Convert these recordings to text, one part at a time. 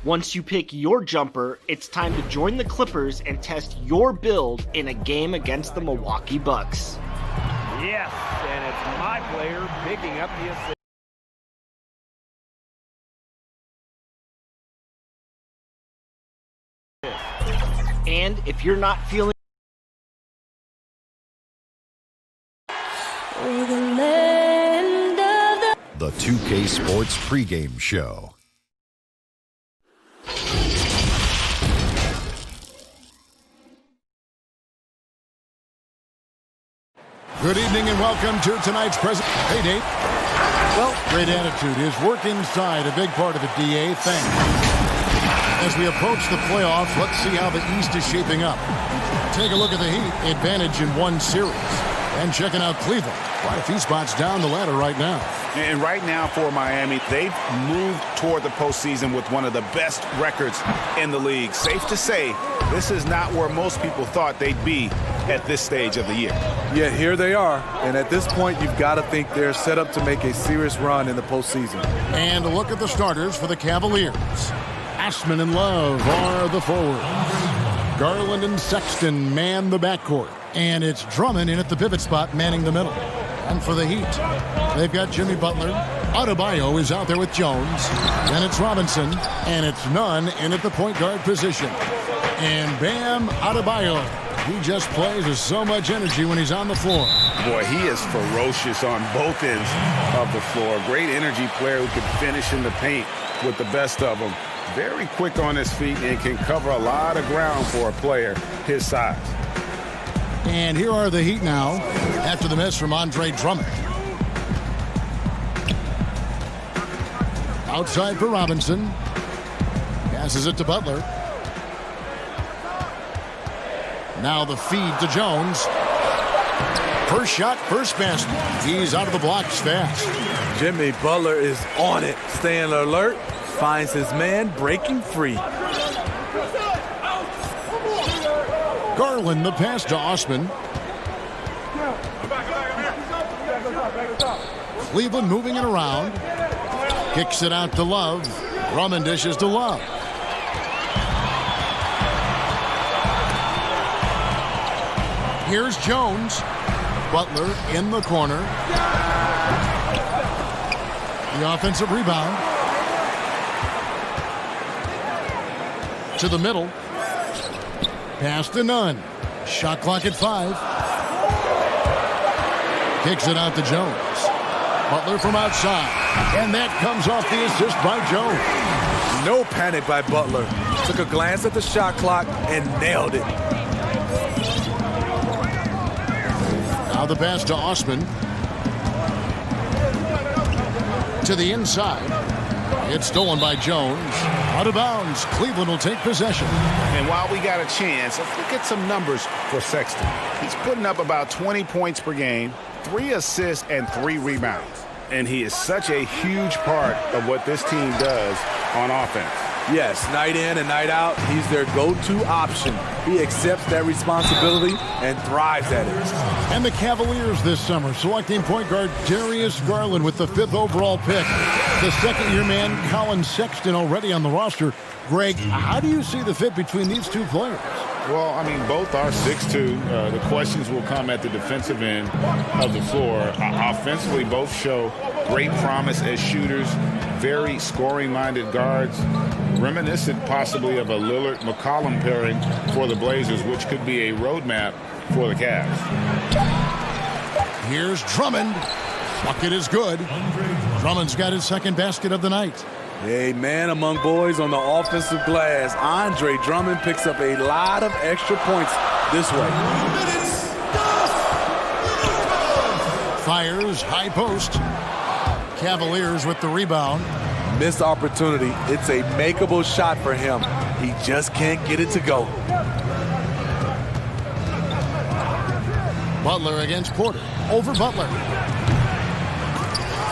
Once you pick your jumper, it's time to join the Clippers and test your build in a game against the Milwaukee Bucks. Yes, and it's my player picking up the assist. And if you're not feeling The 2K Sports Pregame Show. Good evening and welcome to tonight's present. Hey, Dave. Well, great attitude. His work inside, a big part of the DA thing. As we approach the playoffs, let's see how the East is shaping up. Take a look at the Heat, advantage in one series. And checking out Cleveland. Quite a few spots down the ladder right now. And right now for Miami, they've moved toward the postseason with one of the best records in the league. Safe to say, this is not where most people thought they'd be at this stage of the year. Yet here they are, and at this point, you've got to think they're set up to make a serious run in the postseason. And a look at the starters for the Cavaliers. Ashman and Love are the forwards. Garland and Sexton man the backcourt. And it's Drummond in at the pivot spot, manning the middle. And for the Heat, they've got Jimmy Butler. Adebayo is out there with Jones. Then it's Robinson. And it's Nunn in at the point guard position. And Bam Adebayo. He just plays with so much energy when he's on the floor. Boy, he is ferocious on both ends of the floor. Great energy player who can finish in the paint with the best of them. Very quick on his feet and can cover a lot of ground for a player his size. And here are the Heat now after the miss from Andre Drummond. Outside for Robinson. Passes it to Butler. Now the feed to Jones. First shot, first basket. He's out of the blocks fast. Jimmy Butler is on it, staying alert, finds his man breaking free. Garland the pass to Osman. Cleveland moving it around. Kicks it out to Love. Drummond dishes to Love. Here's Jones. Butler in the corner. The offensive rebound. To the middle. Pass to Nunn. Shot clock at 5. Kicks it out to Jones. Butler from outside. And that comes off the assist by Jones. No panic by Butler. Took a glance at the shot clock and nailed it. Now the pass to Osman. To the inside. It's stolen by Jones. Out of bounds. Cleveland will take possession. And while we got a chance, let's look at some numbers for Sexton. He's putting up about 20 points per game, 3 assists, and 3 rebounds. And he is such a huge part of what this team does on offense. Yes, night in and night out, he's their go-to option. He accepts that responsibility and thrives at it. And the Cavaliers this summer selecting point guard Darius Garland with the 5th overall pick. The second-year man, Colin Sexton, already on the roster. Greg, how do you see the fit between these two players? Well, I mean, both are 6'2". The questions will come at the defensive end of the floor. Offensively, both show great promise as shooters, very scoring-minded guards, reminiscent possibly of a Lillard-McCollum pairing for the Blazers, which could be a roadmap for the Cavs. Here's Drummond. Bucket is good. Drummond's got his second basket of the night. A man among boys on the offensive glass. Andre Drummond picks up a lot of extra points this way. Fires, high post. Cavaliers with the rebound. Missed opportunity. It's a makeable shot for him. He just can't get it to go. Butler against Porter. Over Butler.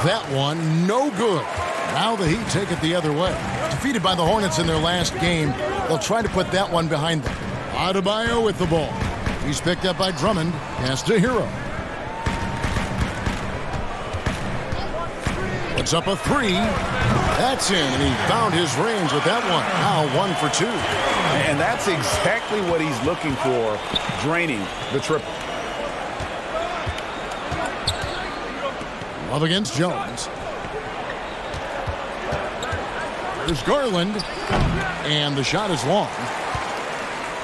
That one, no good. Now the Heat take it the other way. Defeated by the Hornets in their last game, they'll try to put that one behind them. Adebayo with the ball. He's picked up by Drummond. Pass to Hero. puts up a three. That's in, and he found his range with that one. Now 1 for 2. And that's exactly what he's looking for, draining the triple. Love against Jones. There's Garland, and the shot is long.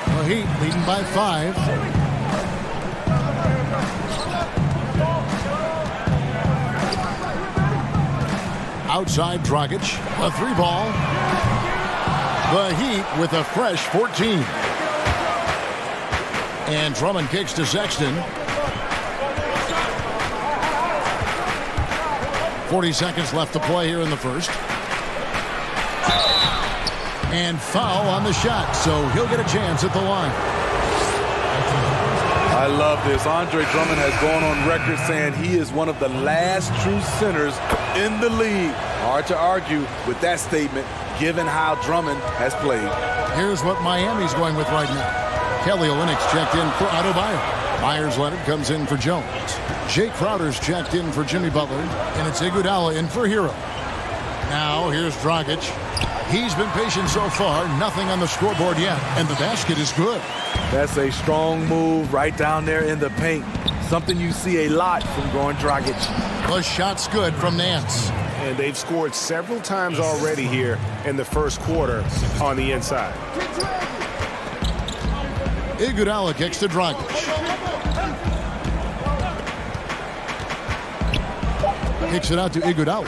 The Heat leading by 5. Outside Dragic, a 3-ball. The Heat with a fresh 14. And Drummond kicks to Sexton. 40 seconds left to play here in the first. And foul on the shot, so he'll get a chance at the line. I love this. Andre Drummond has gone on record saying he is one of the last true centers in the league. Hard to argue with that statement, given how Drummond has played. Here's what Miami's going with right now. Kelly Olynyk's checked in for Adebayo. Myers-Leonard comes in for Jones. Jake Crowder's checked in for Jimmy Butler. And it's Iguodala in for Hero. Now here's Dragic. He's been patient so far. Nothing on the scoreboard yet. And the basket is good. That's a strong move right down there in the paint. Something you see a lot from Goran Dragic. The shot's good from Nance. And they've scored several times already here in the first quarter on the inside. Iguodala kicks to Dragic. Kicks it out to Iguodala.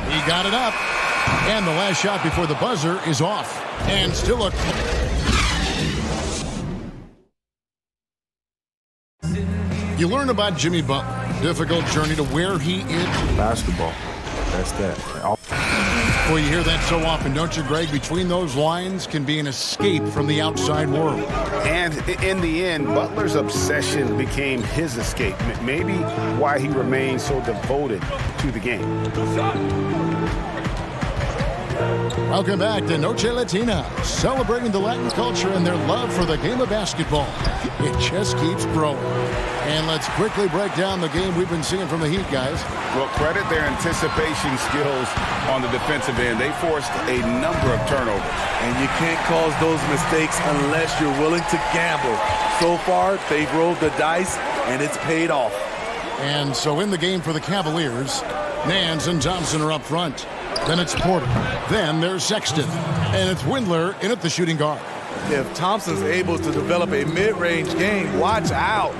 He got it up. And the last shot before the buzzer is off. And still a... You learn about Jimmy Butler. Difficult journey to where he is. Basketball. That's that. Boy, you hear that so often, don't you, Greg? Between those lines can be an escape from the outside world. And in the end, Butler's obsession became his escape. Maybe why he remains so devoted to the game. Welcome back to Noche Latina, celebrating the Latin culture and their love for the game of basketball. It just keeps growing. And let's quickly break down the game we've been seeing from the Heat, guys. Well, credit their anticipation skills on the defensive end. They forced a number of turnovers. And you can't cause those mistakes unless you're willing to gamble. So far, they've rolled the dice, and it's paid off. And so in the game for the Cavaliers, Nance and Thompson are up front. Then it's Porter. Then there's Sexton. And it's Windler in at the shooting guard. If Thompson's able to develop a mid-range game, watch out.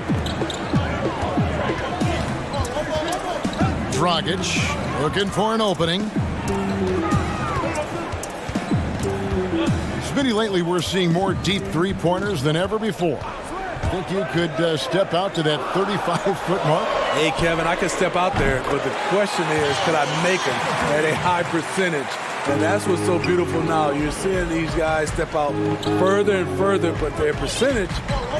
Dragic looking for an opening. Smitty, lately we're seeing more deep three-pointers than ever before. Think you could step out to that 35-foot mark? Hey, Kevin, I could step out there, but the question is, could I make them at a high percentage? And that's what's so beautiful now. You're seeing these guys step out further and further, but their percentage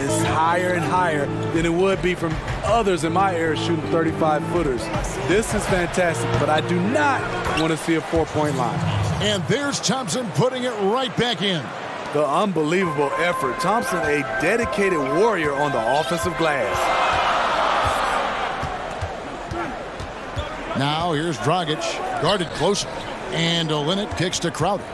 is higher and higher than it would be from others in my era shooting 35-footers. This is fantastic, but I do not want to see a four-point line. And there's Thompson putting it right back in. The unbelievable effort. Thompson, a dedicated warrior on the offensive glass. Now here's Dragic, guarded closely. And Olynyk kicks to Crowder.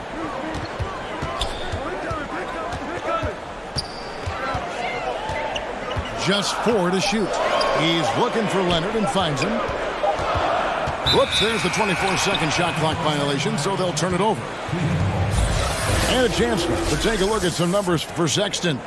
Just 4 to shoot. He's looking for Leonard and finds him. Whoops, there's the 24-second shot clock violation, so they'll turn it over. And a chance to take a look at some numbers for Sexton.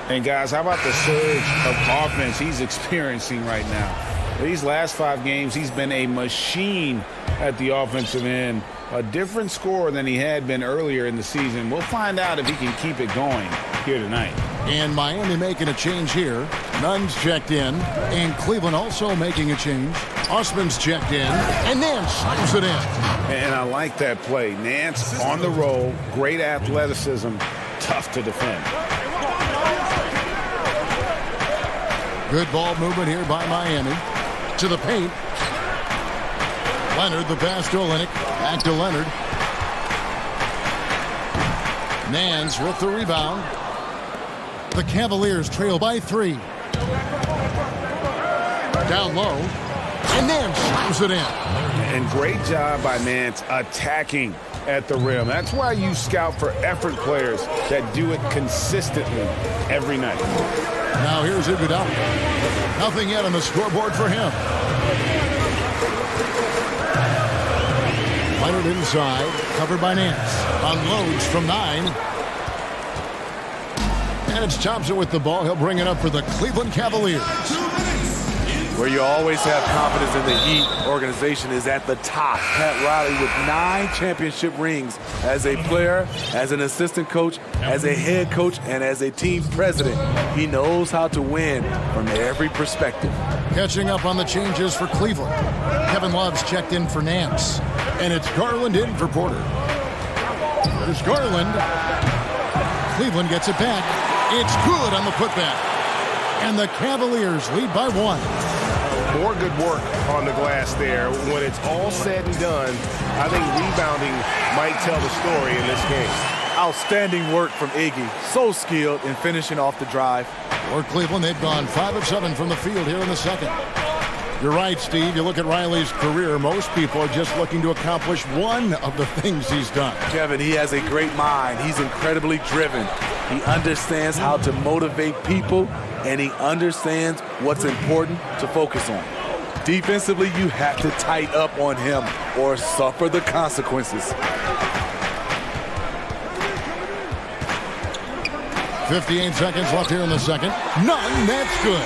And guys, how about the surge of offense he's experiencing right now? These last 5 games, he's been a machine at the offensive end. A different scorer than he had been earlier in the season. We'll find out if he can keep it going here tonight. And Miami making a change here. Nunn's checked in. And Cleveland also making a change. Osman's checked in. And Nance slams it in. And I like that play. Nance on the roll. Great athleticism. Tough to defend. Good ball movement here by Miami. To the paint. Leonard, the pass to Olynyk. Back to Leonard. Nance with the rebound. The Cavaliers trail by 3. Down low. And Nance slams it in. And great job by Nance attacking at the rim. That's why you scout for effort players that do it consistently every night. Now here's Iguodala. Nothing yet on the scoreboard for him. Leonard inside, covered by Nance. Unloads from 9. And it's Thompson with the ball. He'll bring it up for the Cleveland Cavaliers. Where you always have confidence in the Heat organization is at the top. Pat Riley with 9 championship rings as a player, as an assistant coach, as a head coach, and as a team president. He knows how to win from every perspective. Catching up on the changes for Cleveland. Kevin Love's checked in for Nance. And it's Garland in for Porter. There's Garland. Cleveland gets it back. It's good on the putback. And the Cavaliers lead by 1. More good work on the glass there. When it's all said and done, I think rebounding might tell the story in this game. Outstanding work from Iggy. So skilled in finishing off the drive. For Cleveland, they've gone 5 of 7 from the field here in the second. You're right, Steve. You look at Riley's career, most people are just looking to accomplish one of the things he's done. Kevin, he has a great mind. He's incredibly driven. He understands how to motivate people, and he understands what's important to focus on. Defensively, you have to tighten up on him or suffer the consequences. 58 seconds left here in the second. None, that's good.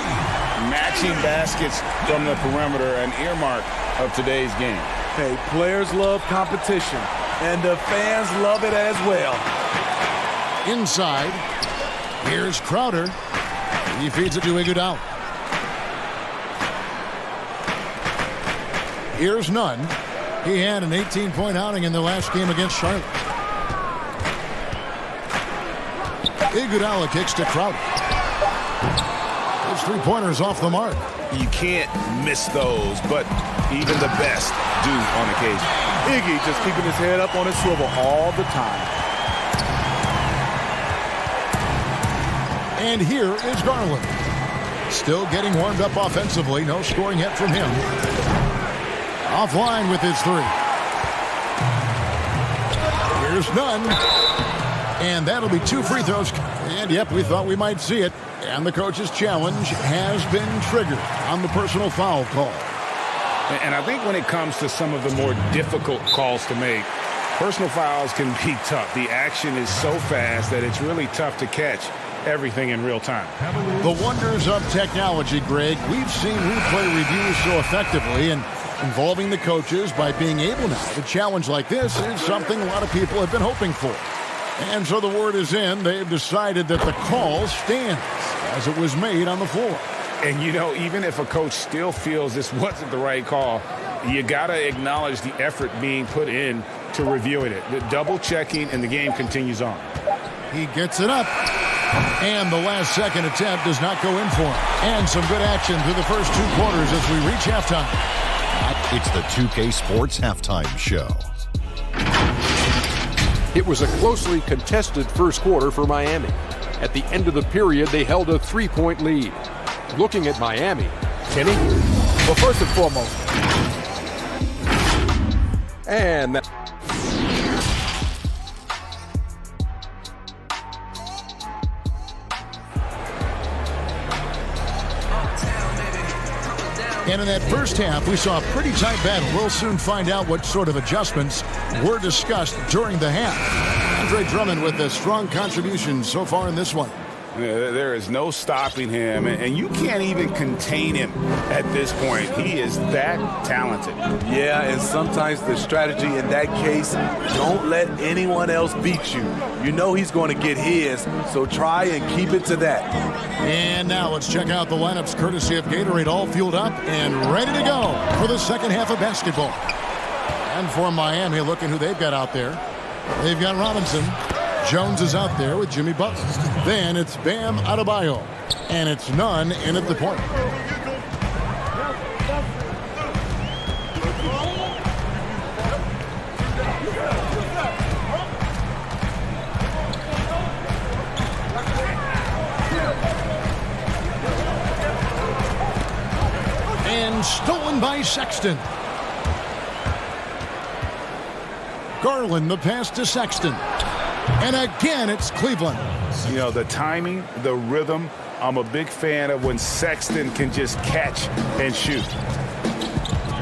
Matching baskets from the perimeter, an earmark of today's game. Hey, players love competition, and the fans love it as well. Inside, here's Crowder. He feeds it to Iguodala. Here's Nunn. He had an 18-point outing in the last game against Charlotte. Iguodala kicks to Crowder. Those 3-pointers off the mark. You can't miss those, but even the best do on occasion. Iggy just keeping his head up on his swivel all the time. And here is Garland. Still getting warmed up offensively. No scoring yet from him. Offline with his 3. Here's Nunn. And that'll be 2 free throws. And yep, we thought we might see it. And the coach's challenge has been triggered on the personal foul call. And I think when it comes to some of the more difficult calls to make, personal fouls can be tough. The action is so fast that it's really tough to catch everything in real time. The wonders of technology, Greg. We've seen replay reviews so effectively, and involving the coaches by being able now to challenge like this is something a lot of people have been hoping for. And so the word is in. They've decided that the call stands as it was made on the floor. And, you know, even if a coach still feels this wasn't the right call, you got to acknowledge the effort being put in to reviewing it. The double checking, and the game continues on. He gets it up. And the last second attempt does not go in for him. And some good action through the first 2 quarters as we reach halftime. It's the 2K Sports Halftime Show. It was a closely contested first quarter for Miami. At the end of the period, they held a 3-point lead. Looking at Miami, Kenny? Well, first and foremost. And that. And in that first half, we saw a pretty tight battle. We'll soon find out what sort of adjustments were discussed during the half. Andre Drummond with a strong contribution so far in this one. There is no stopping him, and you can't even contain him at this point. He is that talented. Yeah, and sometimes the strategy in that case, don't let anyone else beat you. You know he's going to get his, so try and keep it to that. And now let's check out the lineups courtesy of Gatorade, all fueled up and ready to go for the second half of basketball. And for Miami, look at who they've got out there. They've got Robinson. Jones is out there with Jimmy Butler. Then it's Bam Adebayo. And it's Nunn in at the point. And Stolen by Sexton. Garland, the pass to Sexton. And again, it's Cleveland. You know, the timing, the rhythm, I'm a big fan of when Sexton can just catch and shoot.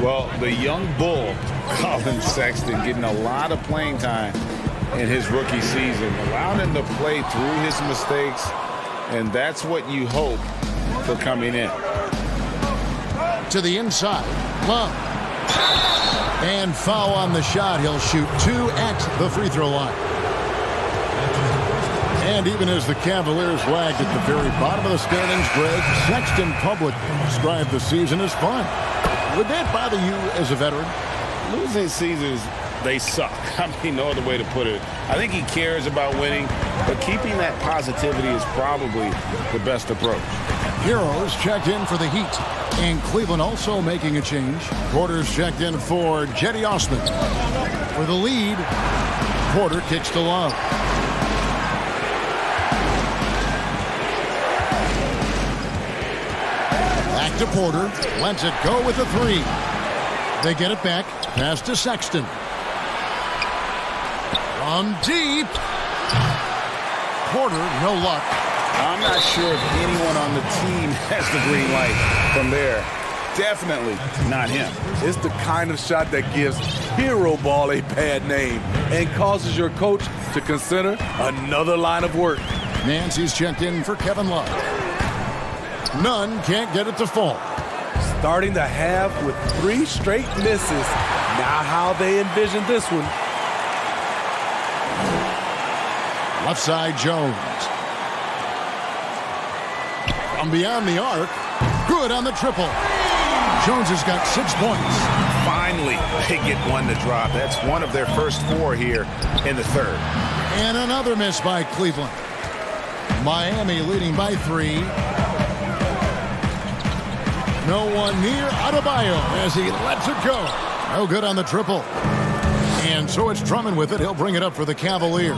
Well, the young bull, Colin Sexton, getting a lot of playing time in his rookie season, allowing him to play through his mistakes, and that's what you hope for coming in. To the inside, Love. And foul on the shot. He'll shoot 2 at the free throw line. And even as the Cavaliers lagged at the very bottom of the standings, Greg, Sexton publicly described the season as fun. Would that bother you as a veteran? Losing seasons, they suck. I mean, no other way to put it. I think he cares about winning, but keeping that positivity is probably the best approach. Heroes checked in for the Heat. And Cleveland also making a change. Porter's checked in for Jetty Osman. For the lead, Porter kicks to Love. Back to Porter. Lets it go with a 3. They get it back. Pass to Sexton. From deep. Porter, no luck. I'm not sure if anyone on the team has the green light from there. Definitely not him. It's the kind of shot that gives hero ball a bad name and causes your coach to consider another line of work. Nancy's checked in for Kevin Love. None can't get it to fall. Starting the half with 3 straight misses. Now how they envision this one. Left side, Jones. From beyond the arc. Good on the triple. Jones has got 6 points. Finally, they get one to drop. That's one of their first 4 here in the third. And another miss by Cleveland. Miami leading by 3. No one near Adebayo as he lets it go. No good on the triple. And so it's Drummond with it. He'll bring it up for the Cavaliers.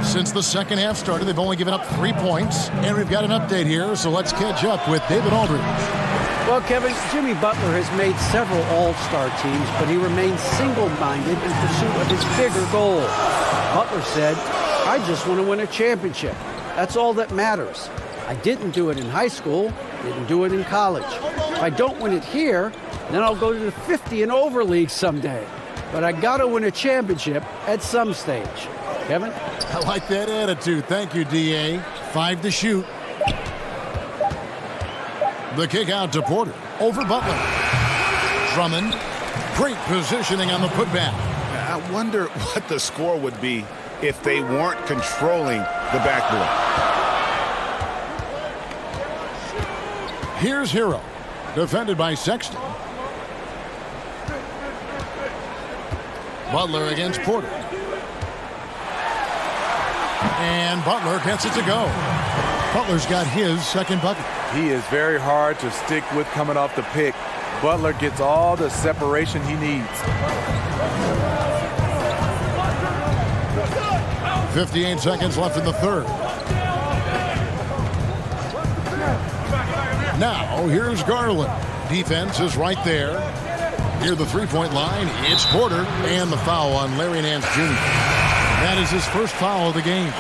Since the second half started, they've only given up 3 points. And we've got an update here, so let's catch up with David Aldridge. Well, Kevin, Jimmy Butler has made several all-star teams, but he remains single-minded in pursuit of his bigger goal. Butler said, I just want to win a championship. That's all that matters. I didn't do it in high school, didn't do it in college. If I don't win it here, then I'll go to the 50 and over league someday. But I got to win a championship at some stage. Kevin? I like that attitude. Thank you, D.A. 5 to shoot. The kick out to Porter. Over Butler. Drummond. Great positioning on the putback. I wonder what the score would be if they weren't controlling the backboard. Here's Hero. Defended by Sexton. Butler against Porter. And Butler gets it to go. Butler's got his second bucket. He is very hard to stick with coming off the pick. Butler gets all the separation he needs. 58 seconds left in the third. Now, here's Garland. Defense is right there. Near the three-point line, it's Porter, and the foul on Larry Nance Jr. That is his first foul of the game.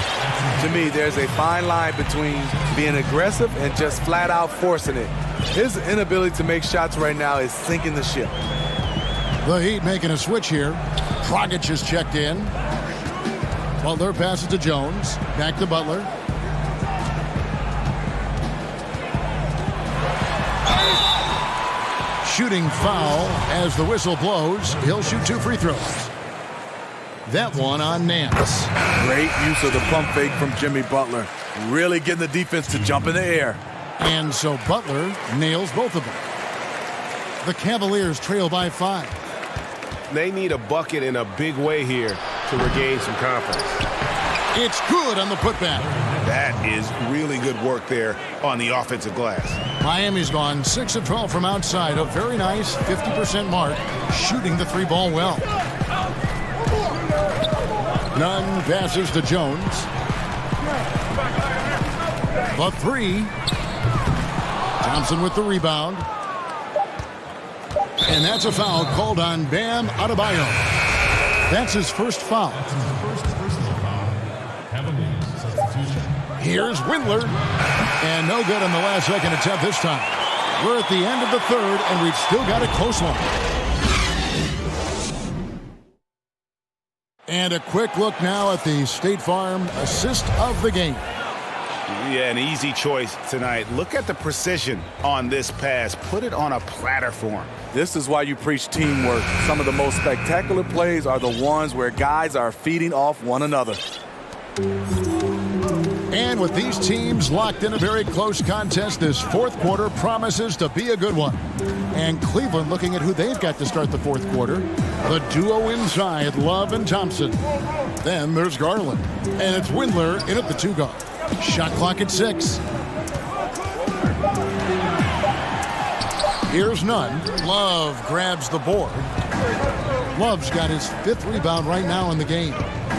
To me, there's a fine line between being aggressive and just flat-out forcing it. His inability to make shots right now is sinking the ship. The Heat making a switch here. Dragic is checked in. Butler passes to Jones. Back to Butler. Shooting foul as the whistle blows. He'll shoot 2 free throws. That one on Nance. Great use of the pump fake from Jimmy Butler. Really getting the defense to jump in the air. And so Butler nails both of them. The Cavaliers trail by 5. They need a bucket in a big way here to regain some confidence. It's good on the putback. That is really good work there on the offensive glass. Miami's gone 6 of 12 from outside. A very nice 50% mark, shooting the 3-ball well. Nunn passes to Jones. The 3. Thompson with the rebound. And that's a foul called on Bam Adebayo. That's his first foul. Here's Windler. And no good on the last second attempt this time. We're at the end of the third, and we've still got a close one. And a quick look now at the State Farm assist of the game. Yeah, an easy choice tonight. Look at the precision on this pass. Put it on a platter for him. This is why you preach teamwork. Some of the most spectacular plays are the ones where guys are feeding off one another. And with these teams locked in a very close contest, this fourth quarter promises to be a good one. And Cleveland looking at who they've got to start the fourth quarter. The duo inside, Love and Thompson. Then there's Garland. And it's Windler in at the 2 guard. Shot clock at 6. Here's Nunn. Love grabs the board. Love's got his 5th rebound right now in the game.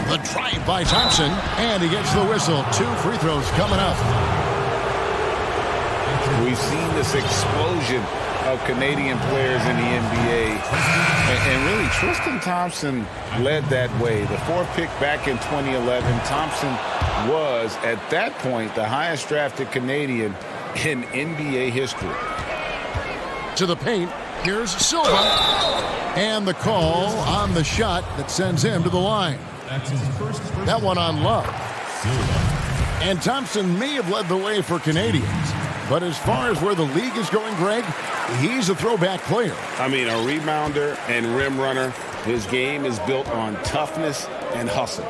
The drive by Thompson, and he gets the whistle. 2 free throws coming up. We've seen this explosion of Canadian players in the NBA. And really, Tristan Thompson led that way. The 4th pick back in 2011. Thompson was, at that point, the highest drafted Canadian in NBA history. To the paint, here's Silva. And the call on the shot that sends him to the line. That one on Love. And Thompson may have led the way for Canadians. But as far as where the league is going, Greg, he's a throwback player. I mean, a rebounder and rim runner. His game is built on toughness and hustle.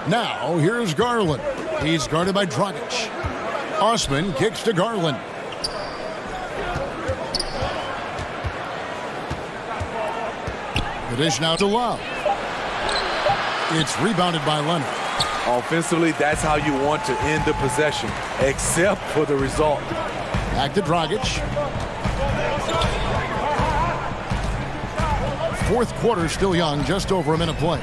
Now, here's Garland. He's guarded by Dragic. Osman kicks to Garland. The dish now to Love. It's rebounded by Leonard. Offensively, that's how you want to end the possession, except for the result. Back to Dragic. Fourth quarter still young, just over a minute play.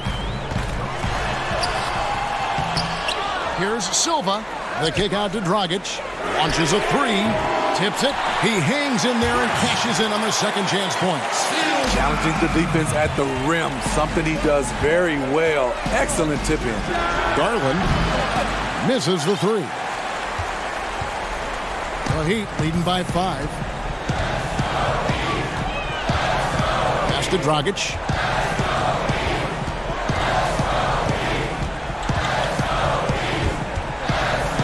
Here's Silva. The kick out to Dragic. Launches a 3. Tips it. He hangs in there and cashes in on the second chance points. Challenging the defense at the rim, something he does very well. Excellent tip-in. Garland misses the 3. The Heat leading by 5. Pass to Dragic.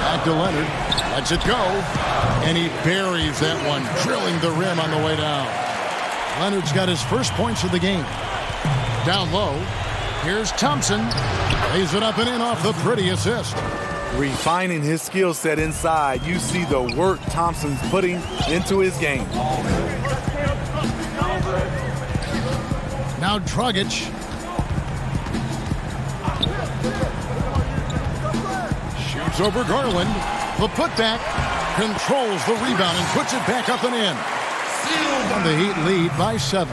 Back to Leonard. Lets it go. And he buries that one, drilling the rim on the way down. Leonard's got his first points of the game. Down low. Here's Thompson. Lays it up and in off the pretty assist. Refining his skill set inside, you see the work Thompson's putting into his game. Now Dragic. Shoots over Garland. The putback controls the rebound and puts it back up and in. And the Heat lead by 7.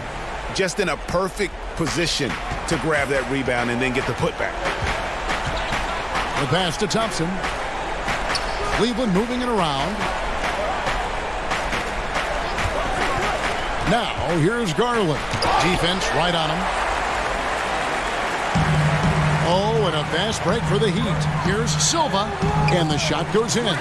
Just in a perfect position to grab that rebound and then get the putback. The pass to Thompson. Cleveland moving it around. Now, here's Garland. Defense right on him. Oh, and a fast break for the Heat. Here's Silva, and the shot goes in.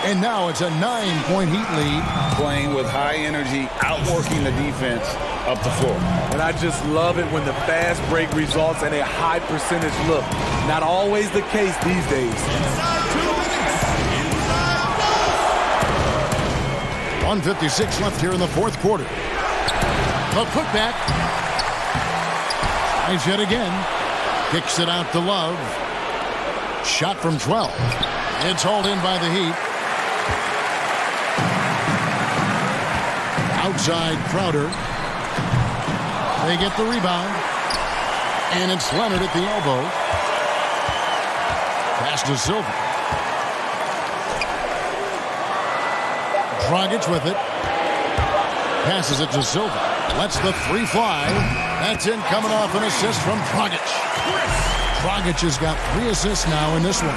And now it's a 9-point Heat lead. Playing with high energy, outworking the defense up the floor. And I just love it when the fast break results in a high percentage look. Not always the case these days. 1:56 left here in the fourth quarter. The putback. Tries yet again. Kicks it out to Love. Shot from 12. It's hauled in by the Heat. Outside Crowder. They get the rebound. And it's Leonard at the elbow. Pass to Silva. Dragic with it. Passes it to Silva. Lets the 3 fly. That's in, coming off an assist from Dragic. Dragic has got 3 assists now in this one.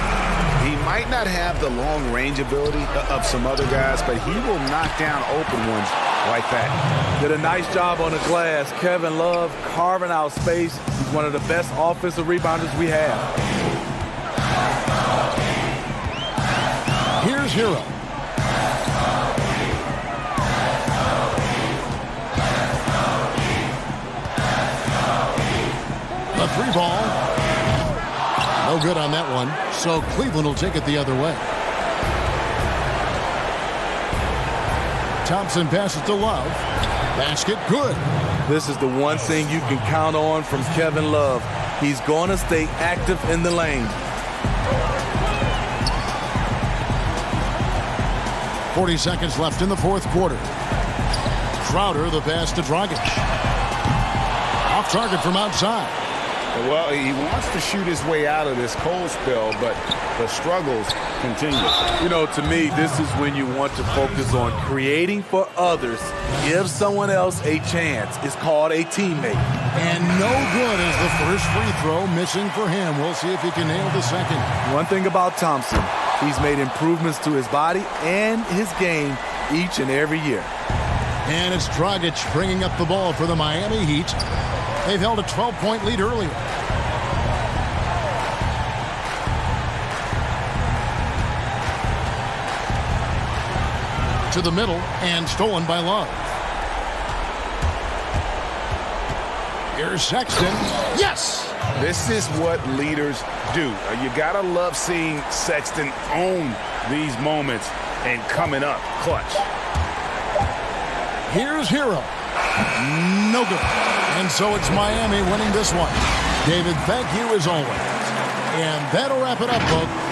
He might not have the long-range ability of some other guys, but he will knock down open ones like that. Did a nice job on the glass. Kevin Love carving out space. He's one of the best offensive rebounders we have. Here's Hero. The three ball. No good on that one. So Cleveland will take it the other way. Thompson passes to Love. Basket good. This is the one thing you can count on from Kevin Love. He's going to stay active in the lane. 40 seconds left in the fourth quarter. Crowder, the pass to Dragic. Off target from outside. Well, he wants to shoot his way out of this cold spell, but the struggles continue. You know, to me, this is when you want to focus on creating for others. Give someone else a chance. It's called a teammate. And no good as the first free throw missing for him. We'll see if he can nail the second. One thing about Thompson, he's made improvements to his body and his game each and every year. And it's Dragic bringing up the ball for the Miami Heat. They've held a 12-point lead earlier. To the middle and stolen by Love. Here's Sexton. Yes! This is what leaders do. You gotta love seeing Sexton own these moments and coming up clutch. Here's Hero. No good. And so it's Miami winning this one. David, thank you as always. And that'll wrap it up, folks.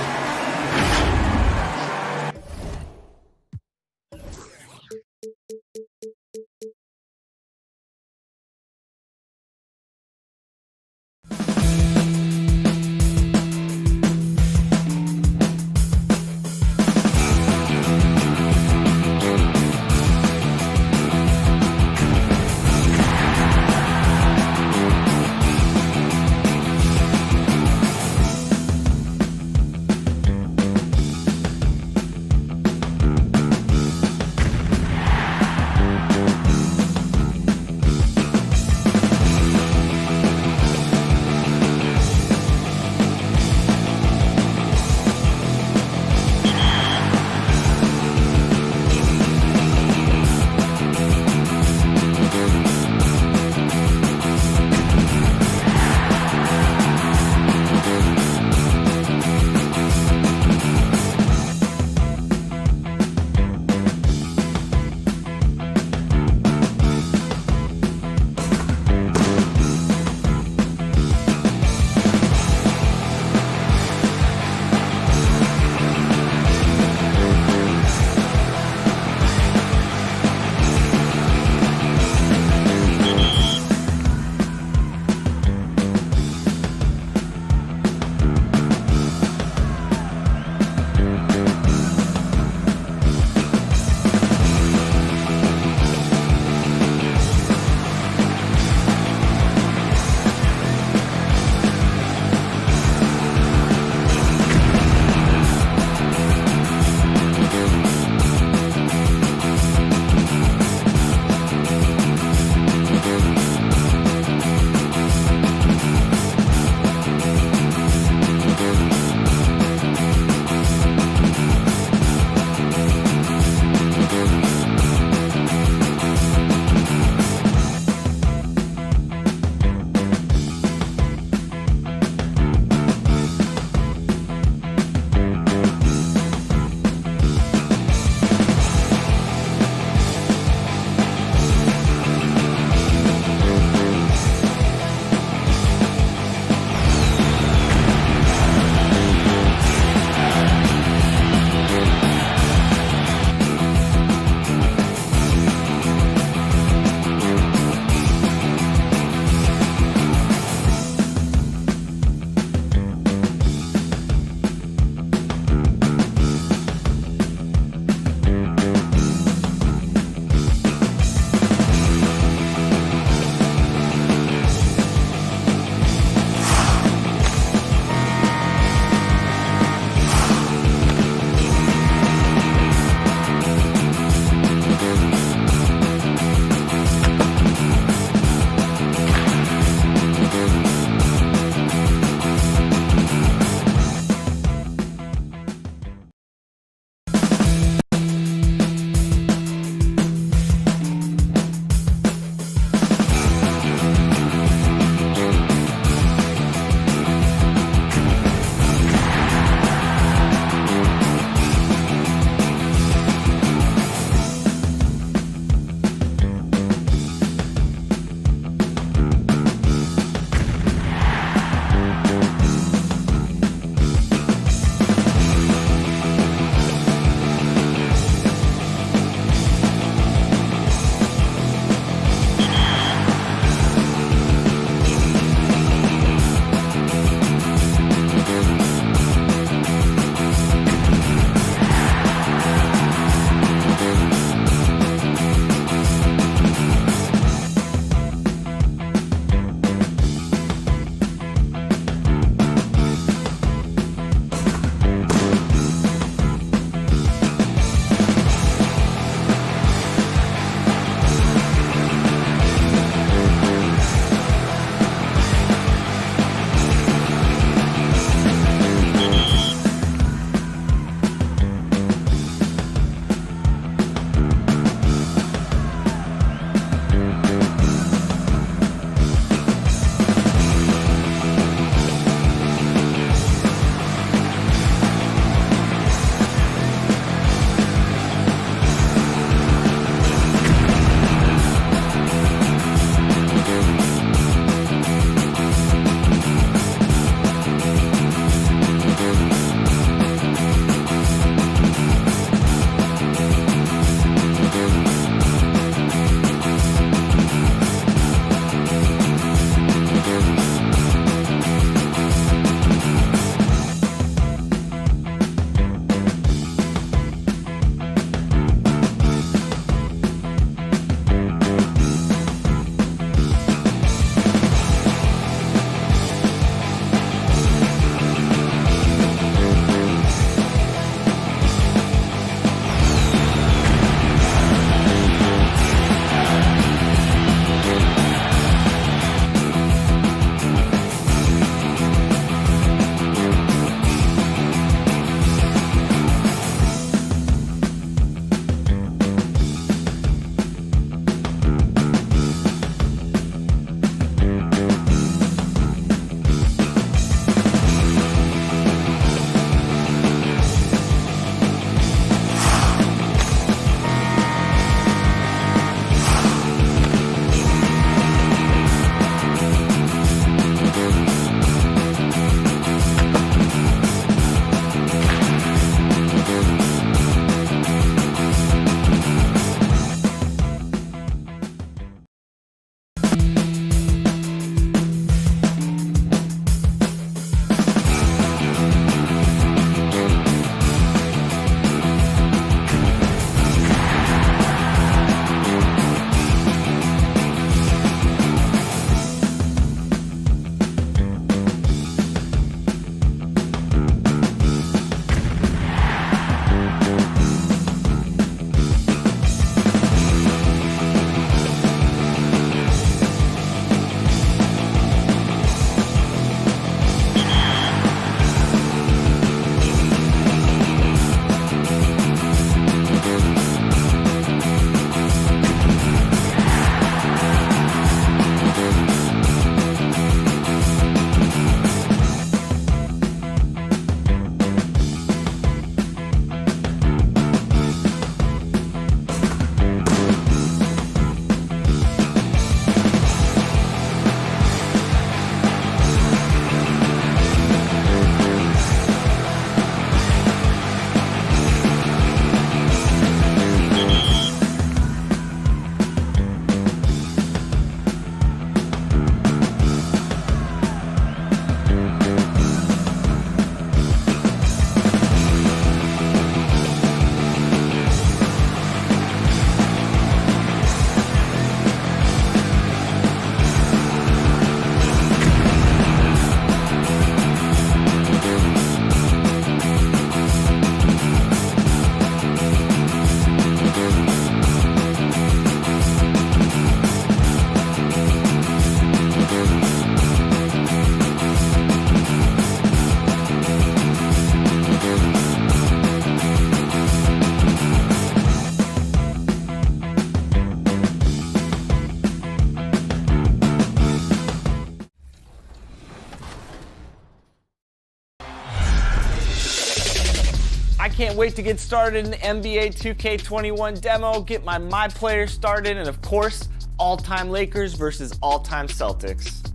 can't wait to get started in the NBA 2K21 demo, get my player started, and of course, all-time Lakers versus all-time Celtics.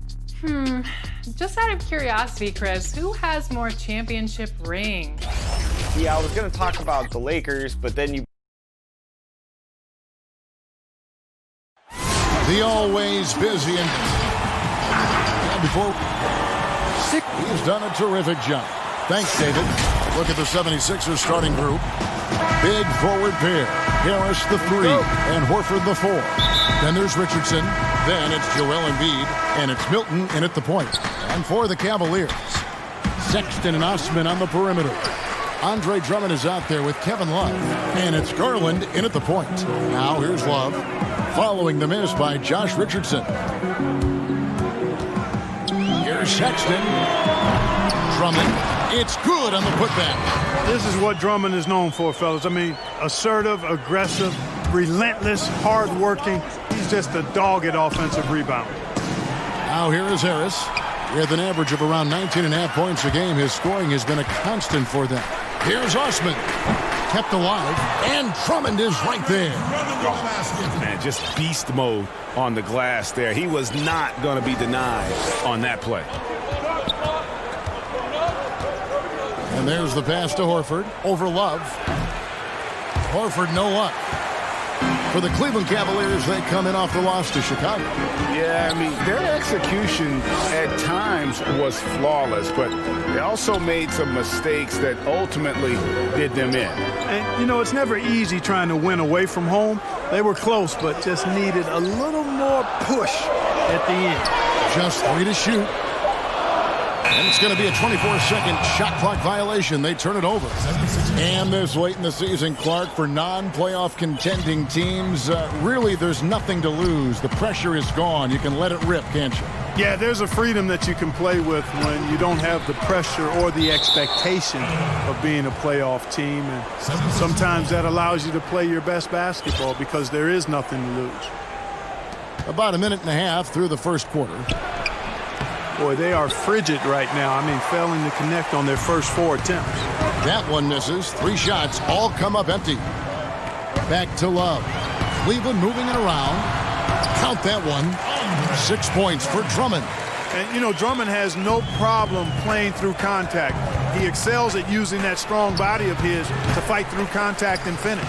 Just out of curiosity, Chris, who has more championship rings? Yeah, I was going to talk about the Lakers, but then you... The always busy and before he's done a terrific job. Thanks, David. Look at the 76ers starting group. Big forward pair. Harris the 3 and Horford the 4. Then there's Richardson. Then it's Joel Embiid and it's Milton in at the point. And for the Cavaliers, Sexton and Osman on the perimeter. Andre Drummond is out there with Kevin Love. And it's Garland in at the point. Now here's Love. Following the miss by Josh Richardson. Here's Sexton. Drummond. It's good on the putback. This is what Drummond is known for, fellas. I mean, assertive, aggressive, relentless, hard-working. He's just a dogged offensive rebound. Now here is Harris. With an average of around 19.5 points a game, his scoring has been a constant for them. Here's Osman. Kept alive, and Drummond is right there. Oh, man, just beast mode on the glass there. He was not going to be denied on that play. And there's the pass to Horford over Love. Horford, no luck. For the Cleveland Cavaliers, they come in off the loss to Chicago. Yeah, I mean, their execution at times was flawless, but they also made some mistakes that ultimately did them in. And, you know, it's never easy trying to win away from home. They were close, but just needed a little more push at the end. Just 3 to shoot. And it's going to be a 24-second shot clock violation. They turn it over. And this late in the season, Clark, for non-playoff contending teams, really there's nothing to lose. The pressure is gone. You can let it rip, can't you? Yeah, there's a freedom that you can play with when you don't have the pressure or the expectation of being a playoff team. And sometimes that allows you to play your best basketball because there is nothing to lose. About a minute and a half through the first quarter. Boy, they are frigid right now. I mean, failing to connect on their first 4 attempts. That one misses. 3 shots all come up empty. Back to Love. Cleveland moving it around. Count that one. 6 points for Drummond. And, you know, Drummond has no problem playing through contact. He excels at using that strong body of his to fight through contact and finish.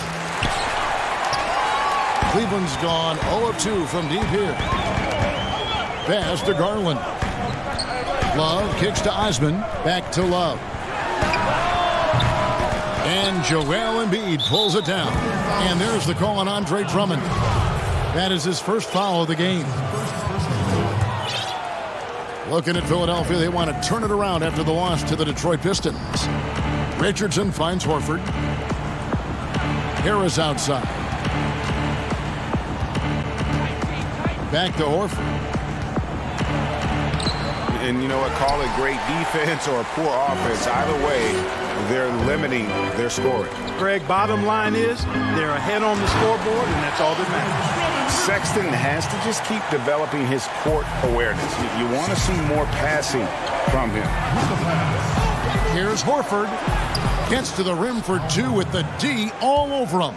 Cleveland's gone 0 of 2 from deep here. Pass to Garland. Love kicks to Osman. Back to Love. And Joel Embiid pulls it down. And there's the call on Andre Drummond. That is his first foul of the game. Looking at Philadelphia, they want to turn it around after the loss to the Detroit Pistons. Richardson finds Horford. Harris outside. Back to Horford. And you know what, call it great defense or poor offense. Either way, they're limiting their scoring. Greg, bottom line is they're ahead on the scoreboard, and that's all that matters. Sexton has to just keep developing his court awareness. You want to see more passing from him. Here's Horford. Gets to the rim for 2 with the D all over him.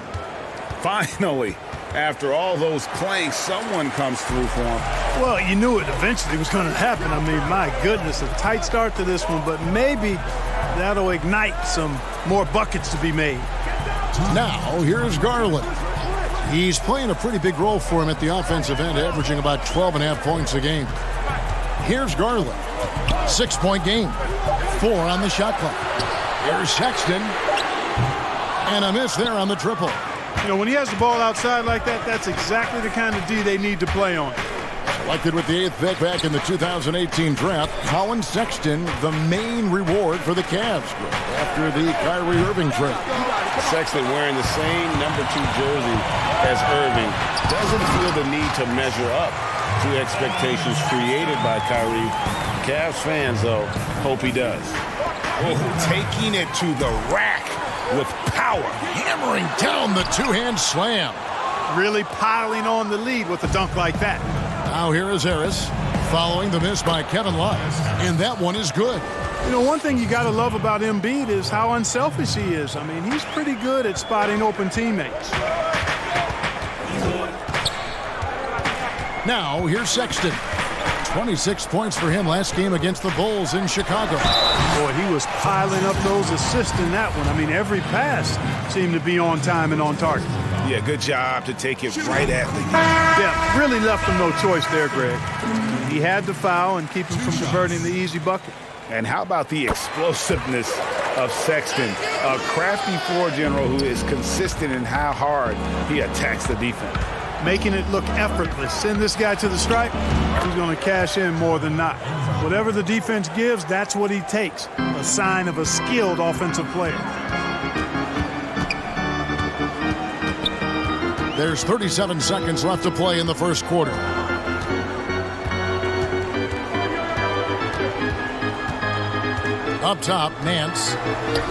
Finally, after all those clanks, someone comes through for him. Well, you knew it eventually was going to happen. I mean, my goodness, a tight start to this one, but maybe that'll ignite some more buckets to be made. Now, here's Garland. He's playing a pretty big role for him at the offensive end, averaging about 12.5 points a game. Here's Garland. 6-point game. 4 on the shot clock. Here's Sexton. And a miss there on the triple. You know, when he has the ball outside like that, that's exactly the kind of D they need to play on. Selected with the 8th pick back in the 2018 draft, Colin Sexton, the main reward for the Cavs after the Kyrie Irving trade. Sexton wearing the same number 2 jersey as Irving doesn't feel the need to measure up to expectations created by Kyrie. Cavs fans, though, hope he does. Oh, taking it to the rack with power. Hammering down the 2-hand slam. Really piling on the lead with a dunk like that. Now here is Harris following the miss by Kevin Love. And that one is good. You know, one thing you got to love about Embiid is how unselfish he is. I mean, he's pretty good at spotting open teammates. Now, here's Sexton. 26 points for him last game against the Bulls in Chicago. Boy, he was piling up those assists in that one. I mean, every pass seemed to be on time and on target. Yeah, good job to take it right at the Yeah, really left him no choice there, Greg. He had to foul and keep him from converting the easy bucket. And how about the explosiveness of Sexton, a crafty floor general who is consistent in how hard he attacks the defense. Making it look effortless. Send this guy to the stripe, he's going to cash in more than not. Whatever the defense gives, that's what he takes. A sign of a skilled offensive player. There's 37 seconds left to play in the first quarter. Up top, Nance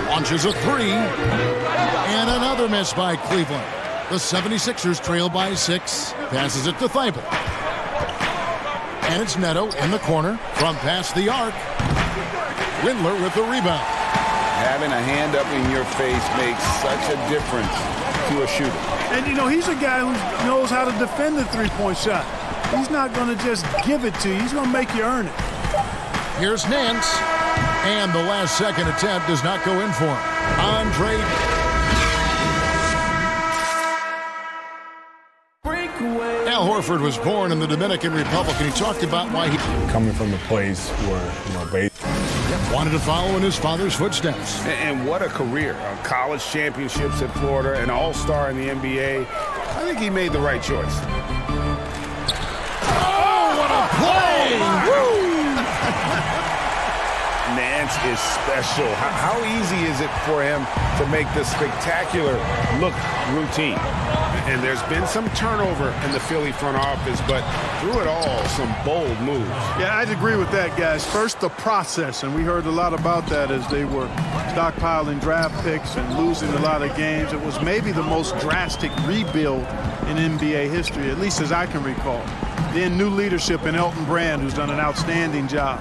launches a three. And another miss by Cleveland. The 76ers trail by 6. Passes it to Thibault. And it's Neto in the corner from past the arc. Windler with the rebound. Having a hand up in your face makes such a difference to a shooter. And, you know, he's a guy who knows how to defend the three-point shot. He's not going to just give it to you. He's going to make you earn it. Here's Nance. And the last second attempt does not go in for him. Andre. Al Horford was born in the Dominican Republic, and he talked about why he coming from a place where, you know, wanted to follow in his father's footsteps. And what a career. College championships at Florida, an all-star in the NBA. I think he made the right choice. Oh, what a play! Woo! Nance is special. How easy is it for him to make the spectacular look routine? And there's been some turnover in the Philly front office, but through it all, some bold moves. Yeah, I'd agree with that, guys. First, the process, and we heard a lot about that as they were stockpiling draft picks and losing a lot of games. It was maybe the most drastic rebuild in NBA history, at least as I can recall. Then new leadership in Elton Brand, who's done an outstanding job,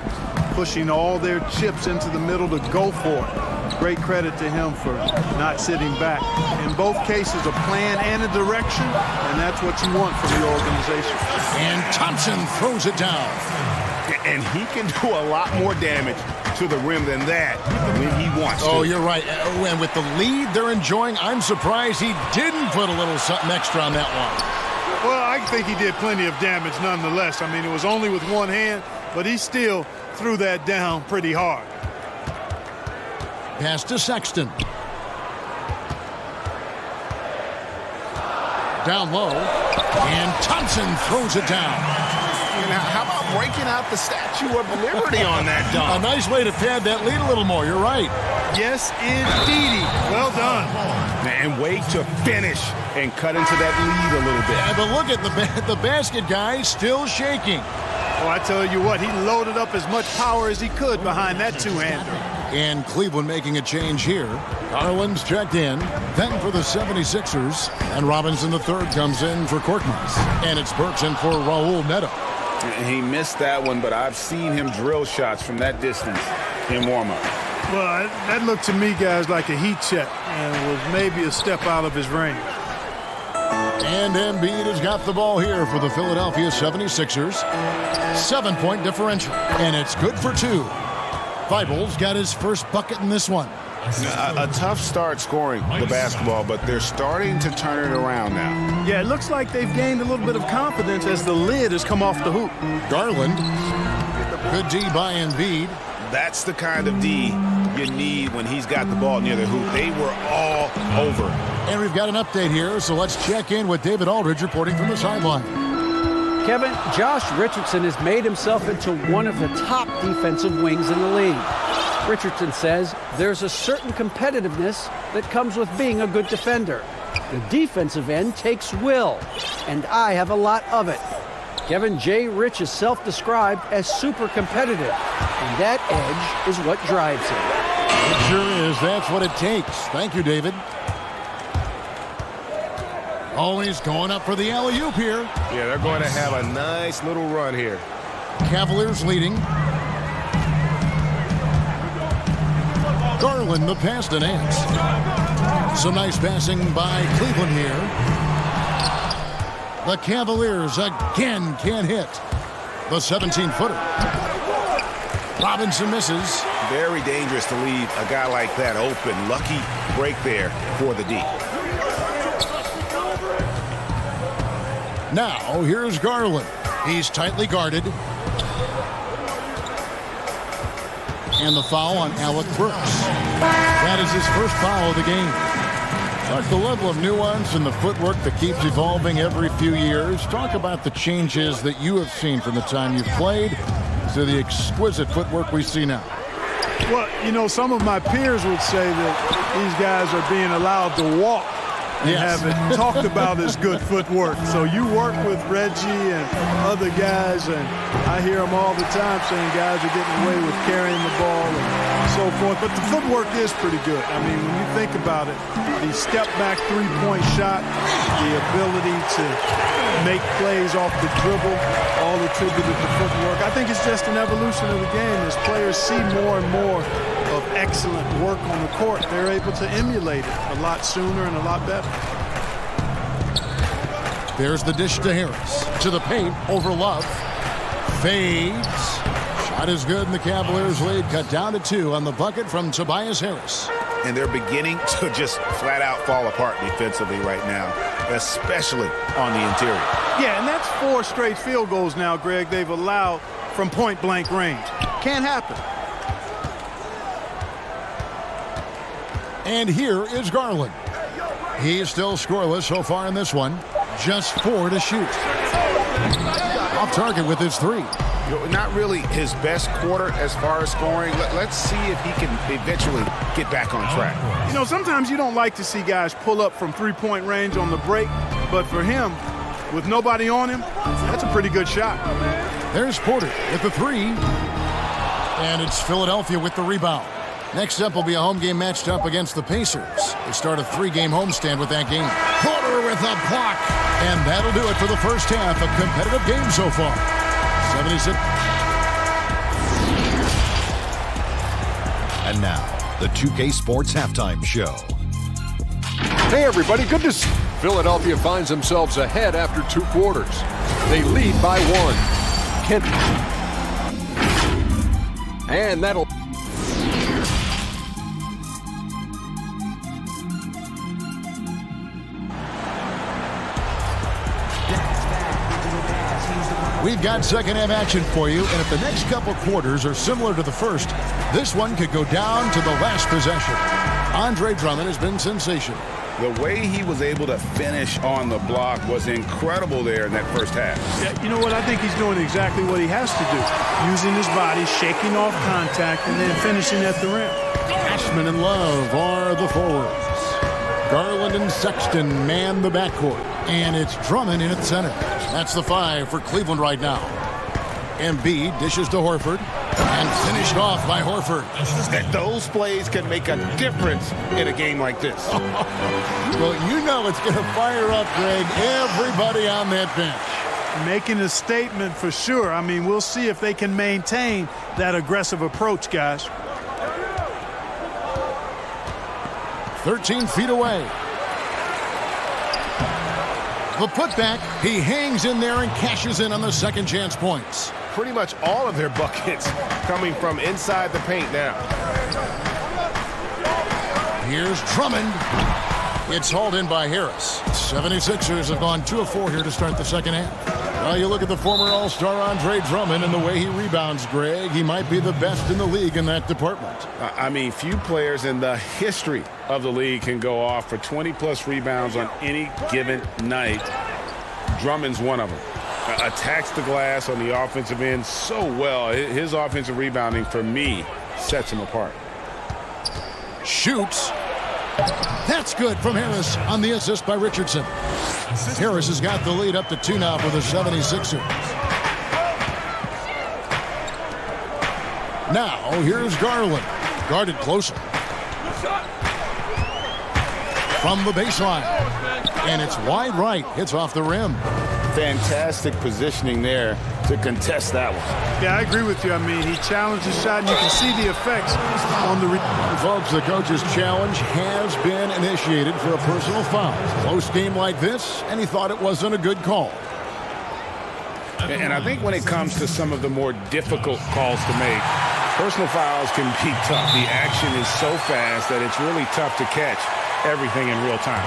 pushing all their chips into the middle to go for it. Great credit to him for not sitting back. In both cases, a plan and a direction, and that's what you want from the organization. And Thompson throws it down. And he can do a lot more damage to the rim than that when he wants to. Oh, you're right. And with the lead they're enjoying, I'm surprised he didn't put a little something extra on that one. Well, I think he did plenty of damage nonetheless. I mean, it was only with one hand, but he still threw that down pretty hard. Pass to Sexton. Down low. And Thompson throws it down. And how about breaking out the Statue of Liberty on that dunk? A nice way to pad that lead a little more. You're right. Yes, indeedy. Well done. And wait to finish and cut into that lead a little bit. Yeah, but look at the basket guy still shaking. Oh, I tell you what, he loaded up as much power as he could behind that two-hander. And Cleveland making a change here. Garland's checked in. Then for the 76ers. And Robinson III comes in for Korkmaz. And it's Burks in for Raul Neto. He missed that one, but I've seen him drill shots from that distance in warm-up. Well, that looked to me, guys, like a heat check. And was maybe a step out of his range. And Embiid has got the ball here for the Philadelphia 76ers. 7-point differential. And it's good for 2. Thibault's got his first bucket in this one. A tough start scoring the basketball, but they're starting to turn it around now. Yeah, it looks like they've gained a little bit of confidence as the lid has come off the hoop. Garland. Good D by Embiid. That's the kind of D you need when he's got the ball near the hoop. They were all over. And we've got an update here, so let's check in with David Aldridge reporting from the sideline. Kevin, Josh Richardson has made himself into one of the top defensive wings in the league. Richardson says there's a certain competitiveness that comes with being a good defender. The defensive end takes will, and I have a lot of it. Kevin J. Rich is self-described as super competitive, and that edge is what drives him. It sure is. That's what it takes. Thank you, David. Always going up for the alley-oop here. Yeah, they're going to have a nice little run here. Cavaliers leading. Garland, the pass to Nance. Some nice passing by Cleveland here. The Cavaliers again can't hit. The 17-footer. Robinson misses. Very dangerous to leave a guy like that open. Lucky break there for the D. Now, here's Garland. He's tightly guarded. And the foul on Alec Burks. That is his first foul of the game. But the level of nuance and the footwork that keeps evolving every few years. Talk about the changes that you have seen from the time you've played to the exquisite footwork we see now. Well, you know, some of my peers would say that these guys are being allowed to walk and have it talked about as good footwork. So you work with Reggie and other guys, and I hear them all the time saying guys are getting away with carrying the ball and so forth. But the footwork is pretty good. I mean, when you think about it, the step-back three-point shot, the ability to make plays off the dribble, all attributed to footwork. I think it's just an evolution of the game. As players see more and more of excellent work on the court, they're able to emulate it a lot sooner and a lot better. There's the dish to Harris. To the paint, over Love. Fades. Shot is good, and the Cavaliers lead cut down to 2 on the bucket from Tobias Harris. And they're beginning to just flat out fall apart defensively right now, especially on the interior. Yeah, and that's 4 straight field goals now, Greg, they've allowed from point-blank range. Can't happen. And here is Garland. He's still scoreless so far in this one. Just 4 to shoot. Off target with his 3. Not really his best quarter as far as scoring. Let's see if he can eventually get back on track. You know, sometimes you don't like to see guys pull up from three-point range on the break, but for him, with nobody on him, that's a pretty good shot. There's Porter with the 3. And it's Philadelphia with the rebound. Next up will be a home game matched up against the Pacers. They start a 3-game homestand with that game. Porter with a block. And that'll do it for the first half. A competitive game so far. 76. And now, the 2K Sports Halftime Show. Hey, everybody. Good to see. Philadelphia finds themselves ahead after 2 quarters. They lead by 1. And that'll... We've got second half action for you, and if the next couple quarters are similar to the first, this one could go down to the last possession. Andre Drummond has been sensational. The way he was able to finish on the block was incredible there in that first half. Yeah, you know what? I think he's doing exactly what he has to do. Using his body, shaking off contact, and then finishing at the rim. Ashman and Love are the forwards. Garland and Sexton man the backcourt. And it's Drummond in at center. That's the 5 for Cleveland right now. Embiid dishes to Horford. And finished off by Horford. Those plays can make a difference in a game like this. Well, you know it's going to fire up, Greg, everybody on that bench. Making a statement for sure. I mean, we'll see if they can maintain that aggressive approach, guys. 13 feet away. The putback, he hangs in there and cashes in on the second chance points. Pretty much all of their buckets coming from inside the paint now. Here's Drummond. It's hauled in by Harris. 76ers have gone 2 of 4 here to start the second half. Well, you look at the former All-Star Andre Drummond and the way he rebounds, Greg. He might be the best in the league in that department. I mean, few players in the history of the league can go off for 20-plus rebounds on any given night. Drummond's one of them. Attacks the glass on the offensive end so well. His offensive rebounding, for me, sets him apart. Shoots. That's good from Harris on the assist by Richardson. Harris has got the lead up to 2 now for the 76ers. Now, here's Garland. Guarded closer. From the baseline. And it's wide right. Hits off the rim. Fantastic positioning there to contest that one. Yeah, I agree with you. I mean, he challenged his shot, and you can see the effects on the... Folks, the coach's challenge has been initiated for a personal foul. Close game like this, and he thought it wasn't a good call. And I think when it comes to some of the more difficult calls to make, personal fouls can be tough. The action is so fast that it's really tough to catch everything in real time.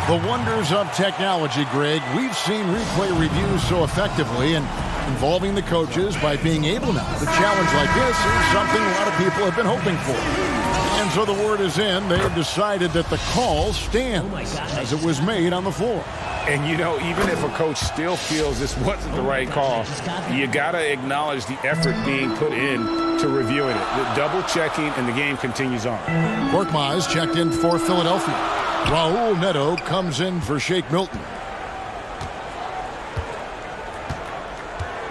The wonders of technology, Greg. We've seen replay reviews so effectively, and involving the coaches by being able now to challenge like this is something a lot of people have been hoping for. And so the word is in. They have decided that the call stands as it was made on the floor. And, you know, even if a coach still feels this wasn't the right call, you got to acknowledge the effort being put in to reviewing it. The double-checking, and the game continues on. Korkmaz checked in for Philadelphia. Raul Neto comes in for Shake Milton.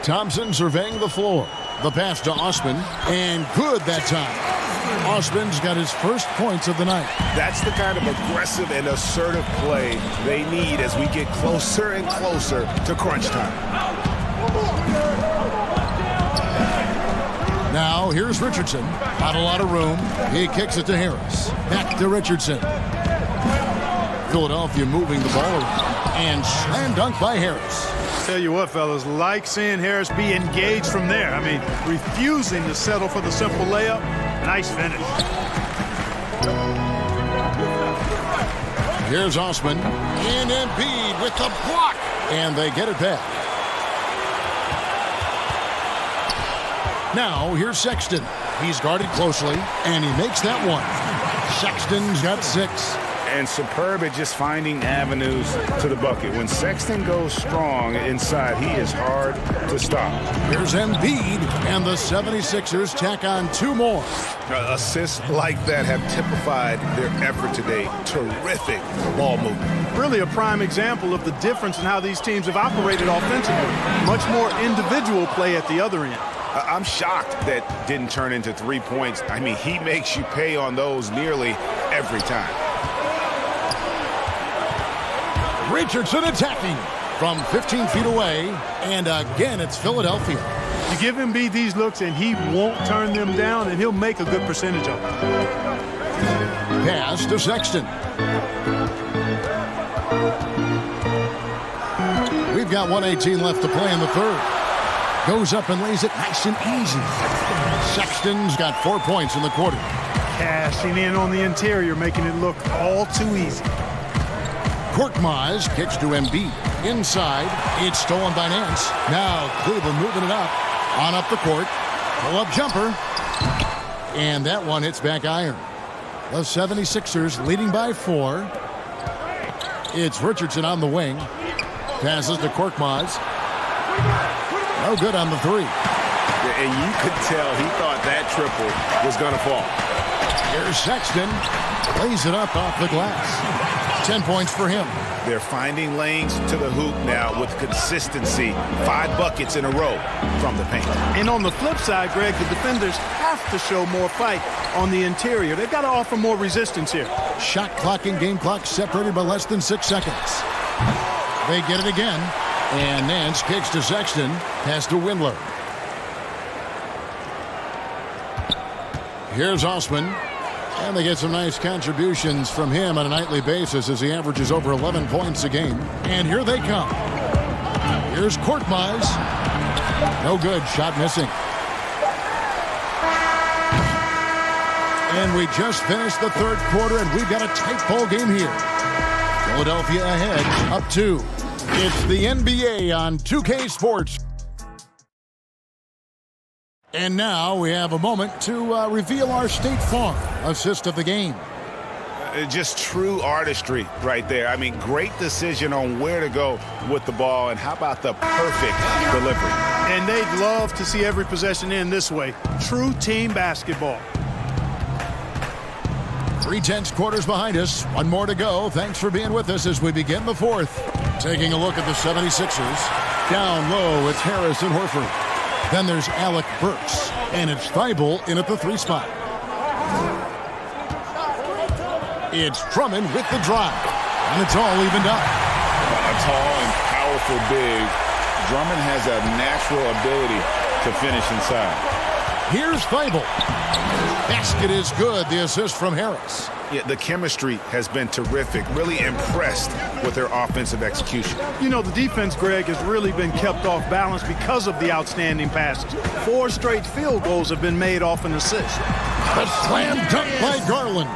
Thompson surveying the floor. The pass to Osman, and good that time. Osman's got his first points of the night. That's the kind of aggressive and assertive play they need as we get closer and closer to crunch time. Now here's Richardson. Not a lot of room. He kicks it to Harris. Back to Richardson. Philadelphia moving the ball around. And slam dunk by Harris. Tell you what, fellas, like seeing Harris be engaged from there. I mean, refusing to settle for the simple layup. Nice finish. Here's Osman. And Embiid with the block. And they get it back. Now, here's Sexton. He's guarded closely, and he makes that one. Sexton's got 6. And superb at just finding avenues to the bucket. When Sexton goes strong inside, he is hard to stop. Here's Embiid, and the 76ers tack on 2 more. Assists like that have typified their effort today. Terrific ball movement. Really a prime example of the difference in how these teams have operated offensively. Much more individual play at the other end. I'm shocked that didn't turn into 3 points. I mean, he makes you pay on those nearly every time. Richardson attacking from 15 feet away, and again it's Philadelphia. You give Embiid these looks and he won't turn them down, and he'll make a good percentage of them. Pass to Sexton. We've got 1:18 left to play in the third. Goes up and lays it nice and easy. Sexton's got 4 points in the quarter. Cashing in on the interior, making it look all too easy. Korkmaz kicks to Embiid. Inside, it's stolen by Nance. Now Cleveland moving it up. On up the court. Pull-up jumper. And that one hits back iron. The 76ers leading by 4. It's Richardson on the wing. Passes to Korkmaz. No good on the 3. And you could tell he thought that triple was going to fall. Here's Sexton. Lays it up off the glass. 10 points for him. They're finding lanes to the hoop now with consistency. 5 buckets in a row from the paint. And on the flip side, Greg, the defenders have to show more fight on the interior. They've got to offer more resistance here. Shot clock and game clock separated by less than 6 seconds. They get it again. And Nance kicks to Sexton. Pass to Windler. Here's Osman. And they get some nice contributions from him on a nightly basis as he averages over 11 points a game. And here they come. Here's Korkmaz. No good. Shot missing. And we just finished the third quarter, and we've got a tight ball game here. Philadelphia ahead, up 2. It's the NBA on 2K Sports. And now we have a moment to reveal our State Farm assist of the game. Just true artistry right there. I mean, great decision on where to go with the ball, and how about the perfect delivery? And they'd love to see every possession end this way. True team basketball. 3/10 quarters behind us. 1 more to go. Thanks for being with us as we begin the 4th. Taking a look at the 76ers. Down low, it's Harris and Horford. Then there's Alec Burks, and it's Thibault in at the 3 spot. It's Drummond with the drive, and it's all evened up. A tall and powerful big, Drummond has a natural ability to finish inside. Here's Feibel. Basket is good. The assist from Harris. Yeah, the chemistry has been terrific. Really impressed with their offensive execution. You know, the defense, Greg, has really been kept off balance because of the outstanding passes. 4 straight field goals have been made off an assist. A slam dunk by Garland.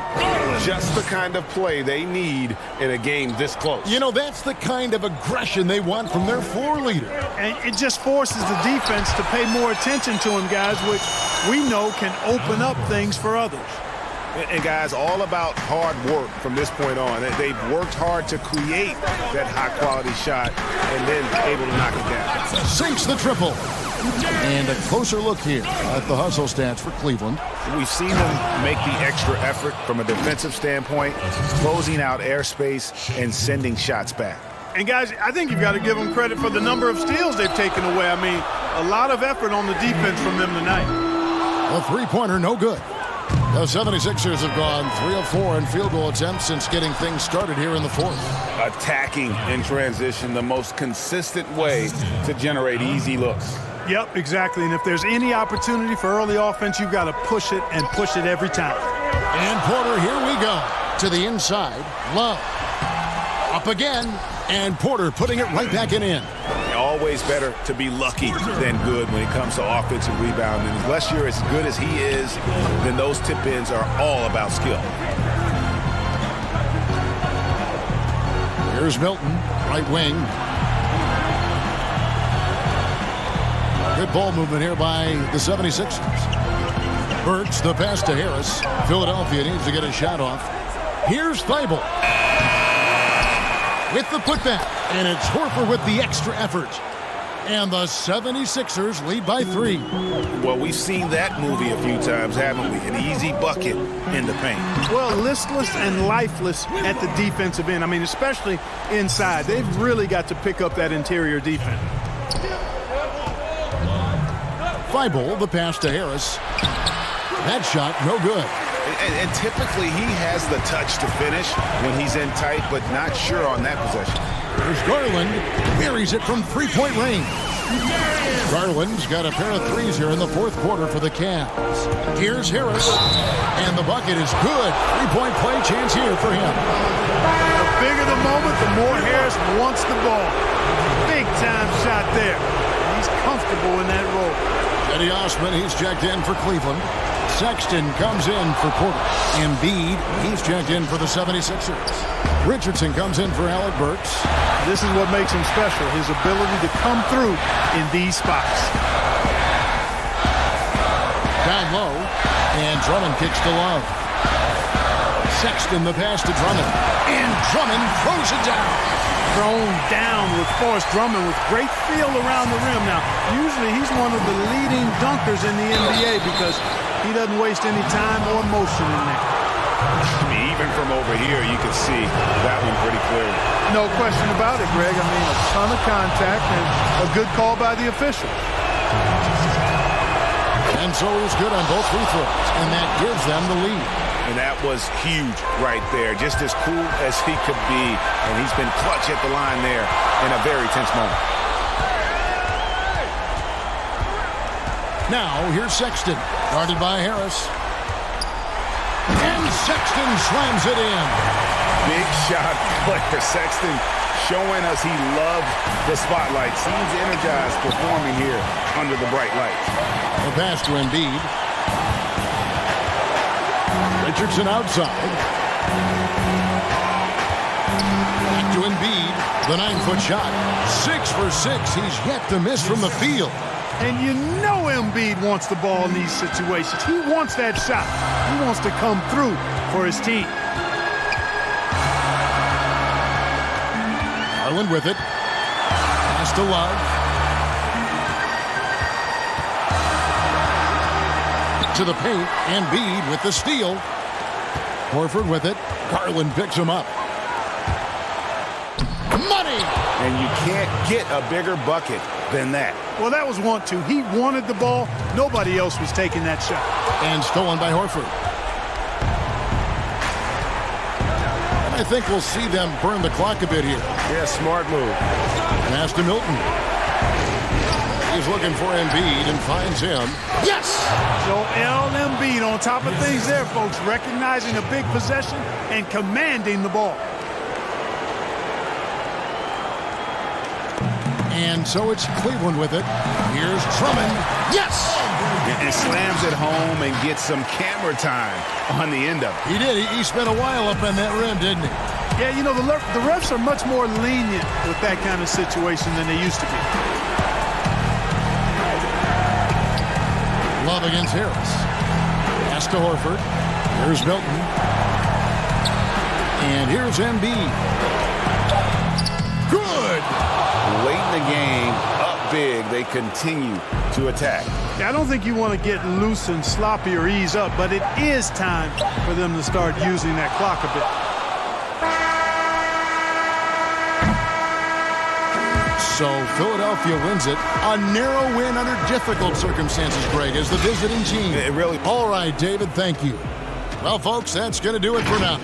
Just the kind of play they need in a game this close. You know, that's the kind of aggression they want from their floor leader. And it just forces the defense to pay more attention to him, guys, which we know can open up things for others. And guys, all about hard work from this point on. They've worked hard to create that high-quality shot and then able to knock it down. Sinks the triple. And a closer look here at the hustle stats for Cleveland. We've seen them make the extra effort from a defensive standpoint, closing out airspace and sending shots back. And guys, I think you've got to give them credit for the number of steals they've taken away. I mean, a lot of effort on the defense from them tonight. A three-pointer, no good. The 76ers have gone 3 of 4 in field goal attempts since getting things started here in the fourth. Attacking in transition, the most consistent way to generate easy looks. Yep, exactly. And if there's any opportunity for early offense, you've got to push it and push it every time. And Porter, here we go. To the inside, Love. Up again, and Porter putting it right back in. Always better to be lucky than good when it comes to offensive rebounding. Unless you're as good as he is, then those tip-ins are all about skill. Here's Milton, right wing. Good ball movement here by the 76ers. Burks, the pass to Harris. Philadelphia needs to get a shot off. Here's Feibel with the putback. And it's Horford with the extra effort. And the 76ers lead by 3. Well, we've seen that movie a few times, haven't we? An easy bucket in the paint. Well, listless and lifeless at the defensive end. I mean, especially inside. They've really got to pick up that interior defense. Feibel, the pass to Harris. That shot, no good. And typically he has the touch to finish when he's in tight, but not sure on that possession. There's Garland. Buries it from three-point range. Garland's got a pair of threes here in the fourth quarter for the Cavs. Here's Harris. And the bucket is good. Three-point play chance here for him. The bigger the moment, the more Harris wants the ball. Big-time shot there. He's comfortable in that role. Eddie Osman, he's checked in for Cleveland. Sexton comes in for Porter. Embiid, he's checked in for the 76ers. Richardson comes in for Alec Burks. This is what makes him special, his ability to come through in these spots. Down low, and Drummond kicks to Love. Sexton, the pass to Drummond. And Drummond throws it down. Thrown down with force. Drummond with great feel around the rim. Now, usually he's one of the leading dunkers in the NBA because he doesn't waste any time or motion in there. Even from over here, you can see that one pretty clearly. No question about it, Greg. I mean, a ton of contact and a good call by the official. And so he's good on both free throws, and that gives them the lead. And that was huge right there. Just as cool as he could be. And he's been clutch at the line there in a very tense moment. Now, here's Sexton, guarded by Harris. And Sexton slams it in. Big shot player. Sexton showing us he loves the spotlight. Seems energized performing here under the bright lights. The pass to Embiid. Richardson outside. Back to Embiid. The 9-foot shot. 6 for 6. He's yet to miss from the field. And you know Embiid wants the ball in these situations. He wants that shot. He wants to come through for his team. Garland with it. Pass to Love. To the paint. Embiid with the steal. Horford with it. Garland picks him up. Money! And you can't get a bigger bucket than that. Well, that was 1-2. He wanted the ball. Nobody else was taking that shot. And stolen by Horford. And I think we'll see them burn the clock a bit here. Yeah, smart move. Pass to Milton. He's looking for Embiid and finds him. Yes! Joel Embiid on top of things there, folks. Recognizing a big possession and commanding the ball. And so it's Cleveland with it. Here's Drummond. Yes! And slams it home and gets some camera time on the end of it. He did. He spent a while up on that rim, didn't he? Yeah, you know, the refs are much more lenient with that kind of situation than they used to be. Love against Harris. Pass to Horford. Here's Milton. And here's Embiid. Good! Late in the game, up big, they continue to attack. I don't think you want to get loose and sloppy or ease up, but it is time for them to start using that clock a bit. So Philadelphia wins it. A narrow win under difficult circumstances, Greg, as the visiting team. It really... All right, David, thank you. Well, folks, that's going to do it for now.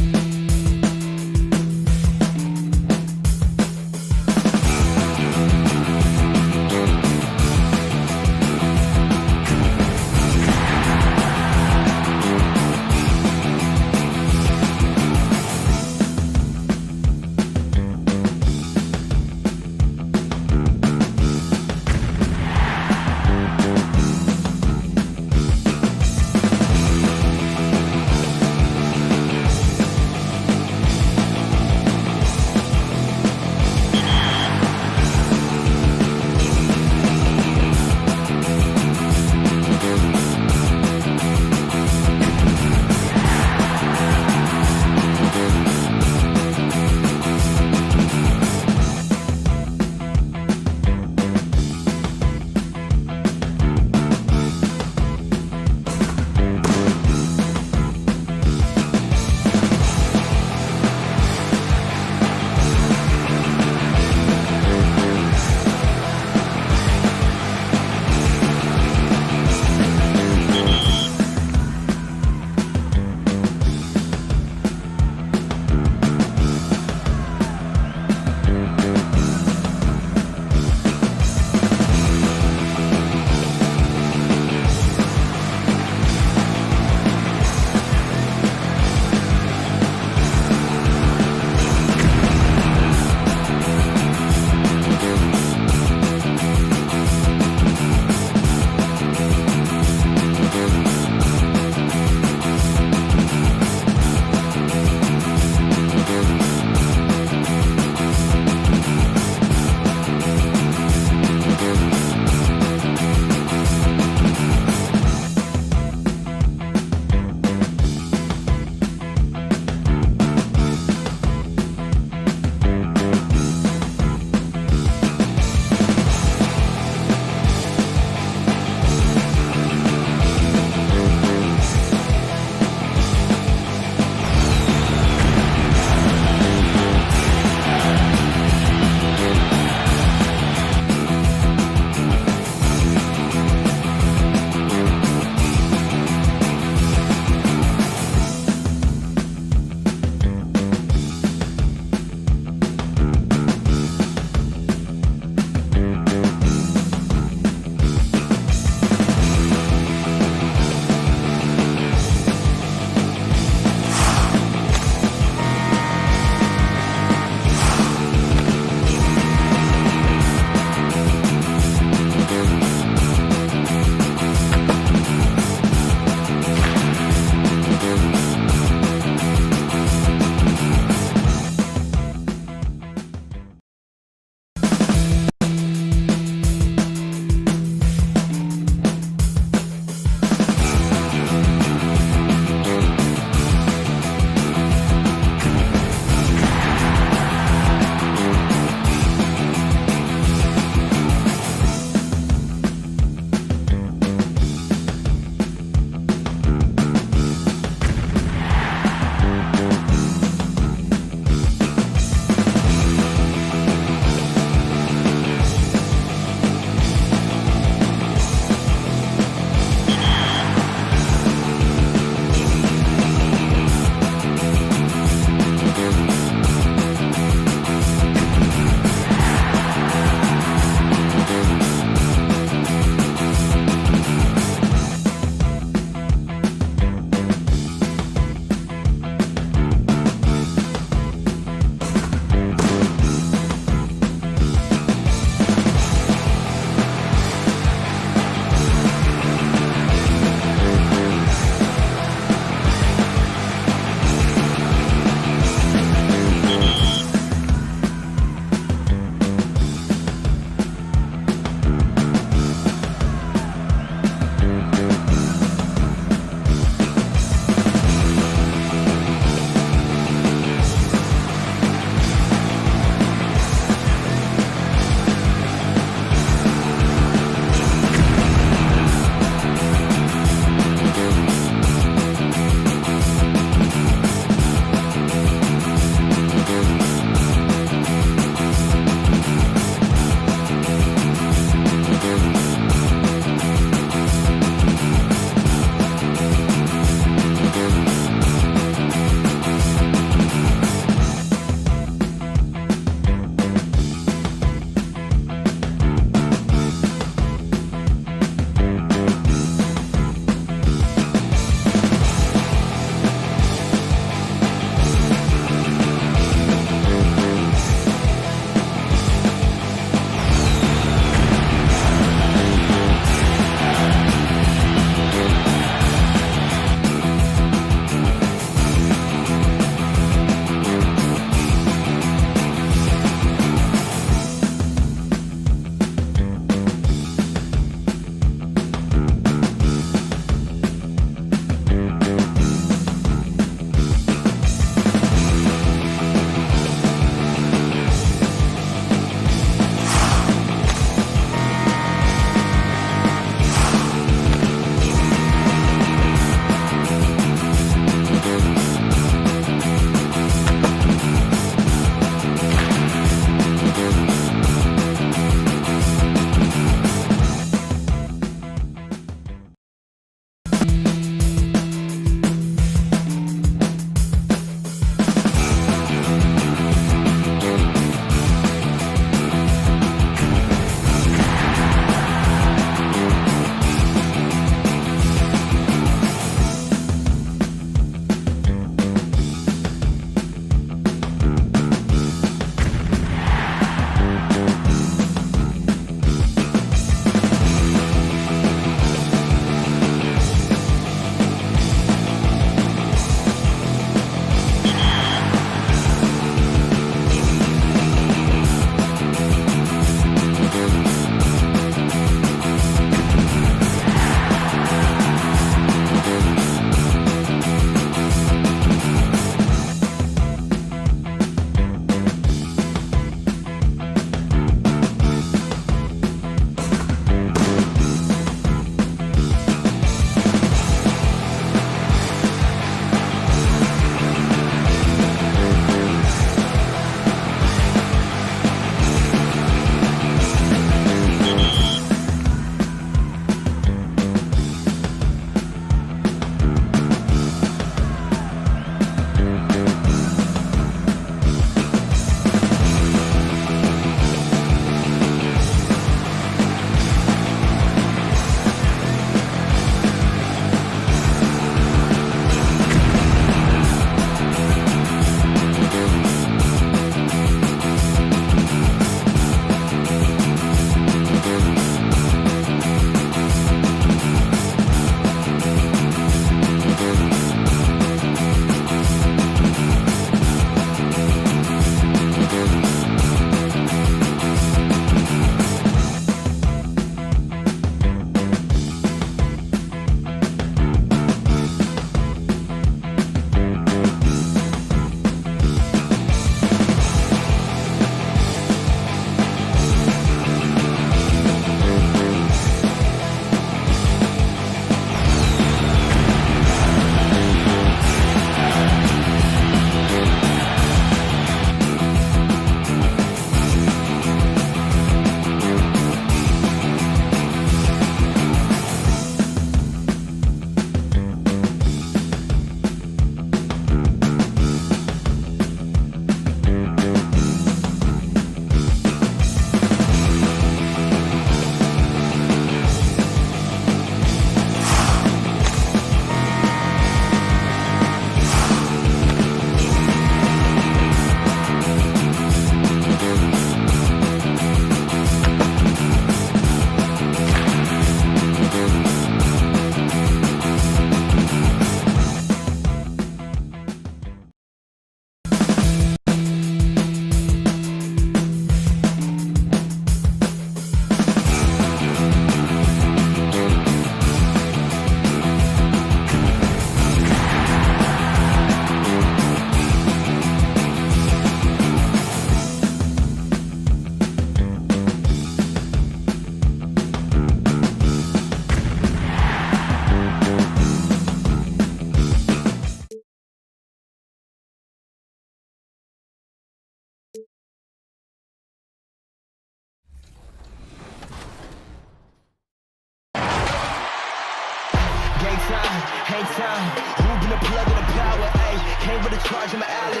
hang time. Moving the plug of the power, ayy. Came with a charge in my alley.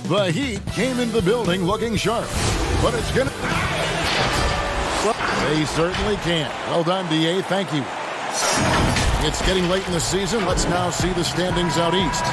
The Heat came into the building looking sharp, but it's going to... They certainly can. Well done, DA. Thank you. It's getting late in the season. Let's now see the standings out east.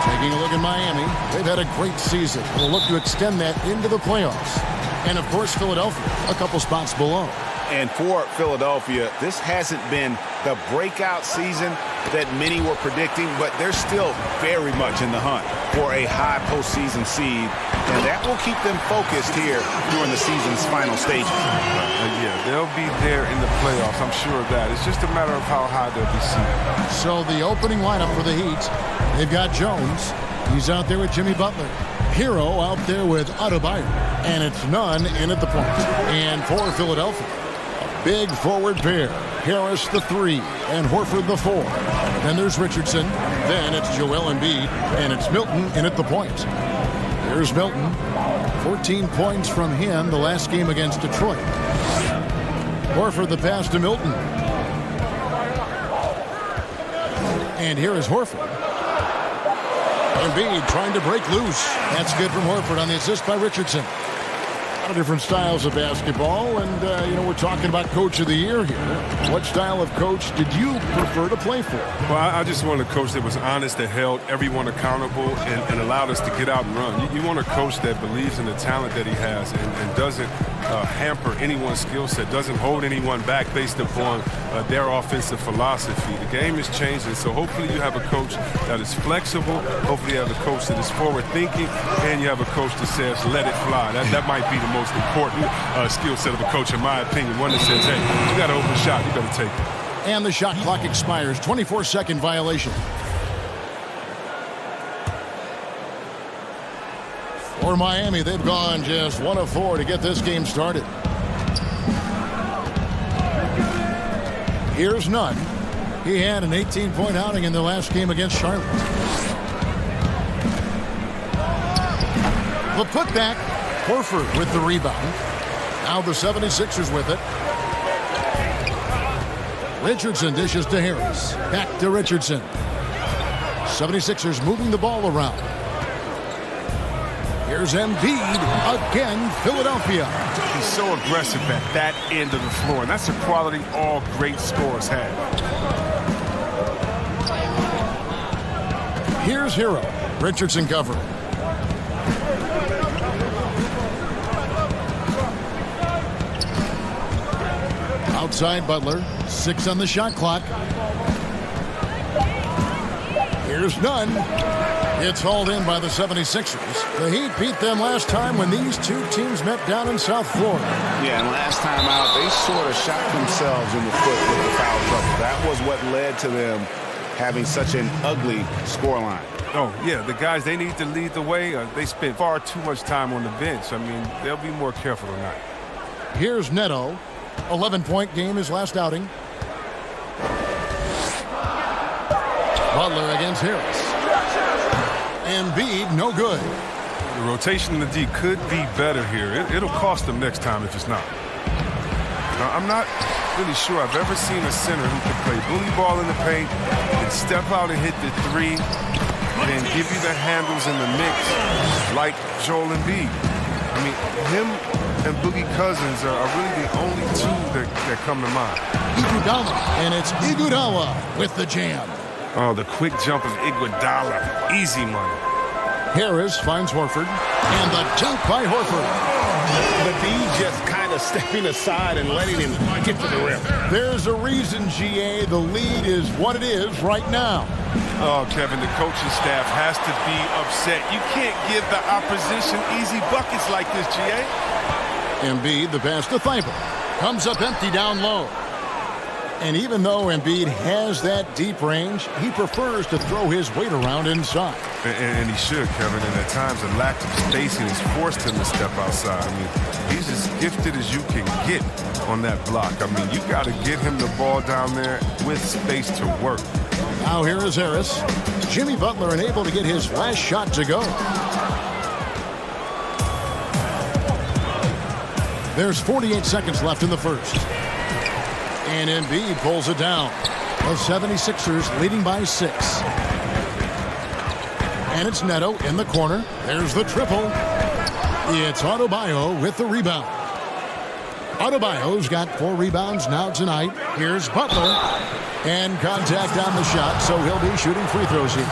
Taking a look at Miami, they've had a great season. We'll look to extend that into the playoffs. And, of course, Philadelphia, a couple spots below. And for Philadelphia, this hasn't been the breakout season that many were predicting, but they're still very much in the hunt for a high postseason seed, and that will keep them focused here during the season's final stages. Yeah, they'll be there in the playoffs. I'm sure of that. It's just a matter of how high they'll be seeded. So the opening lineup for the Heat, they've got Jones. He's out there with Jimmy Butler. Hero out there with Adebayo. And it's Nunn in at the point. And for Philadelphia, big forward pair. Harris the 3 and Horford the 4. Then there's Richardson. Then it's Joel Embiid. And it's Milton in at the point. Here's Milton. 14 points from him the last game against Detroit. Horford the pass to Milton. And here is Horford. Embiid trying to break loose. That's good from Horford on the assist by Richardson. A lot of different styles of basketball, and we're talking about Coach of the Year here. What style of coach did you prefer to play for? Well, I just wanted a coach that was honest, that held everyone accountable, and allowed us to get out and run. You want a coach that believes in the talent that he has and doesn't hamper anyone's skill set, doesn't hold anyone back based upon their offensive philosophy. The game is changing, so hopefully you have a coach that is flexible. Hopefully you have a coach that is forward-thinking, and you have a coach that says, let it fly. That might be the most important skill set of a coach, in my opinion. One that says, hey, you got an open shot, you better take it. And the shot clock expires. 24-second violation. For Miami, they've gone just 1 of 4 to get this game started. Here's Nunn. He had an 18-point outing in the last game against Charlotte. The putback. Horford with the rebound. Now the 76ers with it. Richardson dishes to Harris. Back to Richardson. 76ers moving the ball around. Here's Embiid again, Philadelphia. He's so aggressive at that end of the floor, and that's a quality all great scorers have. Here's Hero. Richardson covering. Outside Butler. 6 on the shot clock. Here's Nunn. It's hauled in by the 76ers. The Heat beat them last time when these two teams met down in South Florida. Yeah, and last time out, they sort of shot themselves in the foot with the foul trouble. That was what led to them having such an ugly scoreline. Oh, yeah, the guys, they need to lead the way. They spent far too much time on the bench. I mean, they'll be more careful tonight. Here's Neto. 11-point game his last outing. Butler against Harris. Embiid, no good. The rotation in the D could be better here. It'll cost them next time if it's not. Now, I'm not really sure I've ever seen a center who can play bully ball in the paint and step out and hit the 3 and then give you the handles in the mix like Joel Embiid. I mean, him and Boogie Cousins are really the only two that come to mind. Iguodala, and it's Iguodala with the jam. Oh, the quick jump of Iguodala. Easy money. Harris finds Horford, and the jump by Horford. The D just kind of stepping aside and letting him get to the rim. There's a reason, GA. The lead is what it is right now. Oh, Kevin, the coaching staff has to be upset. You can't give the opposition easy buckets like this, GA. Embiid, the pass to Thibault. Comes up empty down low. And even though Embiid has that deep range, he prefers to throw his weight around inside. And he should, Kevin. And at times, the lack of spacing has forced him to step outside. I mean, he's as gifted as you can get on that block. I mean, you got to get him the ball down there with space to work. Now here is Harris. Jimmy Butler unable to get his last shot to go. There's 48 seconds left in the first. And Embiid pulls it down. The 76ers leading by 6. And it's Neto in the corner. There's the triple. It's Adebayo with the rebound. Adebayo's got 4 rebounds now tonight. Here's Butler. And contact on the shot, so he'll be shooting free throws here.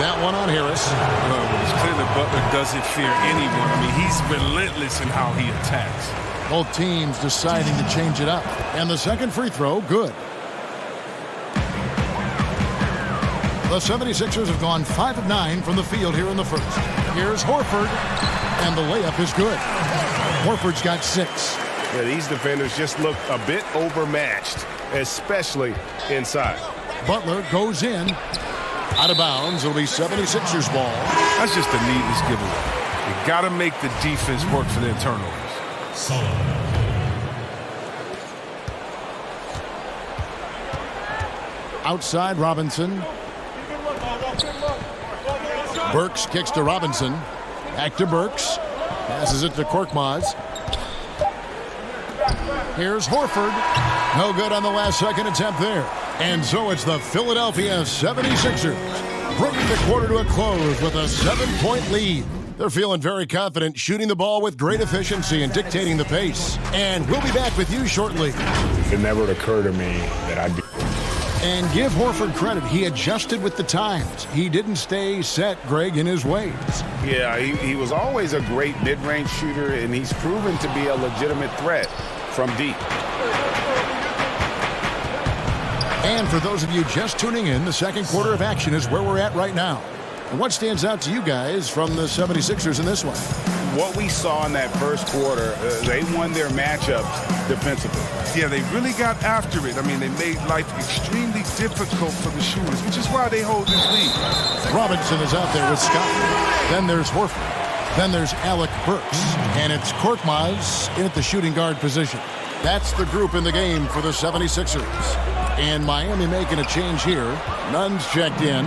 That one on Harris. Well, it's clear that Butler doesn't fear anyone. I mean, he's relentless in how he attacks. Both teams deciding to change it up. And the second free throw, good. The 76ers have gone 5 of 9 from the field here in the first. Here's Horford, and the layup is good. Horford's got 6. Yeah, these defenders just look a bit overmatched, especially inside. Butler goes in. Out of bounds. It'll be 76ers ball. That's just a needless giveaway. You got to make the defense work for their turnovers. Outside Robinson. Burks kicks to Robinson. Back to Burks. Passes it to Korkmaz. Here's Horford. No good on the last second attempt there. And so it's the Philadelphia 76ers bringing the quarter to a close with a 7-point lead. They're feeling very confident, shooting the ball with great efficiency and dictating the pace. And we'll be back with you shortly. It never occurred to me that I'd be... And give Horford credit. He adjusted with the times. He didn't stay set, Greg, in his ways. Yeah, he was always a great mid-range shooter, and he's proven to be a legitimate threat from deep. And for those of you just tuning in, the second quarter of action is where we're at right now. And what stands out to you guys from the 76ers in this one? What we saw in that first quarter, they won their matchups defensively. Yeah, they really got after it. I mean, they made life extremely difficult for the shooters, which is why they hold this lead. Robinson is out there with Scott. Then there's Horford. Then there's Alec Burks. And it's Korkmaz in at the shooting guard position. That's the group in the game for the 76ers. And Miami making a change here. Nunn's checked in.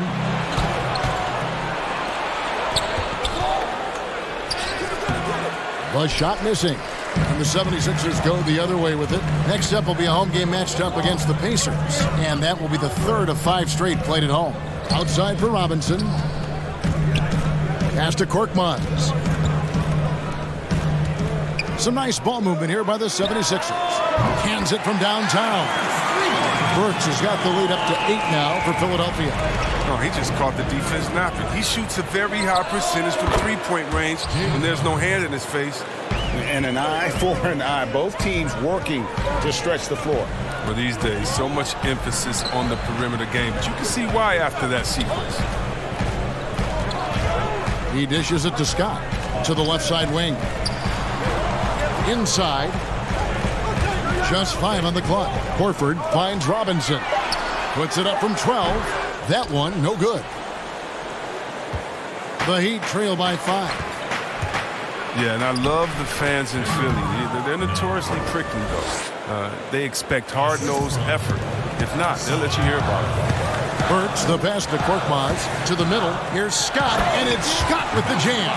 The shot missing. And the 76ers go the other way with it. Next up will be a home game matched up against the Pacers. And that will be the third of 5 straight played at home. Outside for Robinson. Pass to Korkmaz. Some nice ball movement here by the 76ers. Hands it from downtown. Burks has got the lead up to 8 now for Philadelphia. Oh, he just caught the defense napping. He shoots a very high percentage from three-point range when there's no hand in his face. And an eye for an eye. Both teams working to stretch the floor. Well, these days, so much emphasis on the perimeter game, but you can see why after that sequence. He dishes it to Scott to the left side wing. Inside. Just 5 on the clock. Horford finds Robinson. Puts it up from 12. That one, no good. The Heat trail by 5. Yeah, and I love the fans in Philly. They're notoriously prickly, though. They expect hard-nosed effort. If not, they'll let you hear about it. Burks, the pass to Korkmaz. To the middle. Here's Scott, and it's Scott with the jam.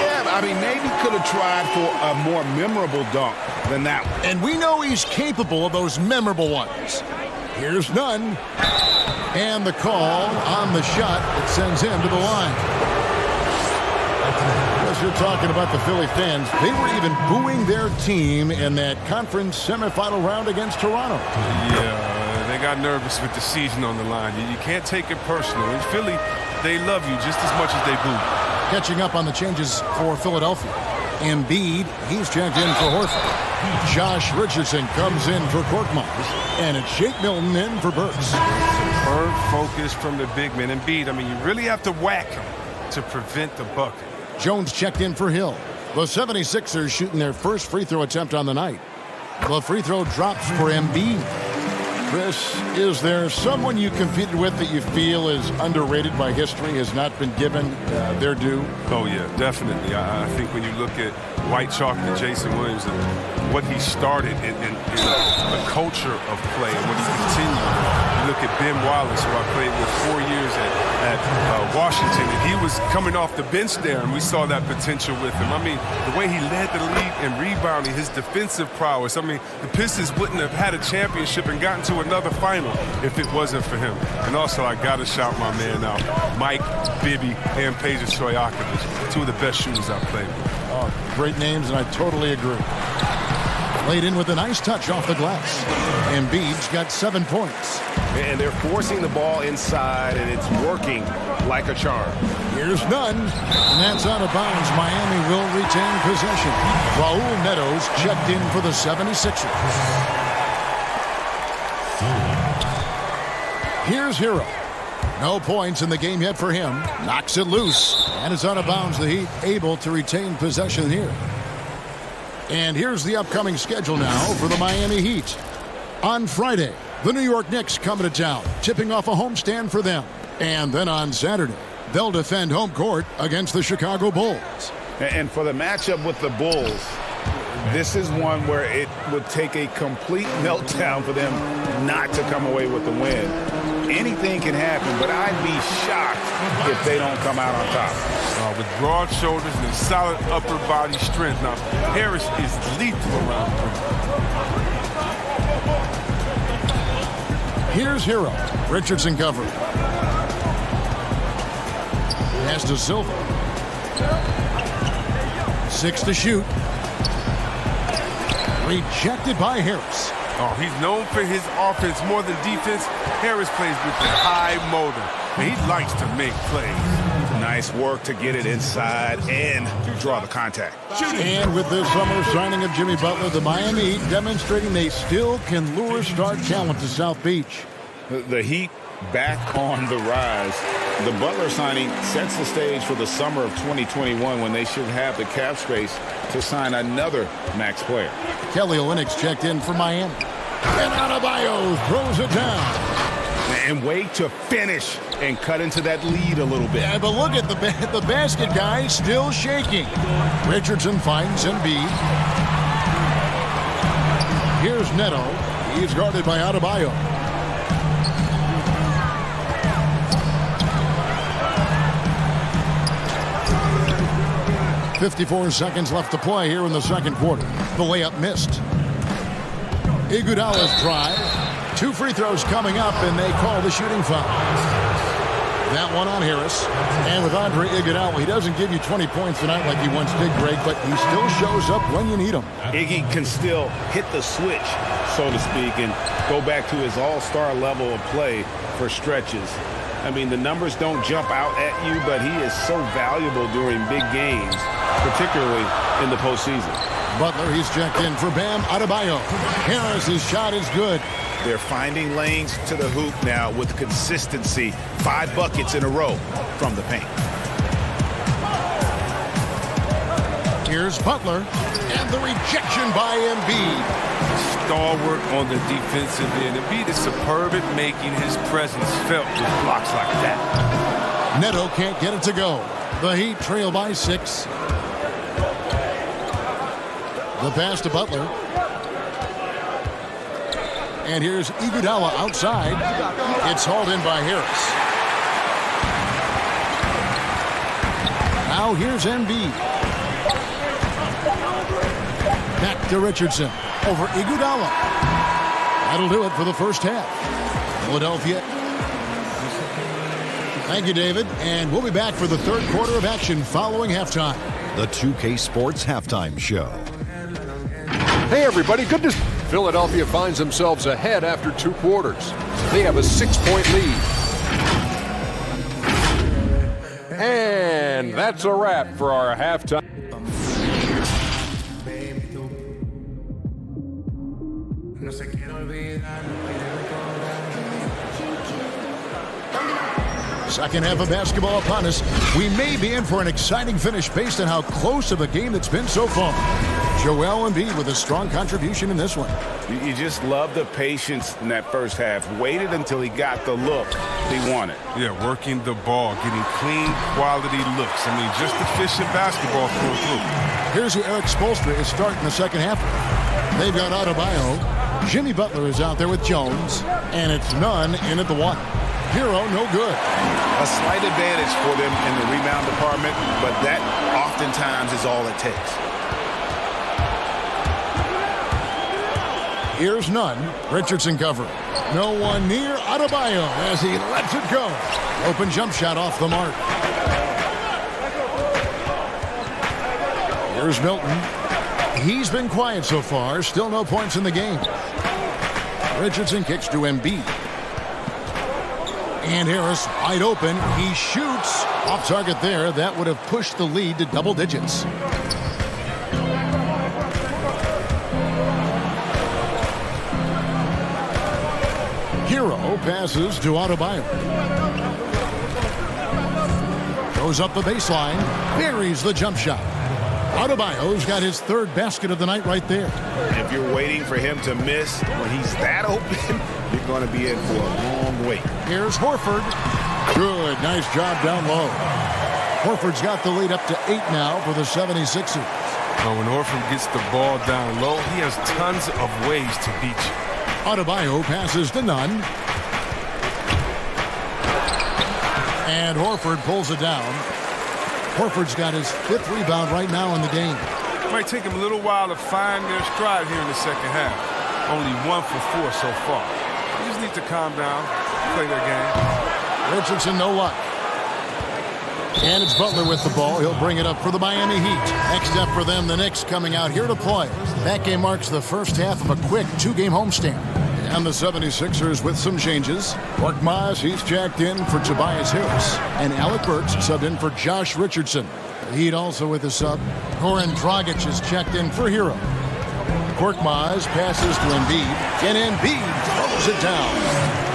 Yeah, I mean, maybe could have tried for a more memorable dunk than that one. And we know he's capable of those memorable ones. Here's Nunn. And the call on the shot that sends him to the line. As you're talking about the Philly fans, they were even booing their team in that conference semifinal round against Toronto. Yeah, they got nervous with the season on the line. You can't take it personal. In Philly, they love you just as much as they boo. Catching up on the changes for Philadelphia. Embiid, he's checked in for Horford. Josh Richardson comes in for Korkmaz. And it's Shake Milton in for Burks. Superb focus from the big man. Embiid, I mean, you really have to whack him to prevent the bucket. Jones checked in for Hill. The 76ers shooting their first free throw attempt on the night. The free throw drops for Embiid. Chris, is there someone you competed with that you feel is underrated by history, has not been given their due? Oh, yeah, definitely. I think when you look at White Chalk and Jason Williams and what he started in the culture of play and what he continued. You look at Ben Wallace, who I played with 4 years at Washington, and he was coming off the bench there, and we saw that potential with him. I mean, the way he led the league in rebounding, his defensive prowess. I mean, the Pistons wouldn't have had a championship and gotten to another final if it wasn't for him. And also, I got to shout my man out, Mike Bibby and Peja Stojakovic, two of the best shooters I've played with. Oh, great names, and I totally agree. Laid in with a nice touch off the glass. Embiid's got 7 points. And they're forcing the ball inside, and it's working like a charm. Here's none, and that's out of bounds. Miami will retain possession. Raul Neto's checked in for the 76ers. Here's Hero. No points in the game yet for him. Knocks it loose, and it's out of bounds. The Heat able to retain possession here. And here's the upcoming schedule now for the Miami Heat. On Friday, the New York Knicks coming to town, tipping off a homestand for them. And then on Saturday, they'll defend home court against the Chicago Bulls. And for the matchup with the Bulls, this is one where it would take a complete meltdown for them not to come away with the win. Anything can happen, but I'd be shocked if they don't come out on top. With broad shoulders and solid upper body strength. Now, Harris is lethal around the rim. Here's Hero. Richardson covered. Pass to Silva. 6 to shoot. Rejected by Harris. Oh, he's known for his offense more than defense. Harris plays with the high motor, and he likes to make plays. Nice work to get it inside and draw the contact. And with this summer signing of Jimmy Butler, the Miami Heat demonstrating they still can lure star talent to South Beach. The Heat back on the rise. The Butler signing sets the stage for the summer of 2021 when they should have the cap space to sign another max player. Kelly Olynyk's checked in for Miami. And Adebayo throws it down. And wait to finish and cut into that lead a little bit. Yeah, but look at the basket guy still shaking. Richardson finds Embiid. Here's Neto. He's guarded by Adebayo. .54 seconds left to play here in the second quarter. The layup missed. Iguodala's drive. 2 free throws coming up, and they call the shooting foul. That one on Harris. And with Andre Iguodala, he doesn't give you 20 points tonight like he once did, Greg, but he still shows up when you need him. Iggy can still hit the switch, so to speak, and go back to his all-star level of play for stretches. I mean, the numbers don't jump out at you, but he is so valuable during big games, particularly in the postseason. Butler, he's checked in for Bam Adebayo. Harris's shot is good. They're finding lanes to the hoop now with consistency. 5 buckets in a row from the paint. Here's Butler, and the rejection by Embiid. Stalwart on the defensive end. Embiid is superb at making his presence felt with blocks like that. Neto can't get it to go. The Heat trail by 6. The pass to Butler. And here's Iguodala outside. It's hauled in by Harris. Now here's Embiid. Back to Richardson. Over Iguodala. That'll do it for the first half. Philadelphia. Thank you, David. And we'll be back for the third quarter of action following halftime. The 2K Sports Halftime Show. Hey, everybody. Good to... Philadelphia finds themselves ahead after 2 quarters. They have a 6-point lead. And that's a wrap for our halftime. Second half of basketball upon us. We may be in for an exciting finish based on how close of a game it's been so far. Joel Embiid with a strong contribution in this one. You just love the patience in that first half. Waited until he got the look he wanted. Yeah, working the ball, getting clean, quality looks. I mean, just efficient basketball through. Here's who Eric Spoelstra is starting the second half. They've got Adebayo. Jimmy Butler is out there with Jones. And it's Nunn in at the 1. Hero, no good. A slight advantage for them in the rebound department, but that oftentimes is all it takes. Here's Nunn. Richardson covering. No one near Adebayo as he lets it go. Open jump shot off the mark. Here's Milton. He's been quiet so far. Still no points in the game. Richardson kicks to Embiid. And Harris wide open. He shoots. Off target there. That would have pushed the lead to double digits. Hero passes to Adebayo. Goes up the baseline. Buries the jump shot. Adebayo's got his third basket of the night right there. If you're waiting for him to miss when he's that open, you're going to be in for a long wait. Here's Horford. Good. Nice job down low. Horford's got the lead up to 8 now for the 76ers. Well, when Horford gets the ball down low, he has tons of ways to beat you. Adebayo passes to Nunn. And Horford pulls it down. Horford's got his 5th rebound right now in the game. It might take him a little while to find their stride here in the second half. Only 1 for 4 so far. They just need to calm down, play their game. Richardson, no luck. And it's Butler with the ball. He'll bring it up for the Miami Heat. Next up for them, the Knicks coming out here to play. That game marks the first half of a quick 2-game homestand. And the 76ers with some changes. Korkmaz, he's jacked in for Tobias Harris. And Alec Burks subbed in for Josh Richardson. The Heat also with a sub. Goran Dragic is checked in for Hero. Korkmaz passes to Embiid. And Embiid throws it down.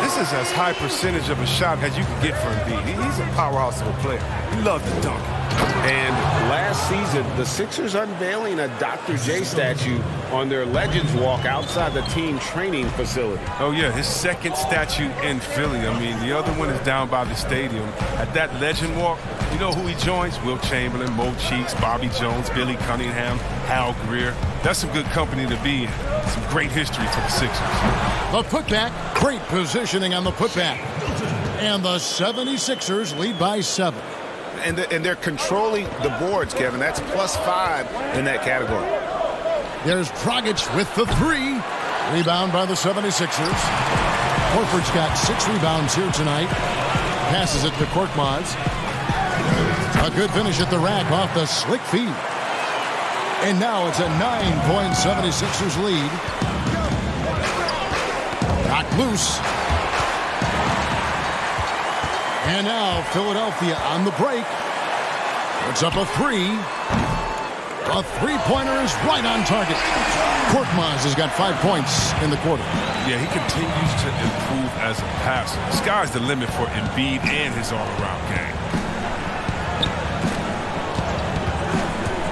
This is as high percentage of a shot as you can get from Embiid. He's a powerhouse of a player. He loves to dunk. And last season, the Sixers unveiling a Dr. J statue on their Legends Walk outside the team training facility. Oh, yeah, his second statue in Philly. I mean, the other one is down by the stadium. At that Legend Walk, you know who he joins? Will Chamberlain, Mo Cheeks, Bobby Jones, Billy Cunningham, Hal Greer. That's some good company to be in. Some great history to the Sixers. The putback, great positioning on the putback. And the 76ers lead by 7. And they're controlling the boards, Kevin. That's +5 in that category. There's Dragic with the 3. Rebound by the 76ers. Horford's got 6 rebounds here tonight. Passes it to Korkmaz. A good finish at the rack off the slick feed. And now it's a 9-point 76ers lead. Knocked loose. And now Philadelphia on the break. Puts up a 3. A 3-pointer is right on target. Korkmaz has got 5 points in the quarter. Yeah, he continues to improve as a passer. The sky's the limit for Embiid and his all-around game.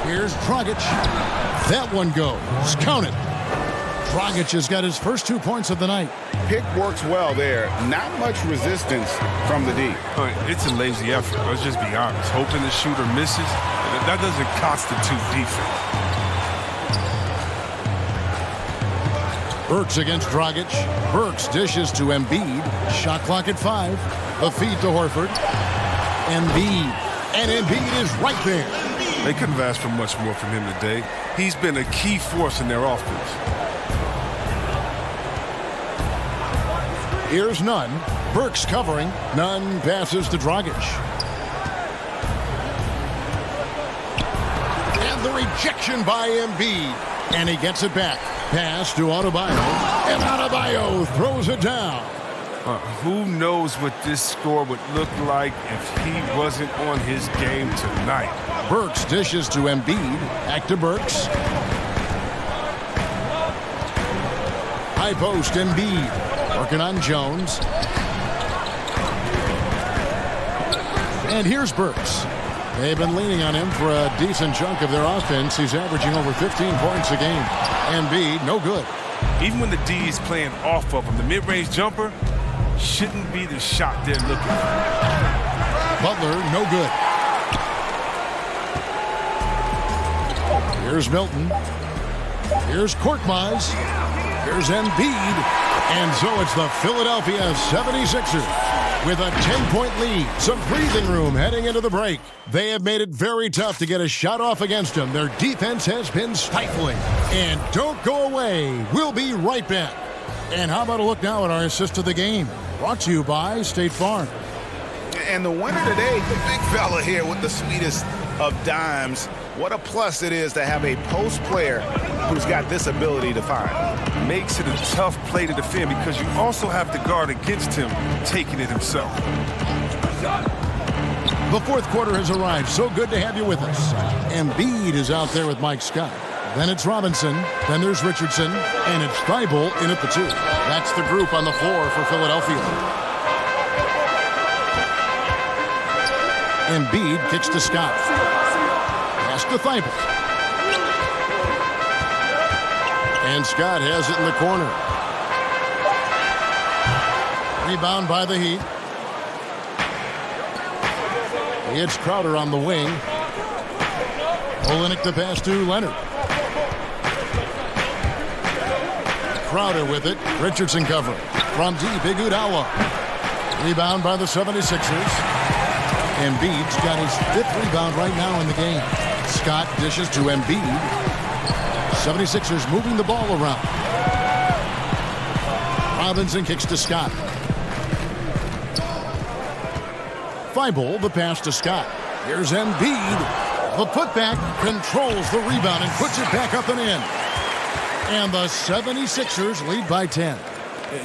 Here's Dragic. That one goes. Count it. Dragic has got his first 2 points of the night. Pick works well there. Not much resistance from the D. It's a lazy effort. Let's just be honest. Hoping the shooter misses, that doesn't constitute defense. Burks against Dragic. Burks dishes to Embiid. Shot clock at 5. A feed to Horford. Embiid. And Embiid is right there. They couldn't have asked for much more from him today. He's been a key force in their offense. Here's Nunn. Burks covering. Nunn passes to Dragic. And the rejection by Embiid. And he gets it back. Pass to Adebayo. And Adebayo throws it down. Who knows what this score would look like if he wasn't on his game tonight. Burks dishes to Embiid. Back to Burks. High post Embiid. Working on Jones. And here's Burks. They've been leaning on him for a decent chunk of their offense. He's averaging over 15 points a game. Embiid, no good. Even when the D is playing off of him, the mid-range jumper shouldn't be the shot they're looking for. Butler, no good. Here's Milton. Here's Korkmaz. Here's Embiid. And so it's the Philadelphia 76ers with a 10-point lead. Some breathing room heading into the break. They have made it very tough to get a shot off against them. Their defense has been stifling. And don't go away. We'll be right back. And how about a look now at our assist of the game? Brought to you by State Farm. And the winner today, the big fella here with the sweetest of dimes. What a plus it is to have a post player who's got this ability to find. Makes it a tough play to defend because you also have to guard against him taking it himself. The fourth quarter has arrived. So good to have you with us. Embiid is out there with Mike Scott. Then it's Robinson. Then there's Richardson. And it's Thibault in at the 2. That's the group on the floor for Philadelphia. Embiid kicks to Scott. Pass to Thibault. And Scott has it in the corner. Rebound by the Heat. It's Crowder on the wing. Olynyk the pass to Leonard. Crowder with it. Richardson covering. From deep, Iguodala. Rebound by the 76ers. Embiid's got his 5th rebound right now in the game. Scott dishes to Embiid. 76ers moving the ball around. Robinson kicks to Scott. Thibault, the pass to Scott. Here's Embiid. The putback controls the rebound and puts it back up and in. And the 76ers lead by 10.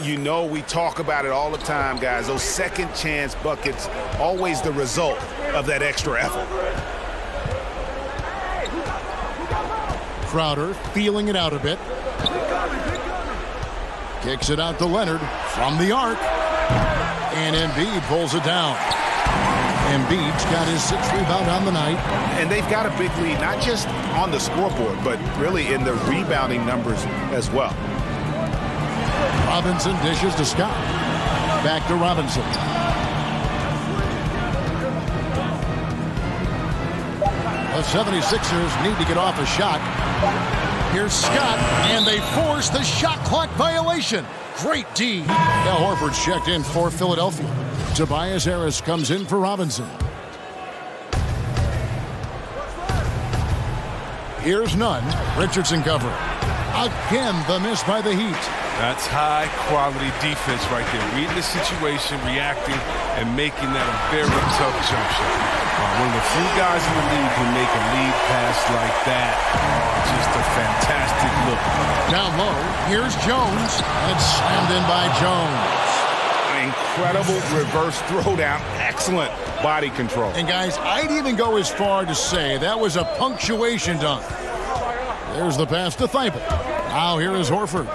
You know, we talk about it all the time, guys. Those second chance buckets, always the result of that extra effort. Crowder feeling it out a bit. Kicks it out to Leonard from the arc. And Embiid pulls it down. Embiid's got his 6th rebound on the night. And they've got a big lead, not just on the scoreboard, but really in the rebounding numbers as well. Robinson dishes to Scott. Back to Robinson. The 76ers need to get off a shot. Here's Scott, and they force the shot clock violation. Great D. Now Horford's checked in for Philadelphia. Tobias Harris comes in for Robinson. Here's Nunn. Richardson covering. Again, the miss by the Heat. That's high-quality defense right there. Reading the situation, reacting, and making that a very tough jump shot. One of the few guys in the league who make a lead pass like that. Just a fantastic look. Down low, here's Jones, and it's slammed in by Jones. An incredible reverse throwdown. Excellent body control. And guys, I'd even go as far to say that was a punctuation dunk. There's the pass to Thibault. Now here is Horford.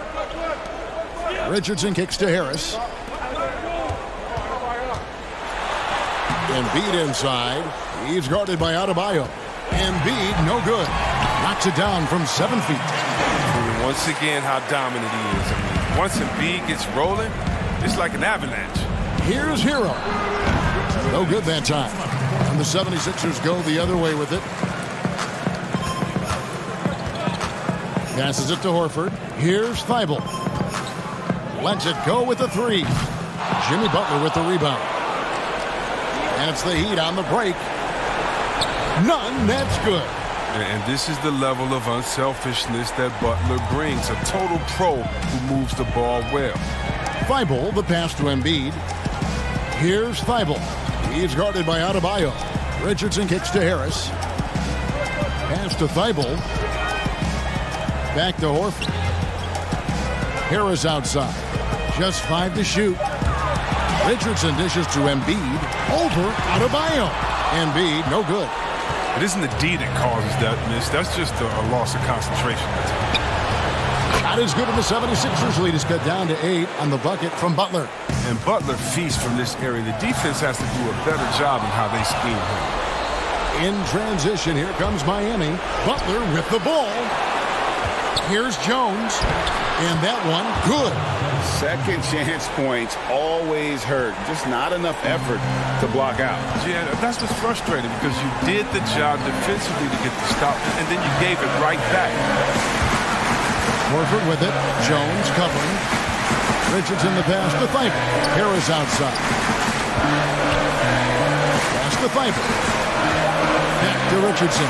Richardson kicks to Harris. Embiid inside. He's guarded by Adebayo. Embiid, no good. Knocks it down from 7 feet. Once again, how dominant he is. I mean, once Embiid gets rolling, it's like an avalanche. Here's Hero. No good that time. And the 76ers go the other way with it. Passes it to Horford. Here's Thibault. Lets it go with the 3. Jimmy Butler with the rebound. And it's the Heat on the break. None, that's good. And this is the level of unselfishness that Butler brings. A total pro who moves the ball well. Thibault, the pass to Embiid. Here's Thibault. He's guarded by Adebayo. Richardson kicks to Harris. Pass to Thibault. Back to Horford. Harris outside. Just 5 to shoot. Richardson dishes to Embiid. Over Adebayo. Embiid, no good. It isn't the D that causes that miss. That's just a loss of concentration. Not as good, and the 76ers lead is cut down to 8 on the bucket from Butler. And Butler feasts from this area. The defense has to do a better job in how they scheme him. In transition, here comes Miami. Butler with the ball. Here's Jones. And that one, good. Second chance points always hurt. Just not enough effort to block out. Yeah, that's what's frustrating because you did the job defensively to get the stop, and then you gave it right back. Horford with it. Jones covering. Richardson the pass to Thybulle. Harris outside. Pass to Thybulle. Back to Richardson.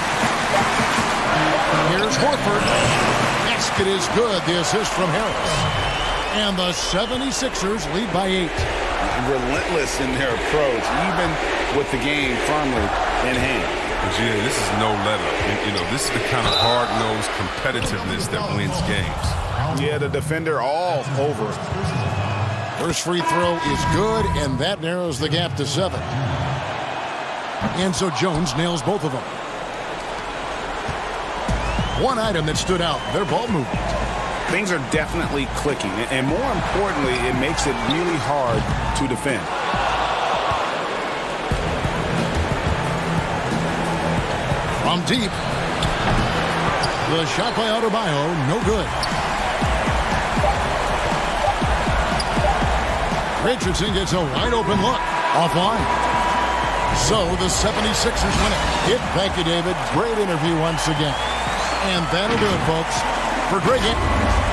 Here's Horford. Basket is good. The assist from Harris. And the 76ers lead by 8. Relentless in their approach, even with the game firmly in hand. Yeah, this is no let up. You know, this is the kind of hard-nosed competitiveness that wins games. Yeah, the defender all over. First free throw is good, and that narrows the gap to 7. And so Jones nails both of them. One item that stood out, their ball movement. Things are definitely clicking, and more importantly, it makes it really hard to defend. From deep, the shot by Adebayo, no good. Richardson gets a wide open look, offline. So the 76ers win it. Thank you, David. Great interview once again. And that'll do it, folks, for Pregame.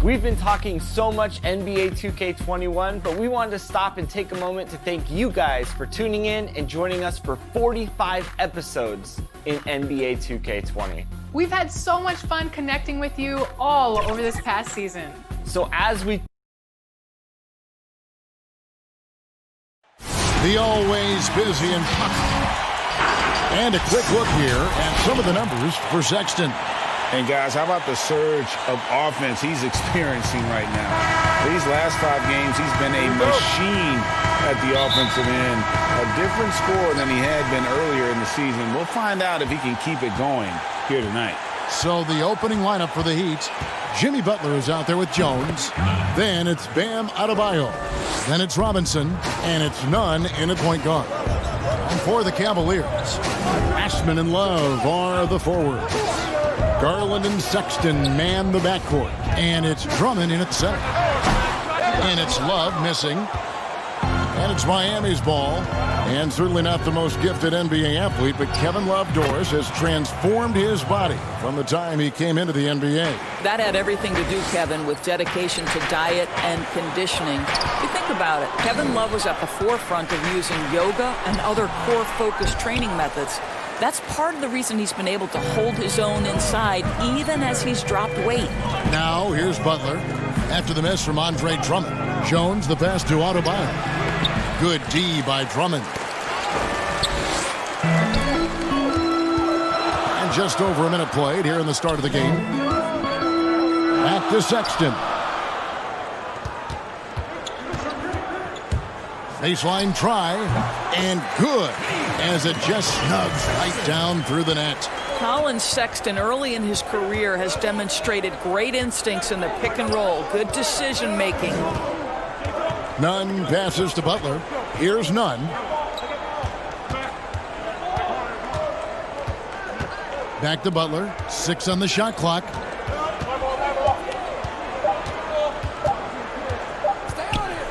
We've been talking so much NBA 2K21, but we wanted to stop and take a moment to thank you guys for tuning in and joining us for 45 episodes in NBA 2K20. We've had so much fun connecting with you all over this past season. So as we... The always busy and puck. And a quick look here at some of the numbers for Sexton. And guys, how about the surge of offense he's experiencing right now? These last 5 games, he's been a machine at the offensive end. A different score than he had been earlier in the season. We'll find out if he can keep it going here tonight. So the opening lineup for the Heat, Jimmy Butler is out there with Jones. Then it's Bam Adebayo. Then it's Robinson. And it's Nunn in at point guard. And for the Cavaliers, Ashman and Love are the forwards. Garland and Sexton man the backcourt. And it's Drummond in at center. And it's Love missing. And it's Miami's ball. And certainly not the most gifted NBA athlete, but Kevin Love Doris has transformed his body from the time he came into the NBA. That had everything to do, Kevin, with dedication to diet and conditioning. If you think about it, Kevin Love was at the forefront of using yoga and other core-focused training methods. That's part of the reason he's been able to hold his own inside, even as he's dropped weight. Now, here's Butler. After the miss from Andre Drummond. Jones the pass to Adebayo. Good D by Drummond. And just over a minute played here in the start of the game. Back to Sexton. Baseline try. And good. As it just snugs right down through the net. Colin Sexton, early in his career, has demonstrated great instincts in the pick and roll. Good decision making. Nunn passes to Butler. Here's Nunn. Back to Butler. 6 on the shot clock.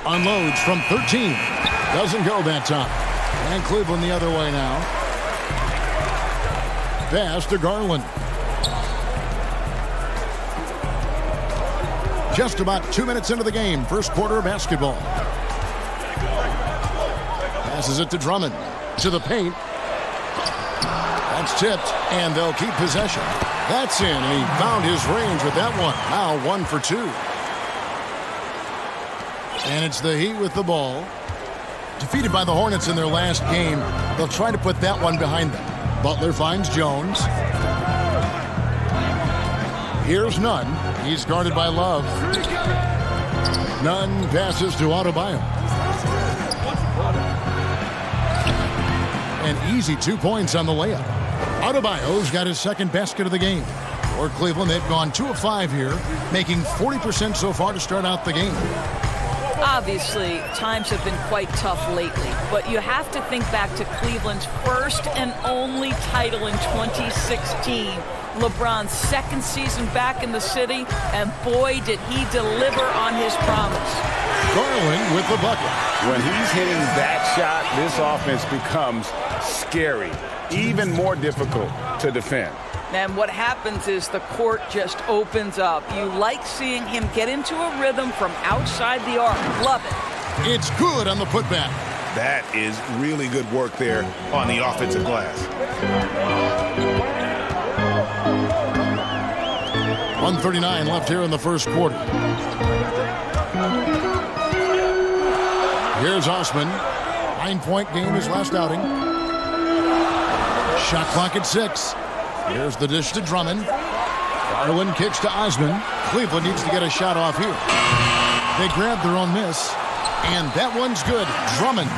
Unloads from 13. Doesn't go that time. And Cleveland the other way now. Pass to Garland. Just about 2 minutes into the game. First quarter of basketball. Passes it to Drummond. To the paint. That's tipped. And they'll keep possession. That's in. And he found his range with that one. Now 1 for 2. And it's the Heat with the ball. Defeated by the Hornets in their last game. They'll try to put that one behind them. Butler finds Jones. Here's Nunn. He's guarded by Love. Nunn passes to Adebayo. An easy 2 points on the layup. Adebayo's got his second basket of the game. For Cleveland, they've gone 2 of 5 here, making 40% so far to start out the game. Obviously, times have been quite tough lately, but you have to think back to Cleveland's first and only title in 2016. LeBron's second season back in the city, and boy, did he deliver on his promise. Garland with the bucket. When he's hitting that shot, this offense becomes scary, even more difficult to defend. And what happens is the court just opens up. You like seeing him get into a rhythm from outside the arc. Love it. It's good on the putback. That is really good work there on the offensive glass. 1:39 left here in the first quarter. Here's Osman. 9-point game, his last outing. Shot clock at 6. Here's the dish to Drummond. Garland kicks to Osman. Cleveland needs to get a shot off here. They grab their own miss. And that one's good. Drummond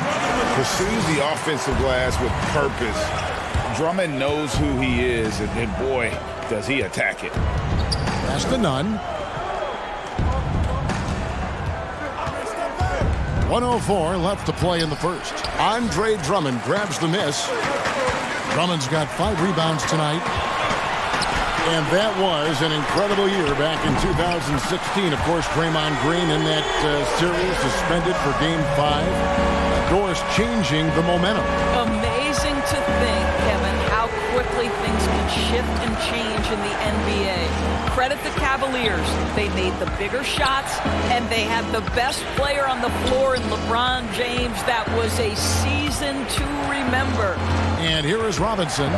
pursues the offensive glass with purpose. Drummond knows who he is, and boy, does he attack it. Pass to Nunn. 1:04 left to play in the first. Andre Drummond grabs the miss. Drummond's got 5 rebounds tonight. And that was an incredible year back in 2016. Of course, Draymond Green in that series suspended for Game 5. Of course, changing the momentum. Amazing to think, Kevin, how quickly things can shift and change in the NBA. Credit the Cavaliers. They made the bigger shots, and they had the best player on the floor in LeBron James. That was a season to remember. And here is Robinson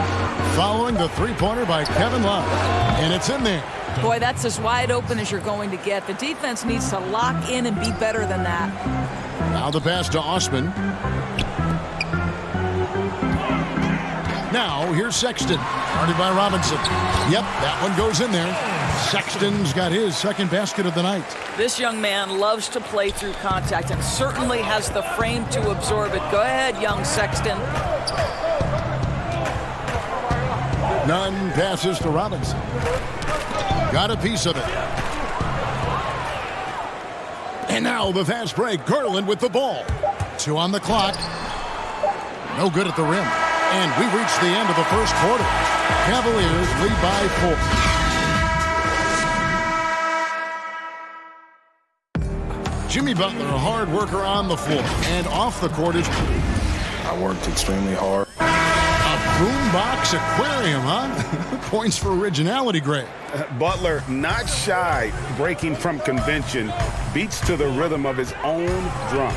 following the three-pointer by Kevin Love. And it's in there. Boy, that's as wide open as you're going to get. The defense needs to lock in and be better than that. Now the pass to Osman. Now here's Sexton. Guarded by Robinson. Yep, that one goes in there. Sexton's got his second basket of the night. This young man loves to play through contact and certainly has the frame to absorb it. Go ahead, young Sexton. Nunn passes to Robinson. Got a piece of it. And now the fast break. Garland with the ball. 2 on the clock. No good at the rim. And we reach the end of the first quarter. Cavaliers lead by 4. Jimmy Butler, a hard worker on the floor. And off the court is... I worked extremely hard. Boombox aquarium, huh? Points for originality, Greg. Butler, not shy, breaking from convention, beats to the rhythm of his own drum.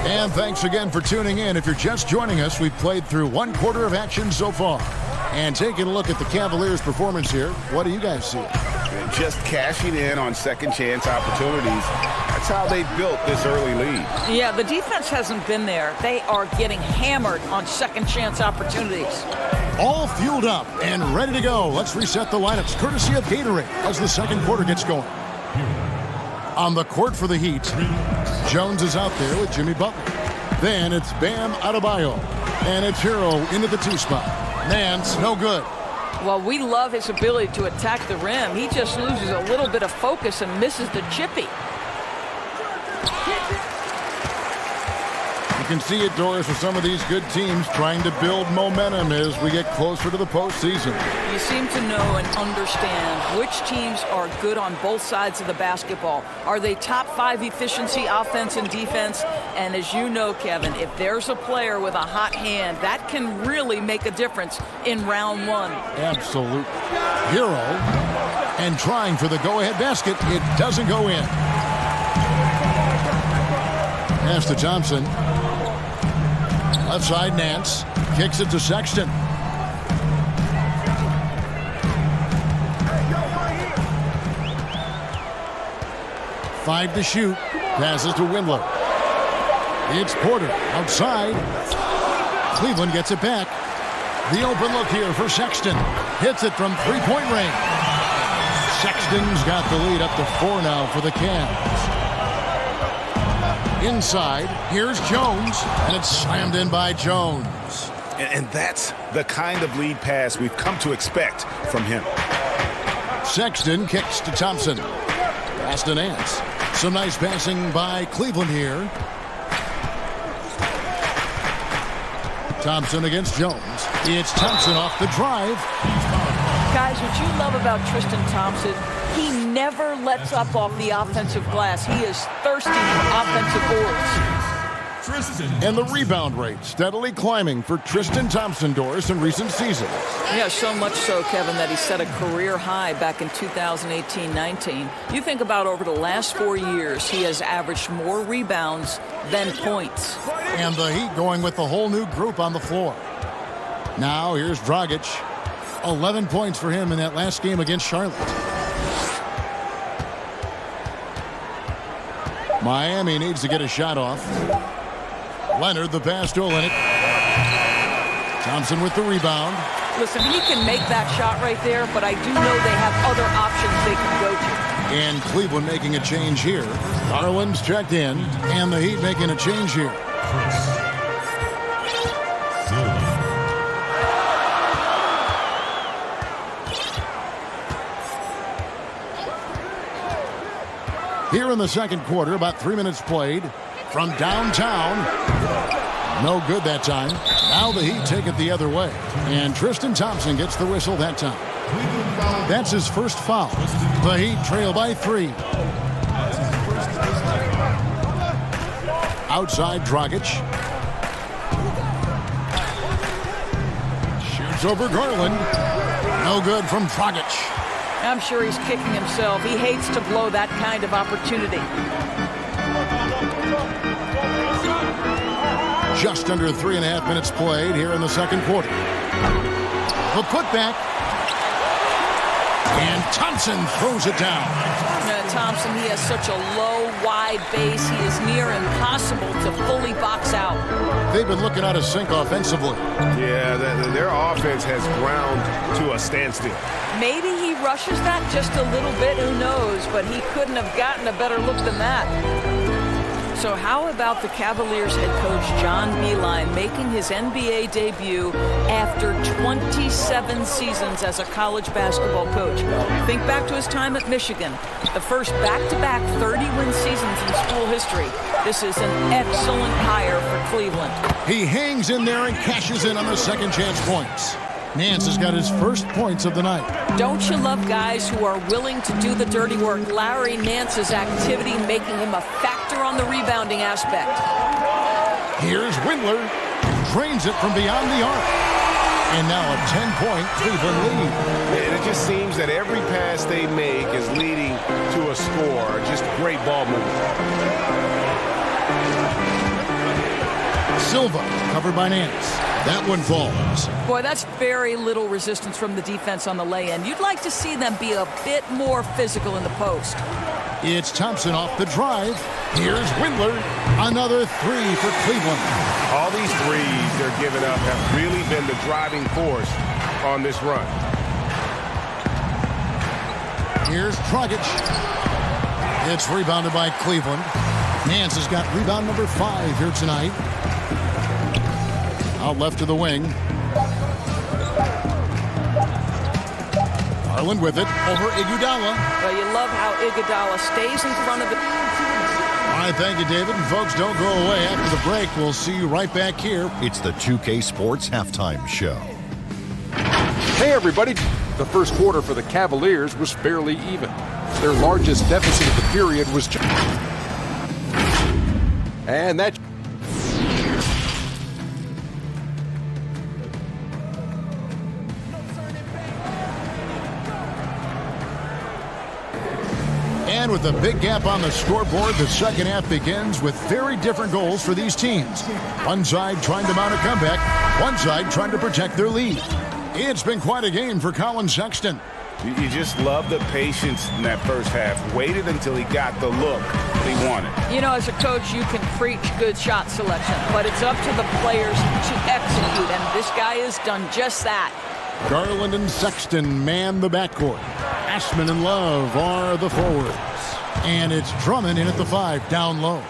And thanks again for tuning in. If you're just joining us, we've played through 1 quarter of action so far. And taking a look at the Cavaliers' performance here, what do you guys see? Just cashing in on second chance opportunities. That's how they built this early lead. Yeah, the defense hasn't been there. They are getting hammered on second chance opportunities. All fueled up and ready to go. Let's reset the lineups, courtesy of Gatorade, as the second quarter gets going. On the court for the Heat, Jones is out there with Jimmy Butler. Then it's Bam Adebayo, and it's Hero into the 2 spot. Nance, no good. Well, we love his ability to attack the rim. He just loses a little bit of focus and misses the chippy. You can see it, Doris, with some of these good teams trying to build momentum as we get closer to the postseason. You seem to know and understand which teams are good on both sides of the basketball. Are they top 5 efficiency, offense and defense? And as you know, Kevin, if there's a player with a hot hand, that can really make a difference in round 1. Absolutely. Hero, and trying for the go-ahead basket. It doesn't go in. Pass to Thompson. Left side, Nance. Kicks it to Sexton. Five to shoot. Passes to Windler. It's Porter outside. Cleveland gets it back. The open look here for Sexton. Hits it from three-point range. Sexton's got the lead up to 4 now for the Cavs. Inside, here's Jones, and it's slammed in by Jones. And that's the kind of lead pass we've come to expect from him. Sexton kicks to Thompson. Pass to Nance. Some nice passing by Cleveland here. Thompson against Jones. It's Thompson off the drive. Guys, what you love about Tristan Thompson, he never lets up off the offensive glass. He is thirsty for offensive boards. And the rebound rate steadily climbing for Tristan Thompson, Doris, in recent seasons. Yeah, so much so, Kevin, that he set a career high back in 2018-19. You think about over the last 4 years, he has averaged more rebounds than points. And the Heat going with the whole new group on the floor. Now here's Dragic. 11 points for him in that last game against Charlotte. Miami needs to get a shot off. Leonard, the pass to Olynyk. Thompson with the rebound. Listen, he can make that shot right there, but I do know they have other options they can go to. And Cleveland making a change here. Garland's checked in, and the Heat making a change here. Here in the second quarter, about 3 minutes played from downtown. No good that time. Now the Heat take it the other way. And Tristan Thompson gets the whistle that time. That's his first foul. The Heat trail by 3. Outside Dragic. over Garland. No good from Dragic. I'm sure he's kicking himself. He hates to blow that kind of opportunity. Just under 3.5 minutes played here in the second quarter. The putback. And Thompson throws it down. Thompson, he has such a low, wide base. He is near impossible to fully box out. They've been looking out of sync offensively. Yeah, their offense has ground to a standstill. Maybe he rushes that just a little bit, who knows, but he couldn't have gotten a better look than that. So how about the Cavaliers head coach John Beilein making his NBA debut after 27 seasons as a college basketball coach? Think back to his time at Michigan, the first back-to-back 30-win seasons in school history. This is an excellent hire for Cleveland. He hangs in there and cashes in on the second chance points. Nance has got his first points of the night. Don't you love guys who are willing to do the dirty work? Larry Nance's activity making him a factor on the rebounding aspect. Here's Windler. Drains it from beyond the arc. And now a 10-point Cleveland lead. And it just seems that every pass they make is leading to a score. Just great ball movement. Silva covered by Nance. That one falls. Boy, that's very little resistance from the defense on the lay-in. You'd like to see them be a bit more physical in the post. It's Thompson off the drive. Here's Windler. Another three for Cleveland. All these threes they're giving up have really been the driving force on this run. Here's Dragic. It's rebounded by Cleveland. Nance has got rebound number 5 here tonight. Out left to the wing. Garland with it over Iguodala. Well, you love how Iguodala stays in front of the... All right, thank you, David. And folks, don't go away. After the break, we'll see you right back here. It's the 2K Sports Halftime Show. Hey, everybody. The first quarter for the Cavaliers was fairly even. Their largest deficit of the period was... And that... And with a big gap on the scoreboard, the second half begins with very different goals for these teams. One side trying to mount a comeback, one side trying to protect their lead. It's been quite a game for Colin Sexton. You just love the patience in that first half. Waited until he got the look he wanted. You know, as a coach, you can preach good shot selection, but it's up to the players to execute, and this guy has done just that. Garland and Sexton man the backcourt. Ashman and Love are the forwards. And it's Drummond in at the 5, down low.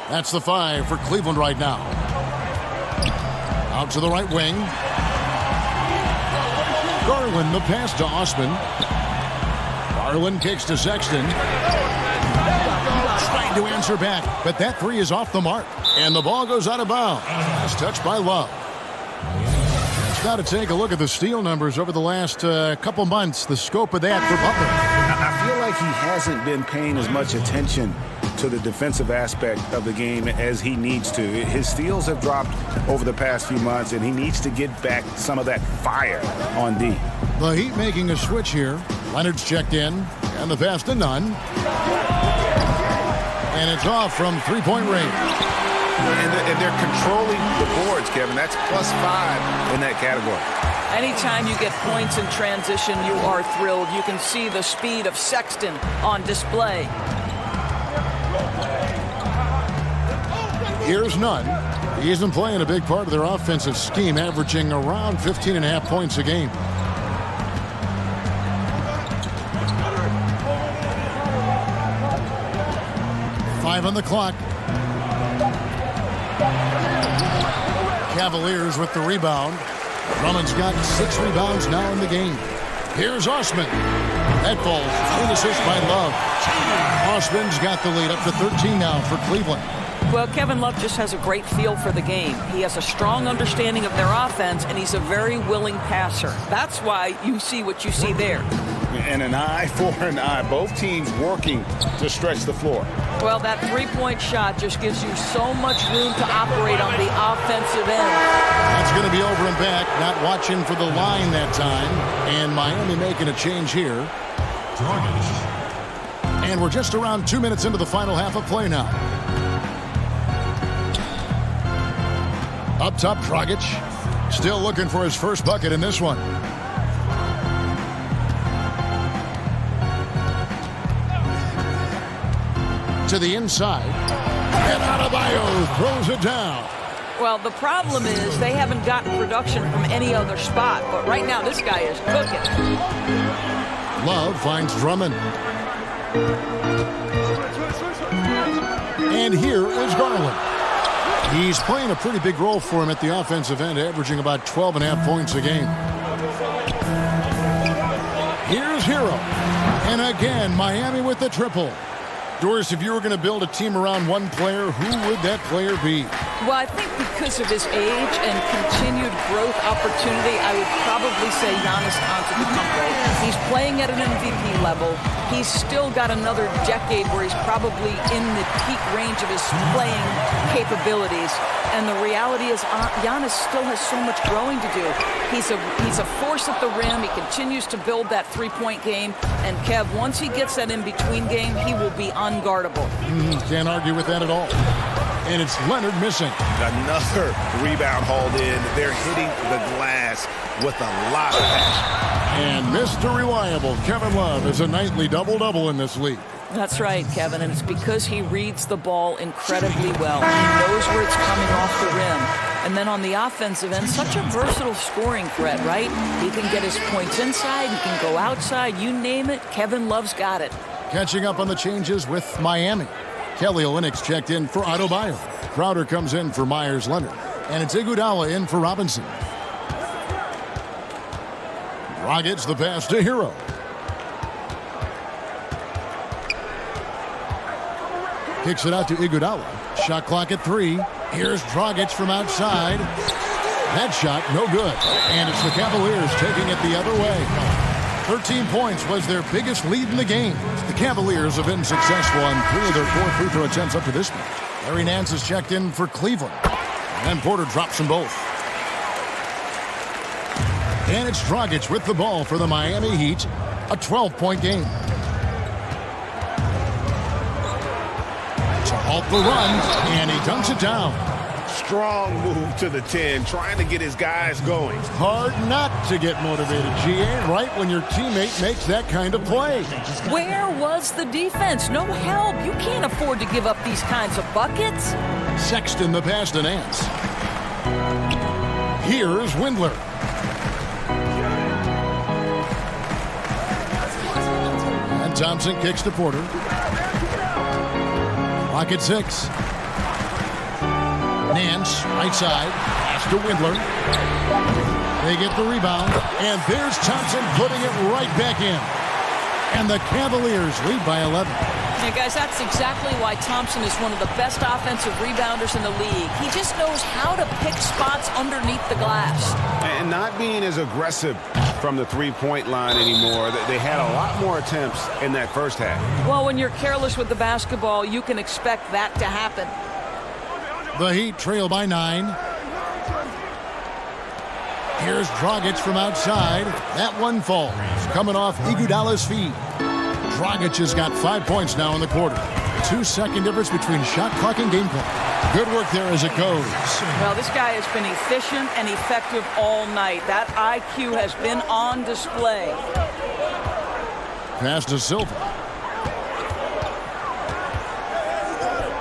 That's the 5 for Cleveland right now. Out to the right wing. Garland the pass to Osman. Garland kicks to Sexton. Trying to answer back, but that 3 is off the mark. And the ball goes out of bounds. It's touched by Love. Now to take a look at the steal numbers over the last couple months, the scope of that for Butler. I feel like he hasn't been paying as much attention to the defensive aspect of the game as he needs to. His steals have dropped over the past few months, and he needs to get back some of that fire on D. The Heat making a switch here. Leonard's checked in, and the pass to Nunn. And it's off from three-point range. And they're controlling the boards, Kevin. That's +5 in that category. Anytime you get points in transition, you are thrilled. You can see the speed of Sexton on display. Here's Nunn. He isn't playing a big part of their offensive scheme, averaging around 15.5 points a game. Five on the clock. Cavaliers with the rebound. Drummond's got 6 rebounds now in the game. Here's Osman. That falls. Clean assist by Love. Osman's got the lead up to 13 now for Cleveland. Well, Kevin Love just has a great feel for the game. He has a strong understanding of their offense, and he's a very willing passer. That's why you see what you see there. And an eye for an eye. Both teams working to stretch the floor. Well, that three-point shot just gives you so much room to operate on the offensive end. That's going to be over from back, not watching for the line that time. And Miami making a change here. And we're just around 2 minutes into the final half of play now. Up top, Dragic. Still looking for his first bucket in this one. To the inside. And Adebayo throws it down. Well, the problem is they haven't gotten production from any other spot. But right now, this guy is cooking. Love finds Drummond. And here is Garland. He's playing a pretty big role for him at the offensive end, averaging about 12.5 points a game. Here's Hero. And again, Miami with the triple. Doris, if you were going to build a team around one player, who would that player be? Well, I think because of his age and continued growth opportunity, I would probably say Giannis Antetokounmpo. He's playing at an MVP level. He's still got another decade where he's probably in the peak range of his playing capabilities. And the reality is Giannis still has so much growing to do. He's a force at the rim. He continues to build that three-point game. And Kev, once he gets that in-between game, he will be unguardable. Can't argue with that at all. And it's Leonard missing. Another rebound hauled in. They're hitting the glass with a lot of passion. And Mr. Reliable, Kevin Love, is a nightly double-double in this league. That's right, Kevin, and it's because he reads the ball incredibly well. He knows where it's coming off the rim. And then on the offensive end, such a versatile scoring threat, right? He can get his points inside, he can go outside, you name it, Kevin Love's got it. Catching up on the changes with Miami. Kelly Olynyk checked in for Adebayo. Crowder comes in for Myers Leonard. And it's Iguodala in for Robinson. Dragic the pass to Hero. Kicks it out to Iguodala. Shot clock at 3. Here's Dragic from outside. That shot, no good. And it's the Cavaliers taking it the other way. 13 points was their biggest lead in the game. The Cavaliers have been successful on 3 of their 4 free throw attempts up to this point. Larry Nance has checked in for Cleveland. And Porter drops them both. And it's Dragic with the ball for the Miami Heat. A 12-point game. To halt the run, and he dunks it down. Strong move to the 10, trying to get his guys going. Hard not to get motivated, GA, right when your teammate makes that kind of play. Where was the defense? No help. You can't afford to give up these kinds of buckets. Sexton the pass to Nance. Here's Windler. And Thompson kicks to Porter. Clock at 6. Nance, right side, pass to Windler. They get the rebound, and there's Thompson putting it right back in. And the Cavaliers lead by 11. Yeah, guys, that's exactly why Thompson is one of the best offensive rebounders in the league. He just knows how to pick spots underneath the glass. And not being as aggressive from the three-point line anymore. They had a lot more attempts in that first half. Well, when you're careless with the basketball, you can expect that to happen. The Heat trail by 9. Here's Dragic from outside. That one falls, coming off Iguodala's feet. Dragic has got 5 points now in the quarter. 2-second difference between shot clock and game clock. Good work there as it goes. Well, this guy has been efficient and effective all night. That IQ has been on display. Pass to Silva.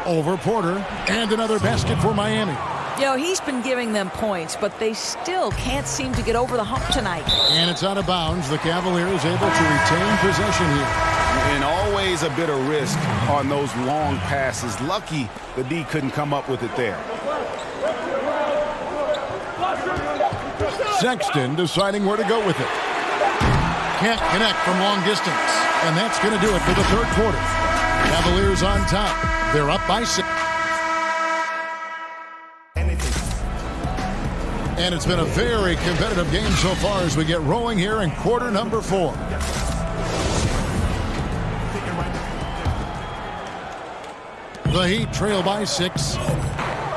Over Porter, and another basket for Miami. You know, he's been giving them points, but they still can't seem to get over the hump tonight. And it's out of bounds. The Cavaliers able to retain possession here. And always a bit of risk on those long passes. Lucky the D couldn't come up with it there. Sexton deciding where to go with it. Can't connect from long distance. And that's going to do it for the third quarter. Cavaliers on top. They're up by 6. And it's been a very competitive game so far as we get rolling here in quarter number 4. The Heat trail by 6.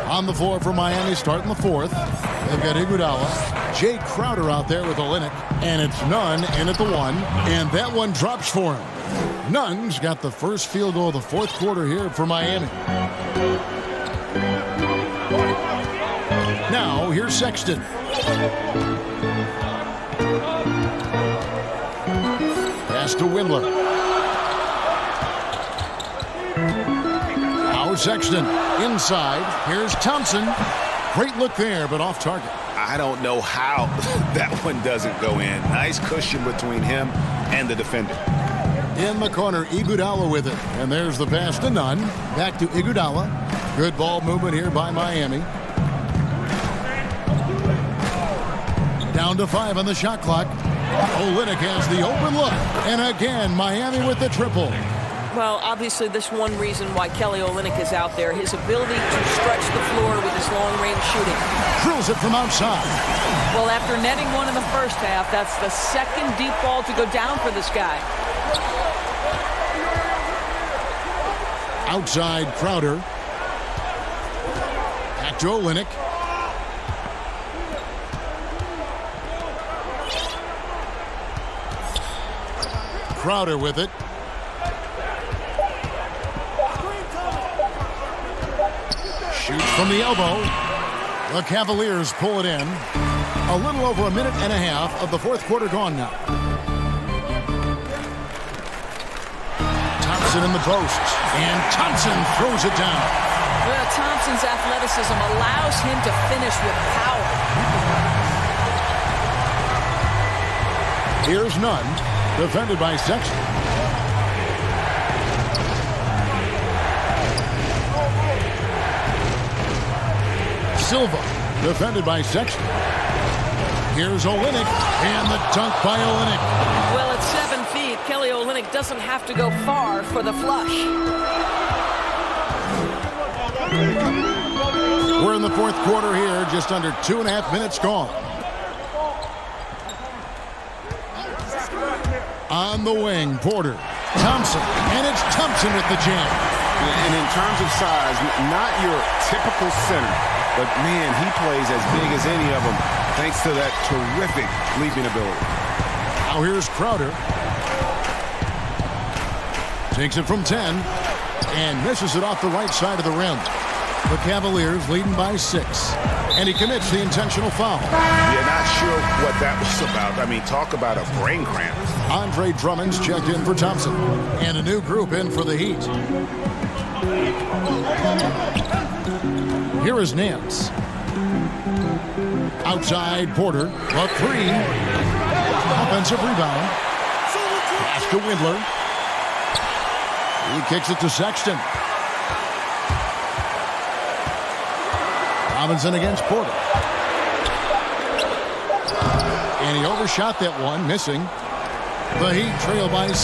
On the floor for Miami starting the fourth. They've got Iguodala. Jay Crowder out there with Olynyk. And it's Nunn in at the 1. And that one drops for him. Nunn's got the first field goal of the fourth quarter here for Miami. Now, here's Sexton. Pass to Windler. Now Sexton inside. Here's Thompson. Great look there, but off target. I don't know how that one doesn't go in. Nice cushion between him and the defender. In the corner, Iguodala with it. And there's the pass to Nunn. Back to Iguodala. Good ball movement here by Miami. Down to 5 on the shot clock. Olynyk has the open look. And again, Miami with the triple. Well, obviously, this one reason why Kelly Olynyk is out there, his ability to stretch the floor with his long-range shooting. Drills it from outside. Well, after netting one in the first half, that's the second deep ball to go down for this guy. Outside Crowder. Back to Olynyk. Crowder with it. Shoots from the elbow. The Cavaliers pull it in. A little over a minute and a half of the fourth quarter gone now. Thompson in the post. And Thompson throws it down. Well, Thompson's athleticism allows him to finish with power. Here's Nunn. Defended by Sexton. Silva. Defended by Sexton. Here's Olynyk. And the dunk by Olynyk. Well, at 7 feet, Kelly Olynyk doesn't have to go far for the flush. We're in the fourth quarter here. Just under 2.5 minutes gone. On the wing, Porter. Thompson. And it's Thompson with the jam. And in terms of size, not your typical center. But, man, he plays as big as any of them thanks to that terrific leaping ability. Now here's Crowder. Takes it from 10 and misses it off the right side of the rim. The Cavaliers leading by 6. And he commits the intentional foul. Yeah, not sure what that was about. I mean, talk about a brain cramp. Andre Drummond's checked in for Thompson. And a new group in for the Heat. Here is Nance. Outside Porter. A 3. Offensive rebound. Pass to Windler. He kicks it to Sexton. Robinson against Porter. And he overshot that one, missing. The Heat trail by 6.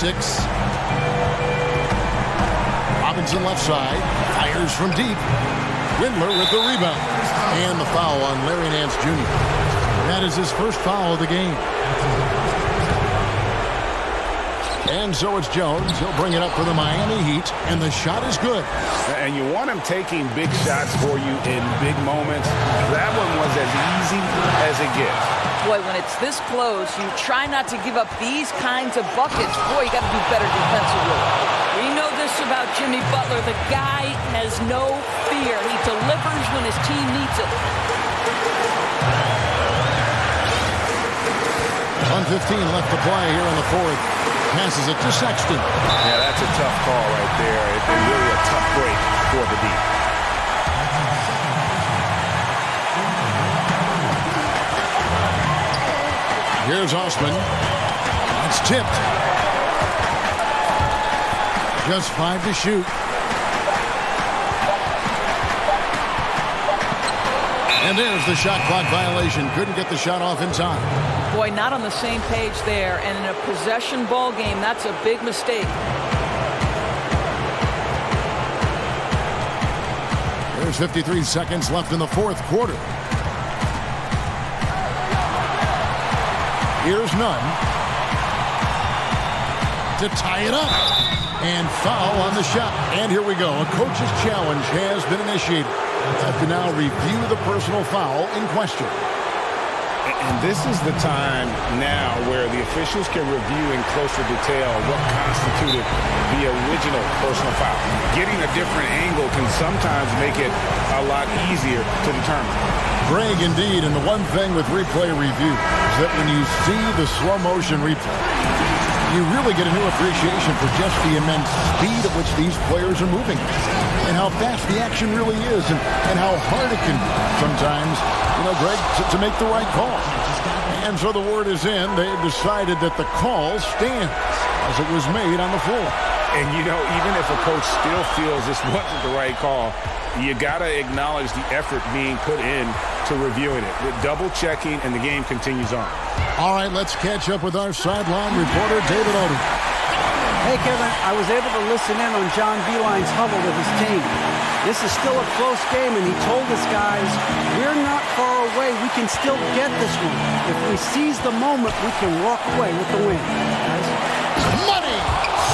Robinson left side. Fires from deep. Windler with the rebound. And the foul on Larry Nance Jr. That is his first foul of the game. And so it's Jones. He'll bring it up for the Miami Heat. And the shot is good. And you want him taking big shots for you in big moments. That one was as easy as it gets. Boy, when it's this close, you try not to give up these kinds of buckets. Boy, you got to do better defensively. We know this about Jimmy Butler. The guy has no fear. He delivers when his team needs it. 1:15 left to play here in the fourth. Passes it to Sexton. Yeah, that's a tough call right there. It's really a tough break for the deep. Here's Osman. It's tipped. Just 5 to shoot. And there's the shot clock violation. Couldn't get the shot off in time. Boy, not on the same page there. And in a possession ball game, that's a big mistake. There's 53 seconds left in the fourth quarter. Here's Nunn. To tie it up. And foul on the shot. And here we go. A coach's challenge has been initiated. Have to now review the personal foul in question. And this is the time now where the officials can review in closer detail what constituted the original personal foul. Getting a different angle can sometimes make it a lot easier to determine. Greg, indeed, and the one thing with replay review is that when you see the slow motion replay, you really get a new appreciation for just the immense speed at which these players are moving and how fast the action really is and how hard it can be sometimes, Greg, to make the right call. And so the word is in. They've decided that the call stands as it was made on the floor. And, even if a coach still feels this wasn't the right call, you got to acknowledge the effort being put in to reviewing it. With double-checking, and the game continues on. All right, let's catch up with our sideline reporter, David Odom. Hey, Kevin, I was able to listen in on John Beilein's huddle with his team. This is still a close game, and he told his guys, we're not far away. We can still get this one. If we seize the moment, we can walk away with the win. Guys. Money!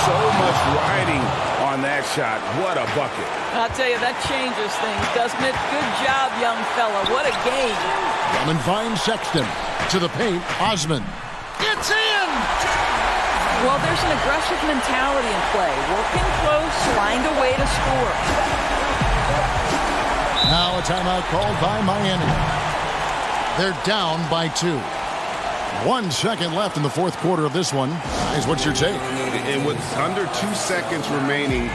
So much riding on that shot. What a bucket. I'll tell you, that changes things, doesn't it? Good job, young fella. What a game. Drummond finds Sexton. To the paint, Osman. It's in! Well, there's an aggressive mentality in play. Working close, find a way to score. Now a timeout called by Miami. They're down by 2. 1 second left in the fourth quarter of this one. Guys, what's your take? And with under 2 seconds remaining,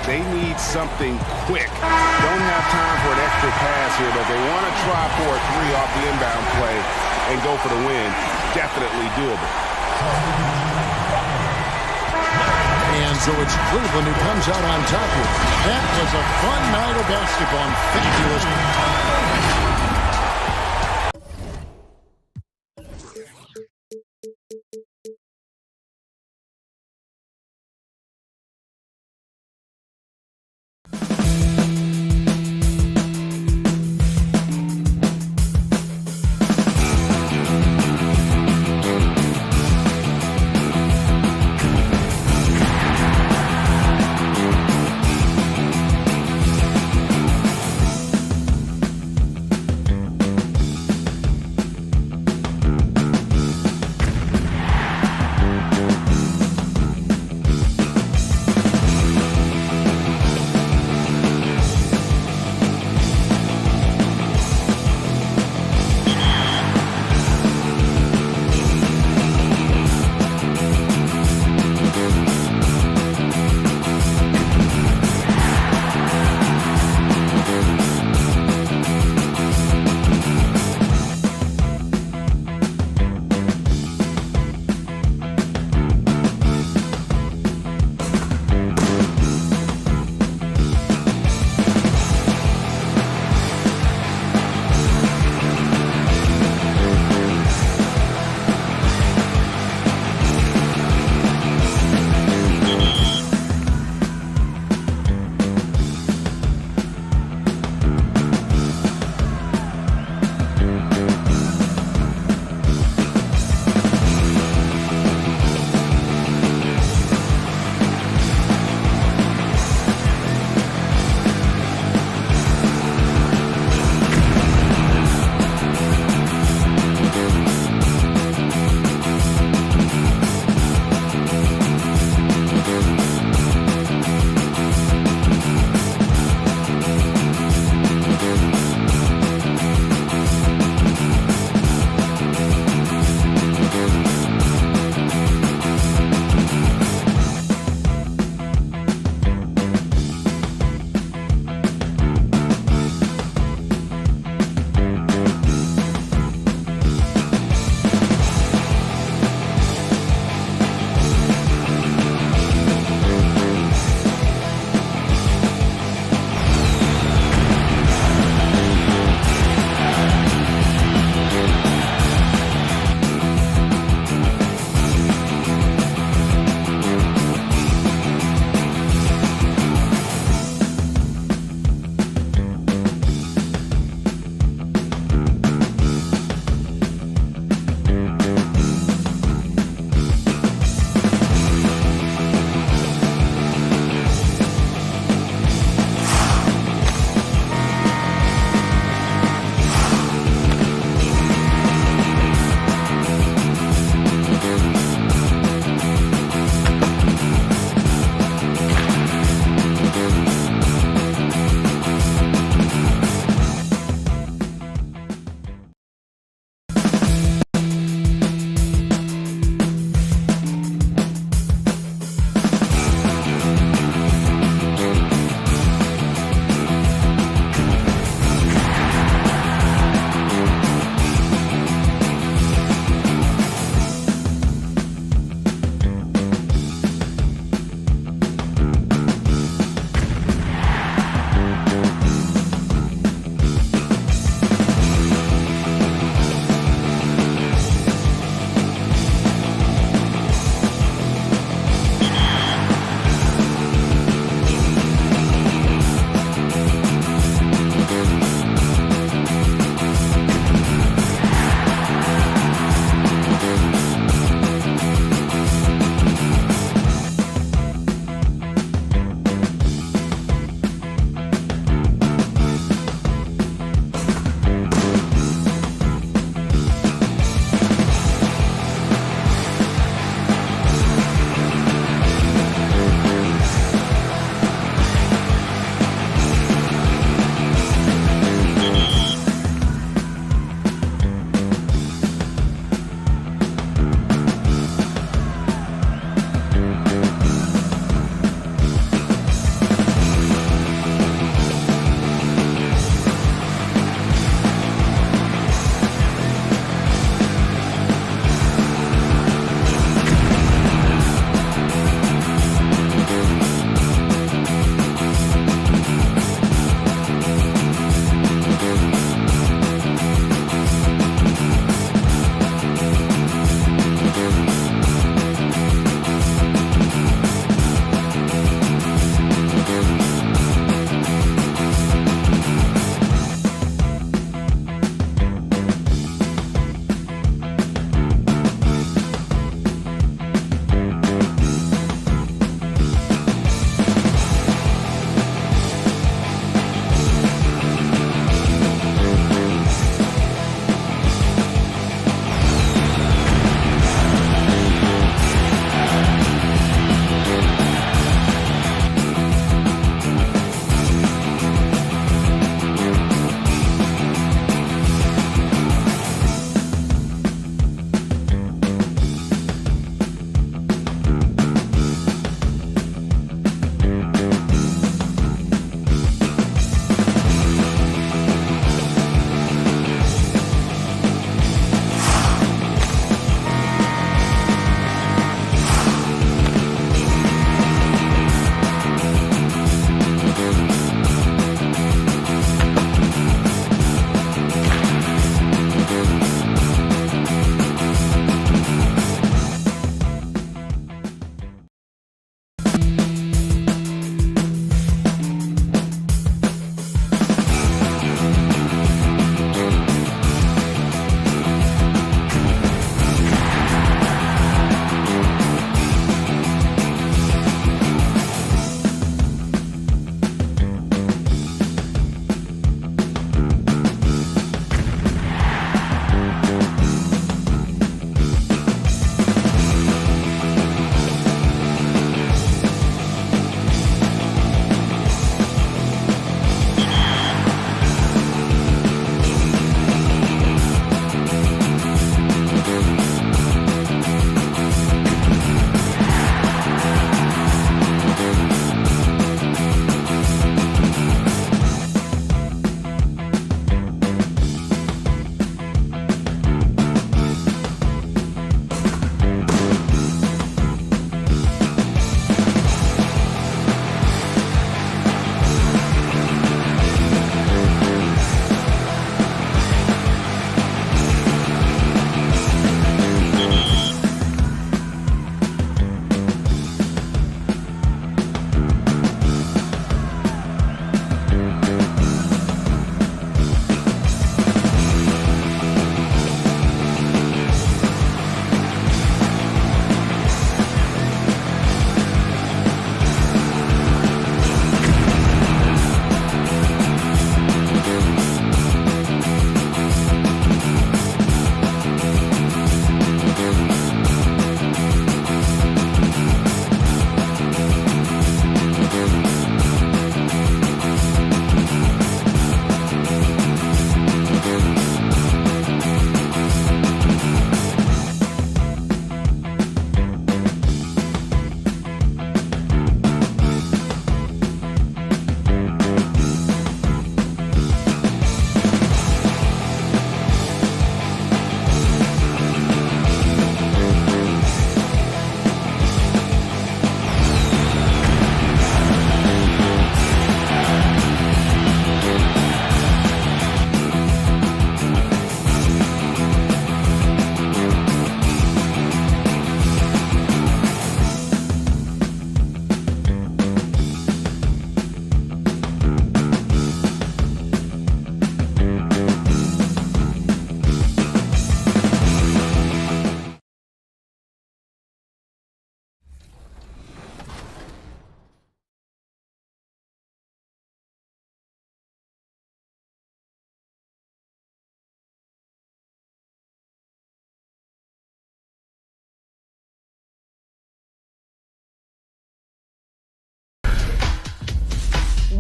they need something quick. Don't have time for an extra pass here, but they want to try for a 3 off the inbound play and go for the win. Definitely doable. And so it's Cleveland who comes out on top here. That was a fun night of basketball. Fabulous.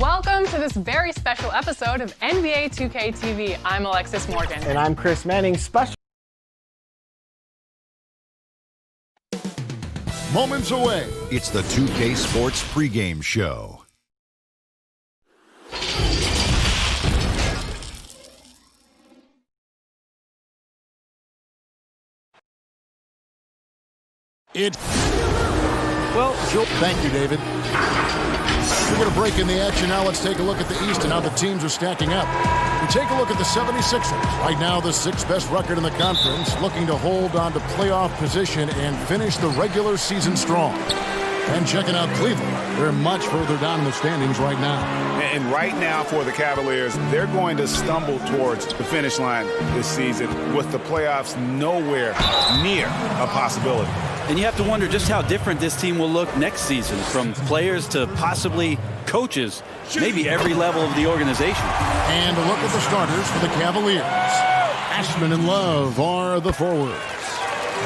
Welcome to this very special episode of NBA 2K TV. I'm Alexis Morgan. And I'm Chris Manning. Special moments away. It's the 2K Sports Pregame Show. Thank you, David. We're going to break in the action now. Let's take a look at the East and how the teams are stacking up. We take a look at the 76ers. Right now, the sixth best record in the conference, looking to hold on to playoff position and finish the regular season strong. And checking out Cleveland. They're much further down in the standings right now. And right now for the Cavaliers, they're going to stumble towards the finish line this season with the playoffs nowhere near a possibility. And you have to wonder just how different this team will look next season, from players to possibly coaches, maybe every level of the organization. And a look at the starters for the Cavaliers. Ashman and Love are the forwards.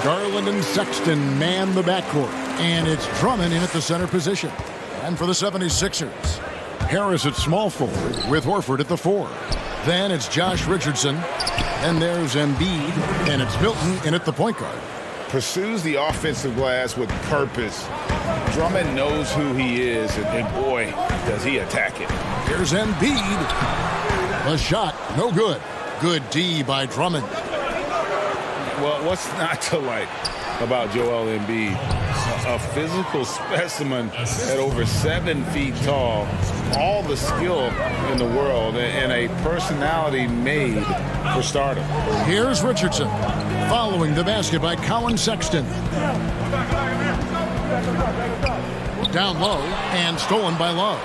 Garland and Sexton man the backcourt. And it's Drummond in at the center position. And for the 76ers, Harris at small forward with Horford at the 4. Then it's Josh Richardson. And there's Embiid. And it's Milton in at the point guard. Pursues the offensive glass with purpose. Drummond knows who he is, and boy, does he attack it. Here's Embiid. A shot, no good. Good D by Drummond. Well, what's not to like about Joel Embiid? A physical specimen at over 7 feet tall, all the skill in the world, and a personality made for stardom. Here's Richardson, following the basket by Colin Sexton. Down low and stolen by Love.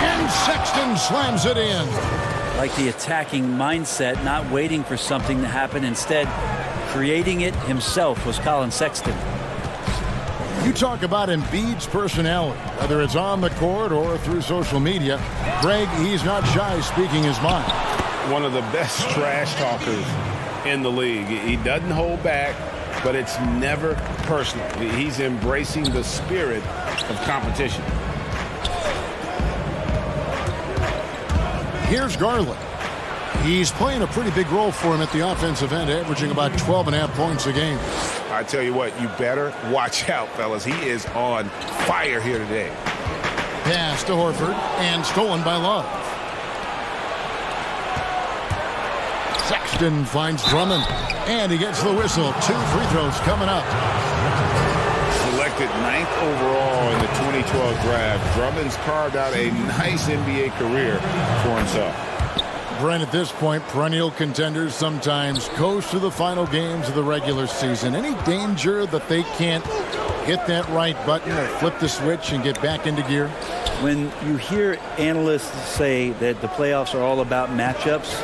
And Sexton slams it in. Like the attacking mindset, not waiting for something to happen, instead creating it himself was Colin Sexton. You talk about Embiid's personality, whether it's on the court or through social media. Greg, he's not shy speaking his mind. One of the best trash talkers in the league. He doesn't hold back, but it's never personal. He's embracing the spirit of competition. Here's Garland. He's playing a pretty big role for him at the offensive end, averaging about 12.5 points a game. I tell you what, you better watch out, fellas. He is on fire here today. Pass to Horford and stolen by Love. Sexton finds Drummond, and he gets the whistle. 2 free throws coming up. Selected 9th overall in the 2012 draft, Drummond's carved out a nice NBA career for himself. Brent, at this point, perennial contenders sometimes coast to the final games of the regular season. Any danger that they can't hit that right button or flip the switch and get back into gear? When you hear analysts say that the playoffs are all about matchups,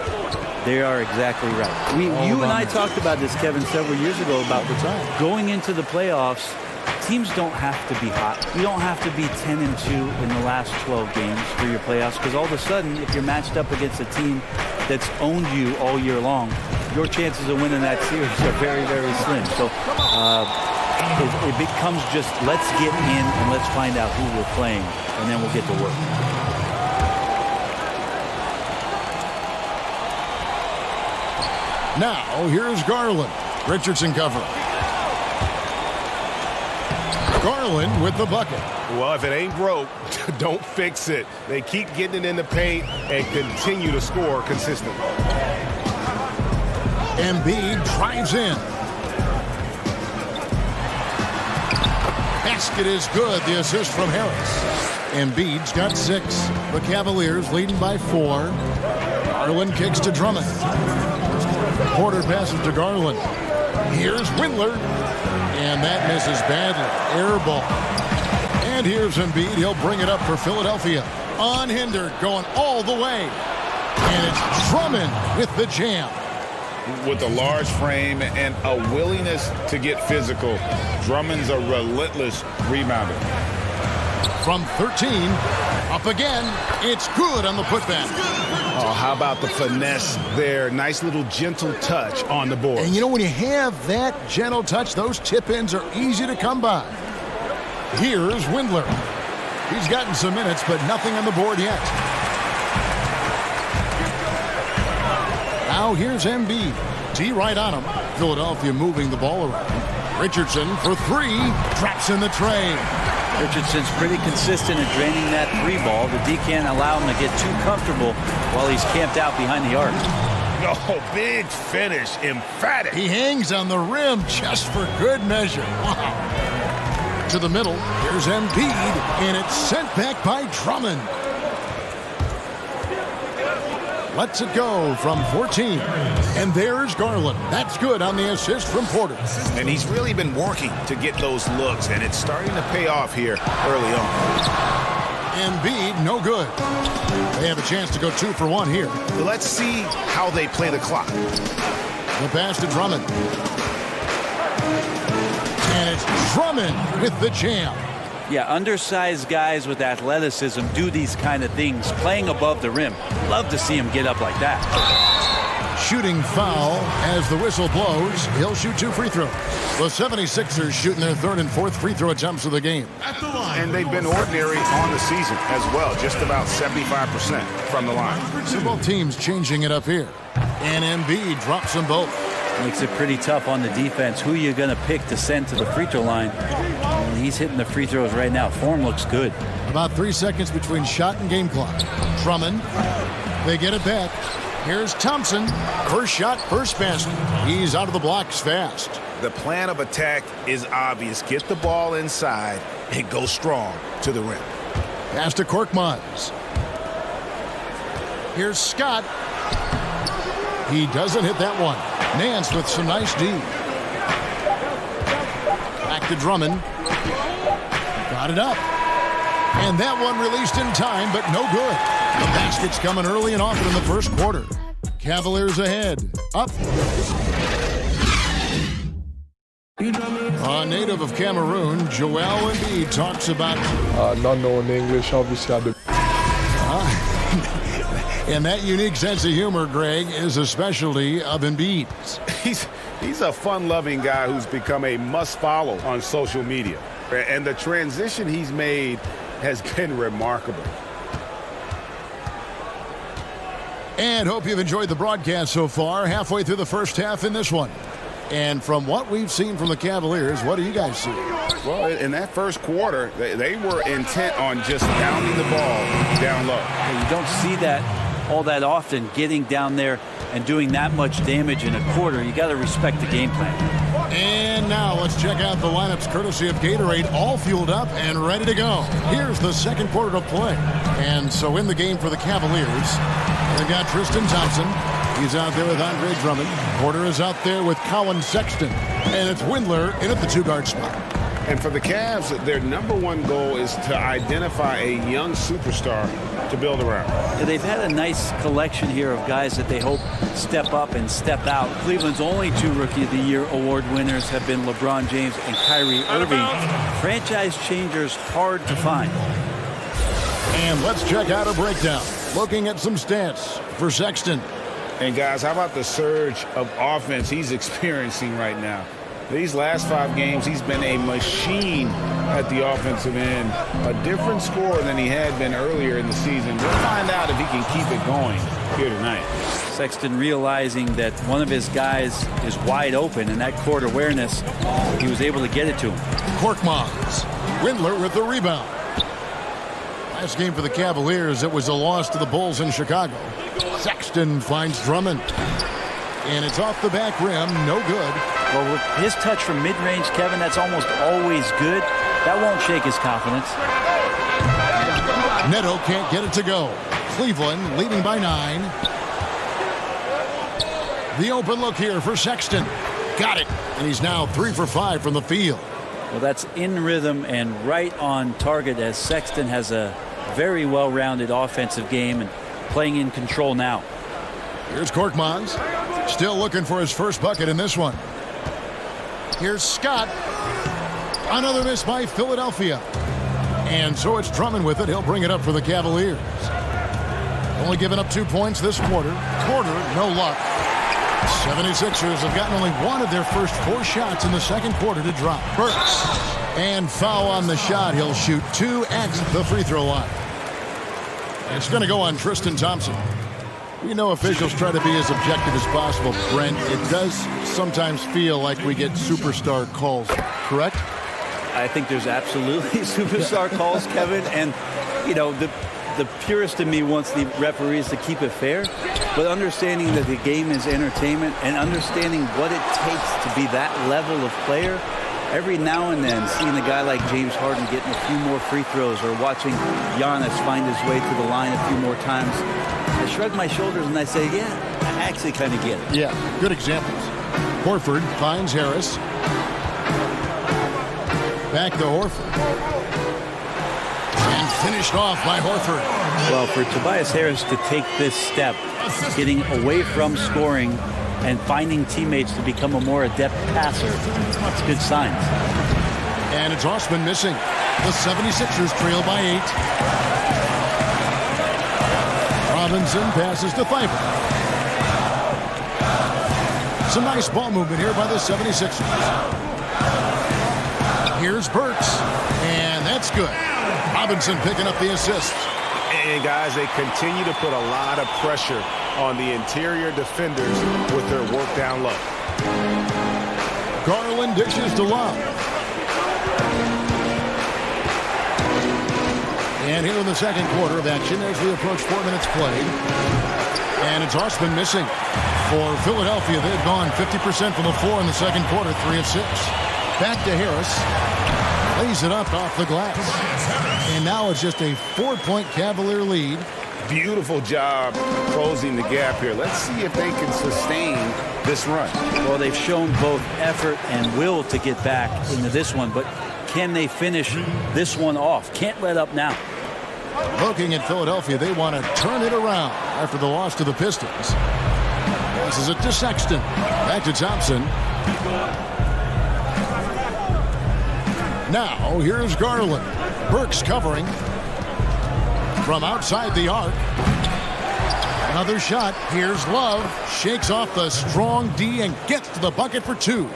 they are exactly right. You and I talked about this, Kevin, several years ago about the time. Going into the playoffs, teams don't have to be hot. You don't have to be 10-2 in the last 12 games for your playoffs, because all of a sudden, if you're matched up against a team that's owned you all year long, your chances of winning that series are very, very slim. So it becomes just let's get in and let's find out who we're playing, and then we'll get to work. Now, here's Garland. Richardson cover. Garland with the bucket. Well, if it ain't broke, don't fix it. They keep getting it in the paint and continue to score consistently. Embiid drives in. Basket is good. The assist from Harris. Embiid's got 6. The Cavaliers leading by 4. Garland kicks to Drummond. Porter passes to Garland. Here's Windler. And that misses badly. Air ball. And here's Embiid. He'll bring it up for Philadelphia. Unhindered, going all the way. And it's Drummond with the jam. With a large frame and a willingness to get physical, Drummond's a relentless rebounder. From 13, up again. It's good on the putback. Oh, how about the finesse there? Nice little gentle touch on the board. And you know, when you have that gentle touch, those tip-ins are easy to come by. Here's Windler. He's gotten some minutes, but nothing on the board yet. Now here's Embiid. D right on him. Philadelphia moving the ball around. Richardson for three. Drops in the tray. Richardson's pretty consistent at draining that three ball. The D can't allow him to get too comfortable while he's camped out behind the arc. Oh, big finish. Emphatic. He hangs on the rim just for good measure. Wow. To the middle. Here's Embiid, and it's sent back by Drummond. Lets it go from 14. And there's Garland. That's good on the assist from Porter. And he's really been working to get those looks, and it's starting to pay off here early on. Embiid, no good. They have a chance to go 2 for 1 here. Let's see how they play the clock. The pass to Drummond. And it's Drummond with the jam. Yeah, undersized guys with athleticism do these kind of things, playing above the rim. Love to see him get up like that. Shooting foul as the whistle blows. He'll shoot 2 free throws. The 76ers shooting their 3rd and 4th free throw attempts of the game. And they've been ordinary on the season as well, just about 75% from the line. So both teams changing it up here. And Embiid drops them both. Makes it pretty tough on the defense. Who you're going to pick to send to the free throw line. And he's hitting the free throws right now. Form looks good. About 3 seconds between shot and game clock. Drummond. They get it back. Here's Thompson. First shot, first basket. He's out of the blocks fast. The plan of attack is obvious. Get the ball inside and go strong to the rim. Pass to Korkmaz. Here's Scott. He doesn't hit that one. Nance with some nice D. Back to Drummond. Got it up. And that one released in time, but no good. The basket's coming early and often in the first quarter. Cavaliers ahead. Up. A native of Cameroon, Joel Embiid talks about... not knowing English, obviously I do. And that unique sense of humor, Greg, is a specialty of Embiid's. He's a fun-loving guy who's become a must-follow on social media. And the transition he's made has been remarkable. And hope you've enjoyed the broadcast so far. Halfway through the first half in this one. And from what we've seen from the Cavaliers, what do you guys see? Well, in that first quarter, they were intent on just pounding the ball down low. Well, you don't see that all that often, getting down there and doing that much damage in a quarter. You got to respect the game plan. And now let's check out the lineups courtesy of Gatorade, all fueled up and ready to go. Here's the second quarter of play. And so in the game for the Cavaliers, they've got Tristan Thompson. He's out there with Andre Drummond. Porter is out there with Colin Sexton. And it's Windler in at the 2-guard spot. And for the Cavs, their number one goal is to identify a young superstar to build around. Yeah, they've had a nice collection here of guys that they hope step up and step out. Cleveland's only 2 Rookie of the Year award winners have been LeBron James and Kyrie Irving. Franchise changers hard to find. And let's check out a breakdown. Looking at some stats for Sexton. And guys, how about the surge of offense he's experiencing right now? These last 5 games, he's been a machine at the offensive end. A different scorer than he had been earlier in the season. We'll find out if he can keep it going here tonight. Sexton realizing that one of his guys is wide open, and that court awareness, he was able to get it to him. Korkmaz. Windler with the rebound. Last game for the Cavaliers, it was a loss to the Bulls in Chicago. Sexton finds Drummond. And it's off the back rim, no good. Well, with his touch from mid-range, Kevin, that's almost always good. That won't shake his confidence. Neto can't get it to go. Cleveland leading by 9. The open look here for Sexton. Got it. And he's now 3 for 5 from the field. Well, that's in rhythm and right on target as Sexton has a very well-rounded offensive game and playing in control now. Here's Korkmaz. Still looking for his first bucket in this one. Here's Scott. Another miss by Philadelphia. And so it's Drummond with it. He'll bring it up for the Cavaliers. Only giving up 2 points this quarter. No luck. 76ers have gotten only one of their first 4 shots in the second quarter to drop. Burks. And foul on the shot. He'll shoot 2 at the free throw line. It's going to go on Tristan Thompson. You know, officials try to be as objective as possible, Brent. It does sometimes feel like we get superstar calls, correct? I think there's absolutely superstar calls, Kevin. And, you know, the purist in me wants the referees to keep it fair, but understanding that the game is entertainment and understanding what it takes to be that level of player, every now and then seeing a guy like James Harden getting a few more free throws or watching Giannis find his way to the line a few more times, I shrug my shoulders and I say, yeah, I actually kind of get it. Yeah, good examples. Horford finds Harris. Back to Horford. And finished off by Horford. Well, for Tobias Harris to take this step, getting away from scoring and finding teammates to become a more adept passer, that's good signs. And it's Osman missing. The 76ers trail by 8. Robinson passes to Thibault. Some nice ball movement here by the 76ers. Here's Burks, and that's good. Robinson picking up the assist. And guys, they continue to put a lot of pressure on the interior defenders with their work down low. Garland dishes to Love. And here in the second quarter of action as we approach 4 minutes played. And it's Osman missing. For Philadelphia, they've gone 50% from the floor in the second quarter, 3 of 6. Back to Harris. Lays it up off the glass. And now it's just a 4-point Cavalier lead. Beautiful job closing the gap here. Let's see if they can sustain this run. Well, they've shown both effort and will to get back into this one, but can they finish this one off? Can't let up now. Looking at Philadelphia, they want to turn it around after the loss to the Pistons. This is it to Sexton. Back to Thompson. Now, here's Garland. Burks covering from outside the arc. Another shot. Here's Love. Shakes off the strong D and gets to the bucket for 2.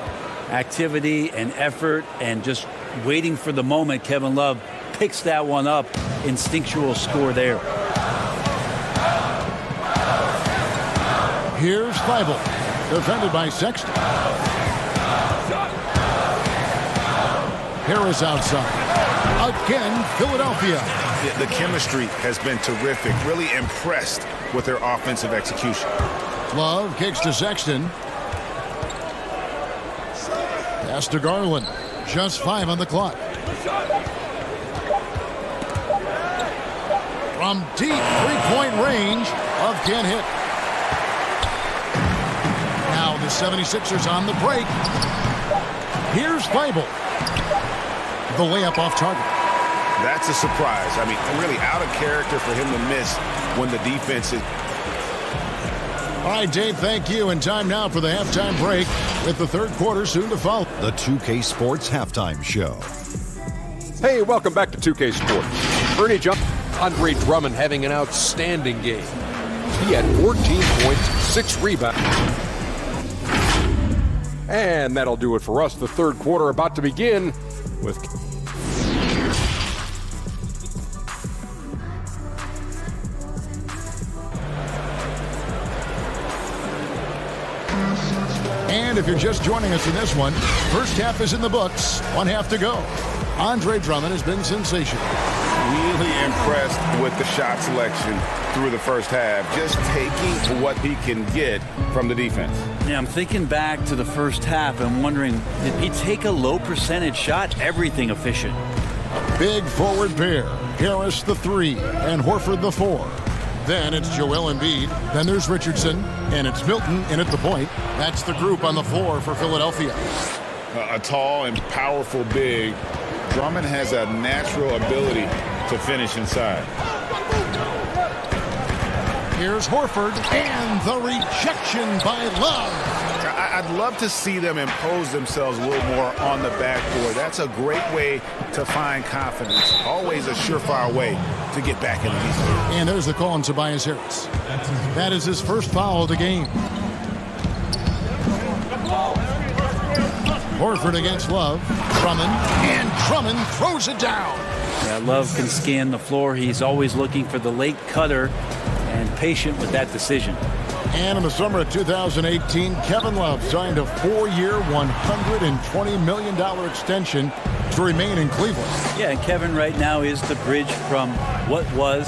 Activity and effort and just waiting for the moment. Kevin Love picks that one up. Instinctual score there. Here's Thibault. Defended by Sexton. Harris outside. Again, Philadelphia. The chemistry has been terrific. Really impressed with their offensive execution. Love kicks to Sexton. Pass to Garland. Just 5 on the clock. From deep 3-point range, Love can't hit. Now the 76ers on the break. Here's Thibault. The layup off target. That's a surprise. I mean, really out of character for him to miss when the defense is. All right, Dave, thank you. And time now for the halftime break with the third quarter soon to follow. The 2K Sports Halftime Show. Hey, welcome back to 2K Sports. Ernie Jump, Andre Drummond having an outstanding game. He had 14 points, 6 rebounds. And that'll do it for us. The third quarter about to begin with. And if you're just joining us in this one, first half is in the books. 1 half to go. Andre Drummond has been sensational. Really impressed with the shot selection through the first half. Just taking what he can get from the defense. Yeah, I'm thinking back to the first half and wondering, did he take a low percentage shot? Everything efficient. Big forward pair. Harris the 3 and Horford the 4. Then it's Joel Embiid. Then there's Richardson. And it's Milton in at the point. That's the group on the floor for Philadelphia. A tall and powerful big. Drummond has a natural ability to finish inside. Here's Horford, and the rejection by Love. I'd love to see them impose themselves a little more on the backboard. That's a great way to find confidence. Always a surefire way to get back in the game. And there's the call on Tobias Harris. That is his first foul of the game. Horford against Love. Drummond. And Drummond throws it down. Yeah, Love can scan the floor. He's always looking for the late cutter and patient with that decision. And in the summer of 2018, Kevin Love signed a 4-year, $120 million extension to remain in Cleveland. Yeah, and Kevin right now is the bridge from what was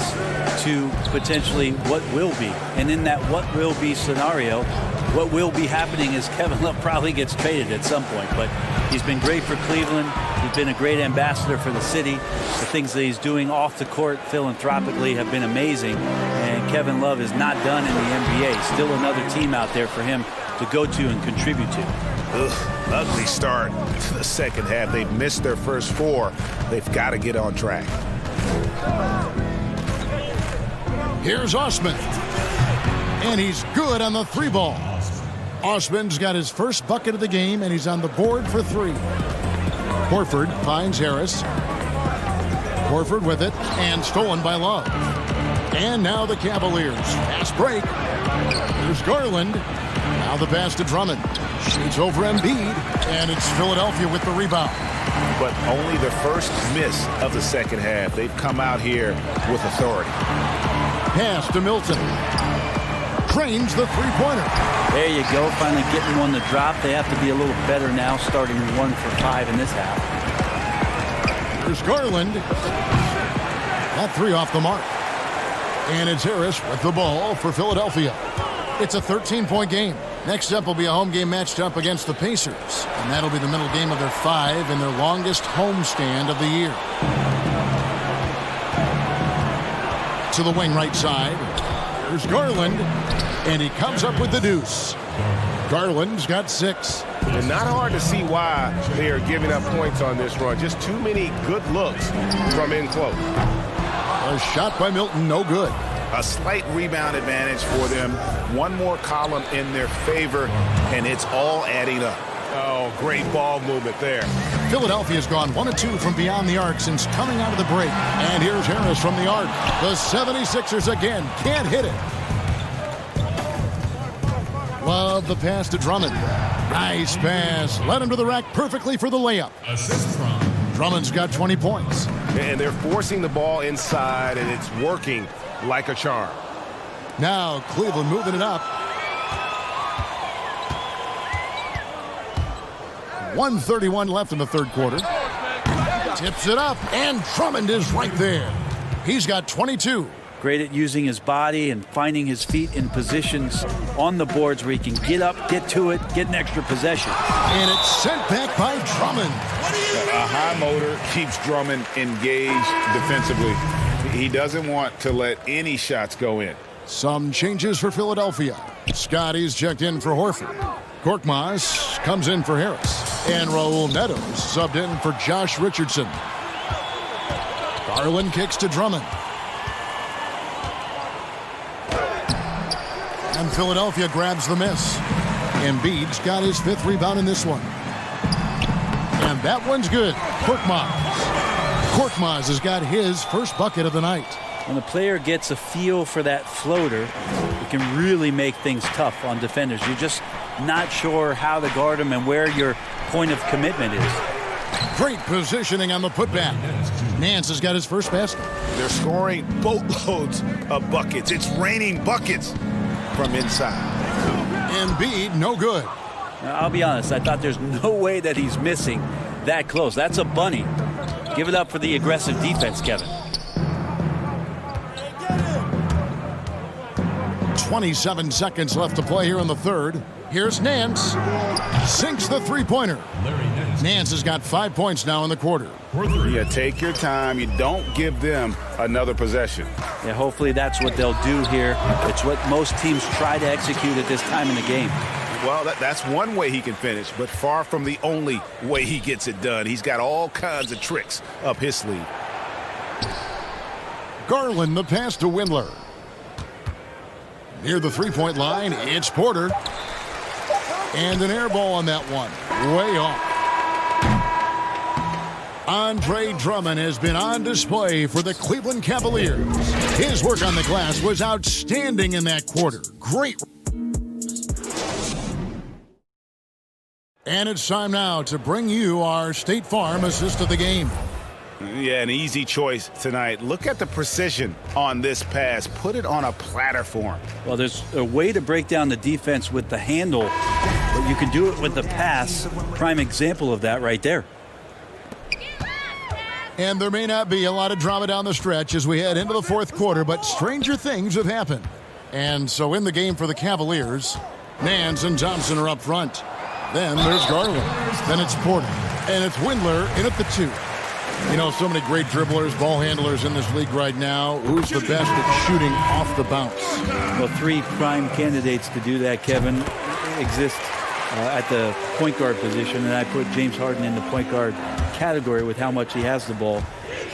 to potentially what will be. And in that what will be scenario, what will be happening is Kevin Love probably gets traded at some point. But he's been great for Cleveland. He's been a great ambassador for the city. The things that he's doing off the court philanthropically have been amazing. And Kevin Love is not done in the NBA. Still another team out there for him to go to and contribute to. Ugly start to the second half. They've missed their first 4. They've got to get on track. Here's Osman. And he's good on the 3-ball. Osman's got his first bucket of the game, and he's on the board for 3. Horford finds Harris. Horford with it, and stolen by Love. And now the Cavaliers. Fast break. Here's Garland. Now the pass to Drummond. Shoots over Embiid, and it's Philadelphia with the rebound. But only the first miss of the second half. They've come out here with authority. Pass to Milton. Trains the 3-pointer. There you go, finally getting one to drop. They have to be a little better now, starting 1 for 5 in this half. Here's Garland. That 3 off the mark. And it's Harris with the ball for Philadelphia. It's a 13-point game. Next up will be a home game matched up against the Pacers. And that'll be the middle game of their 5 and their longest homestand of the year. To the wing right side. There's Garland. And he comes up with the deuce. Garland's got 6. And not hard to see why they are giving up points on this run. Just too many good looks from in close. A shot by Milton, no good. A slight rebound advantage for them. One more column in their favor, and it's all adding up. Oh, great ball movement there. Philadelphia's gone 1 of 2 from beyond the arc since coming out of the break. And here's Harris from the arc. The 76ers again can't hit it. Love the pass to Drummond. Nice pass. Led him to the rack perfectly for the layup. Drummond's got 20 points. And they're forcing the ball inside, and it's working like a charm. Now Cleveland moving it up. 1:31 left in the third quarter. Tips it up, and Drummond is right there. He's got 22. Great at using his body and finding his feet in positions on the boards where he can get up, get to it, get an extra possession. And it's sent back by Drummond. A high motor keeps Drummond engaged defensively. He doesn't want to let any shots go in. Some changes for Philadelphia. Scotty's checked in for Horford. Korkmaz comes in for Harris. And Raul Neto's subbed in for Josh Richardson. Garland kicks to Drummond. And Philadelphia grabs the miss. Embiid's got his 5th rebound in this one. And that one's good. Korkmaz has got his first bucket of the night. When the player gets a feel for that floater, it can really make things tough on defenders. You're just not sure how to guard them and where your point of commitment is. Great positioning on the putback. Nance has got his first basket. They're scoring boatloads of buckets. It's raining buckets from inside. Embiid, no good. Now, I'll be honest, I thought there's no way that he's missing that close. That's a bunny. Give it up for the aggressive defense, Kevin. 27 seconds left to play here in the third. Here's Nance. Sinks the 3-pointer. Nance has got 5 points now in the quarter. Yeah, take your time. You don't give them another possession. Yeah, hopefully that's what they'll do here. It's what most teams try to execute at this time in the game. Well, that's one way he can finish, but far from the only way he gets it done. He's got all kinds of tricks up his sleeve. Garland, the pass to Windler. Near the 3-point line, it's Porter. And an air ball on that one. Way off. Andre Drummond has been on display for the Cleveland Cavaliers. His work on the glass was outstanding in that quarter. Great. And it's time now to bring you our State Farm assist of the game. Yeah, an easy choice tonight. Look at the precision on this pass. Put it on a platter for him. Well, there's a way to break down the defense with the handle, but you can do it with the pass. Prime example of that right there. And there may not be a lot of drama down the stretch as we head into the fourth quarter, but stranger things have happened. And so in the game for the Cavaliers, Nance and Thompson are up front. Then there's Garland. Then it's Porter. And it's Windler in at the 2. You know, so many great dribblers, ball handlers in this league right now. Who's the best at shooting off the bounce? Well, 3 prime candidates to do that, Kevin, exist at the point guard position, and I put James Harden in the point guard category with how much he has the ball.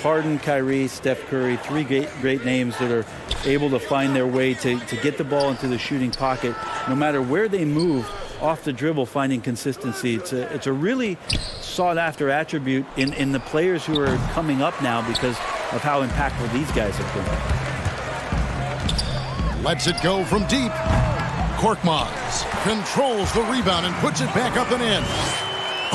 Harden, Kyrie, Steph Curry, 3 great names that are able to find their way to get the ball into the shooting pocket. No matter where they move, off the dribble, finding consistency. It's a really sought-after attribute in the players who are coming up now because of how impactful these guys have been. Lets it go from deep. Korkmaz controls the rebound and puts it back up and in.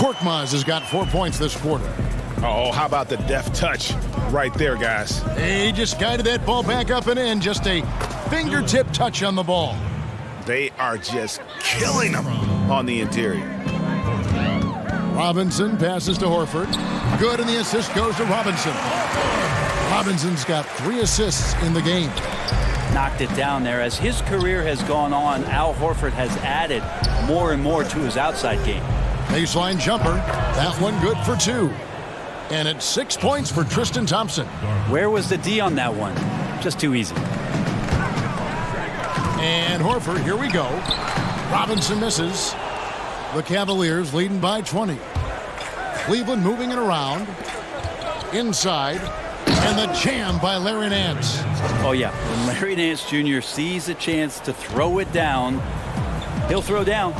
Korkmaz has got 4 points this quarter. Oh, how about the deft touch right there, guys? He just guided that ball back up and in. Just a fingertip touch on the ball. They are just killing them on the interior. Robinson passes to Horford. Good, and the assist goes to Robinson. Robinson's got 3 assists in the game. Knocked it down there. As his career has gone on, Al Horford has added more and more to his outside game. Baseline jumper. That one good for 2. And it's 6 points for Tristan Thompson. Where was the D on that one? Just too easy. And Horford, here we go. Robinson misses. The Cavaliers leading by 20. Cleveland moving it around. Inside. And the jam by Larry Nance. Oh, yeah. When Larry Nance Jr. sees a chance to throw it down, he'll throw down.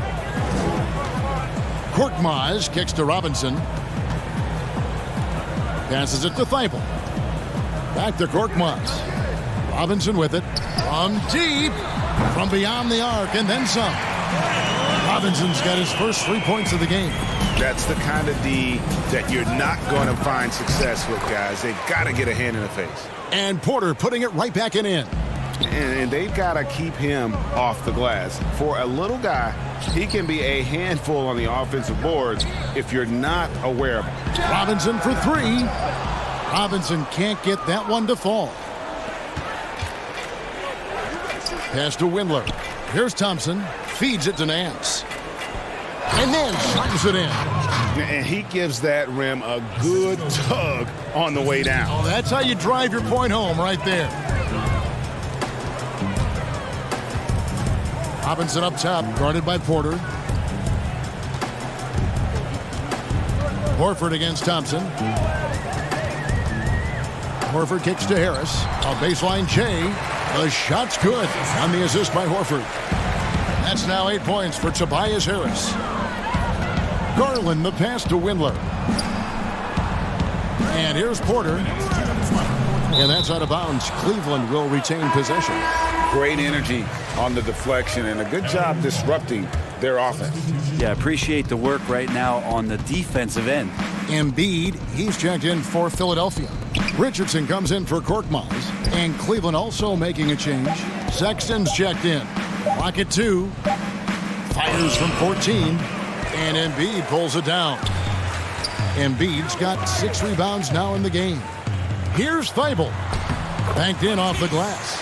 Korkmaz kicks to Robinson. Passes it to Thibault. Back to Korkmaz. Robinson with it. From deep. From beyond the arc, and then some. Robinson's got his first 3 points of the game. That's the kind of D that you're not going to find success with, guys. They've got to get a hand in the face. And Porter putting it right back in. And they've got to keep him off the glass. For a little guy, he can be a handful on the offensive boards if you're not aware of him. Robinson for 3. Robinson can't get that one to fall. Pass to Windler. Here's Thompson. Feeds it to Nance. And then slams it in. And he gives that rim a good tug on the way down. Oh, that's how you drive your point home right there. Robinson up top, guarded by Porter. Horford against Thompson. Horford kicks to Harris. A baseline J. The shot's good on the assist by Horford. That's now 8 points for Tobias Harris. Garland the pass to Windler. And here's Porter. And that's out of bounds. Cleveland will retain possession. Great energy on the deflection and a good job disrupting their offense. Yeah, appreciate the work right now on the defensive end. Embiid, he's checked in for Philadelphia. Richardson comes in for Korkmaz. And Cleveland also making a change. Sexton's checked in. Clock at 2. Fires from 14. And Embiid pulls it down. Embiid's got 6 rebounds now in the game. Here's Thibault. Banked in off the glass.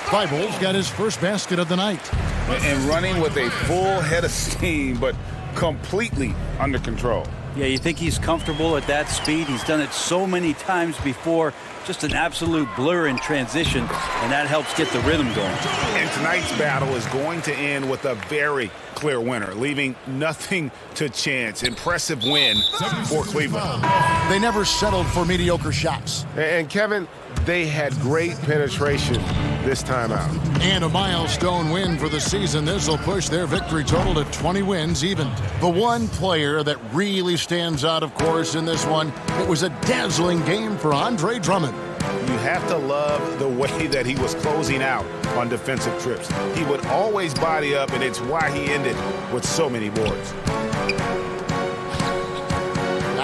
Thibault's got his first basket of the night. And running with a full head of steam, but completely under control. Yeah, you think he's comfortable at that speed. He's done it so many times before. Just an absolute blur in transition, and that helps get the rhythm going. And tonight's battle is going to end with a very clear winner, leaving nothing to chance. Impressive win for Cleveland. They never settled for mediocre shots. And Kevin, they had great penetration this time out. And a milestone win for the season. This will push their victory total to 20 wins even. The one player that really stands out, of course, in this one, it was a dazzling game for Andre Drummond. You have to love the way that he was closing out on defensive trips. He would always body up, and it's why he ended with so many boards.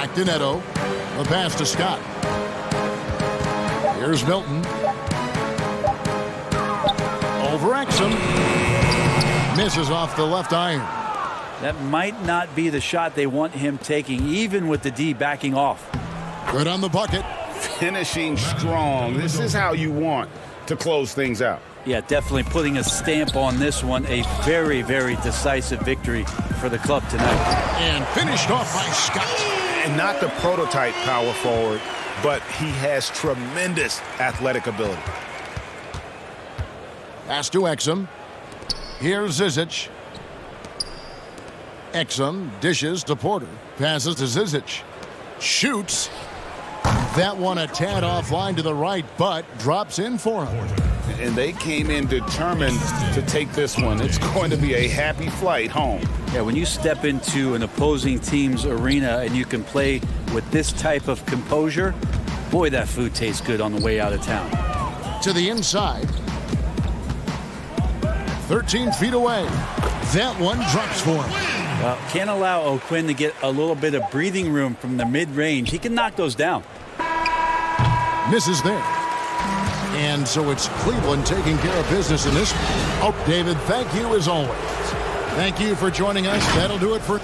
Back to Neto. The pass to Scott. Here's Milton. Over Exum. Misses off the left iron. That might not be the shot they want him taking, even with the D backing off. Good on the bucket. Finishing strong. This is how you want to close things out. Yeah, definitely putting a stamp on this one. A very, very decisive victory for the club tonight. And finished off by Scott. And not the prototype power forward, but he has tremendous athletic ability. Pass to Exum. Here's Zizic. Exum dishes to Porter. Passes to Zizic. Shoots. That one a tad offline to the right, but drops in for him. And they came in determined to take this one. It's going to be a happy flight home. Yeah, when you step into an opposing team's arena and you can play with this type of composure, boy, that food tastes good on the way out of town. To the inside. 13 feet away. That one drops for him. Well, can't allow O'Quinn to get a little bit of breathing room from the mid-range. He can knock those down. Misses there. And so it's Cleveland taking care of business in this one. Oh, David, thank you as always. Thank you for joining us. That'll do it for...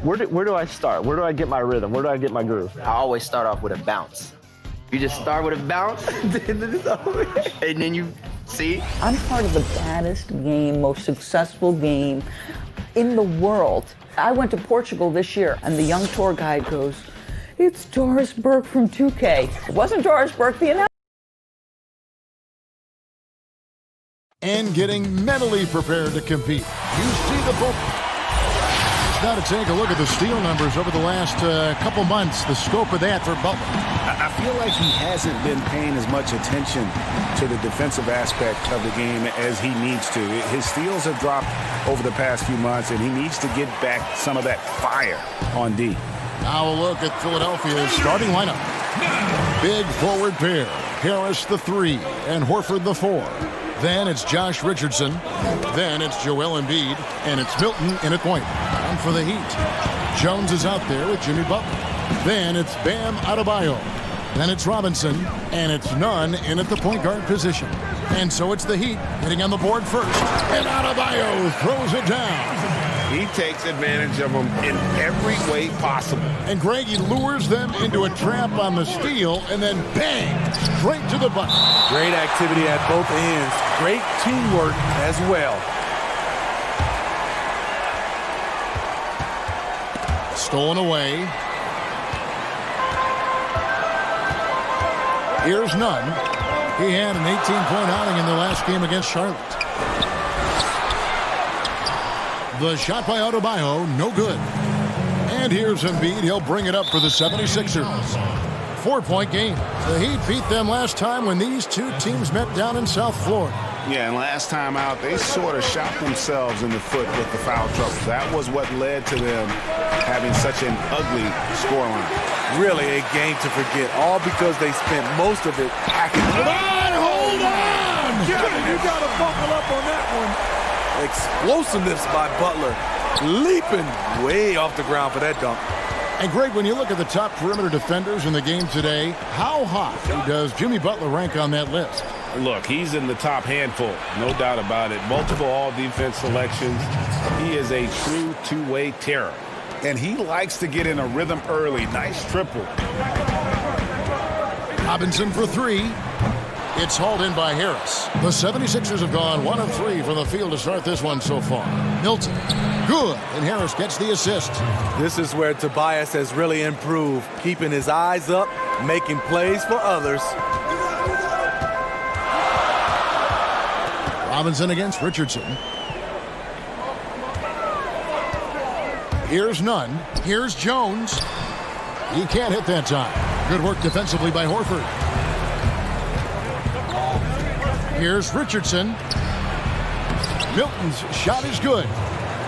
Where do I start? Where do I get my rhythm? Where do I get my groove? I always start off with a bounce. You just start with a bounce, and then you see. I'm part of the baddest game, most successful game in the world. I went to Portugal this year, and the young tour guide goes, "It's Doris Burke from 2K." It wasn't Doris Burke, the announcer. And getting mentally prepared to compete. You see the book. Now to take a look at the steal numbers over the last couple months, the scope of that for Butler. I feel like he hasn't been paying as much attention to the defensive aspect of the game as he needs to. His steals have dropped over the past few months, and he needs to get back some of that fire on D. Now a look at Philadelphia's starting lineup. Big forward pair. Harris the 3 and Horford the 4. Then it's Josh Richardson. Then it's Joel Embiid. And it's Milton in at point. And for the Heat, Jones is out there with Jimmy Butler. Then it's Bam Adebayo. Then it's Robinson. And it's Nunn in at the point guard position. And so it's the Heat hitting on the board first. And Adebayo throws it down. He takes advantage of them in every way possible. And Greg, he lures them into a trap on the steal, and then bang, straight to the bucket. Great activity at both ends. Great teamwork as well. Stolen away. Here's Nunn. He had an 18-point outing in the last game against Charlotte. The shot by Adebayo, no good. And here's Embiid. He'll bring it up for the 76ers. 4-point game. The Heat beat them last time when these two teams met down in South Florida. Yeah, and last time out, they sort of shot themselves in the foot with the foul trouble. That was what led to them having such an ugly scoreline. Really a game to forget, all because they spent most of it packing. Hold on! You got to buckle up on that one. Explosiveness by Butler, leaping way off the ground for that dunk. And Greg, when you look at the top perimeter defenders in the game today, how high does Jimmy Butler rank on that list? Look, he's in the top handful, no doubt about it. Multiple all-defense selections. He is a true two-way terror. And he likes to get in a rhythm early. Nice triple. Robinson for 3. It's hauled in by Harris. The 76ers have gone 1 of 3 from the field to start this one so far. Milton, good, and Harris gets the assist. This is where Tobias has really improved, keeping his eyes up, making plays for others. Robinson against Richardson. Here's Nunn. Here's Jones. He can't hit that time. Good work defensively by Horford. Here's Richardson. Milton's shot is good.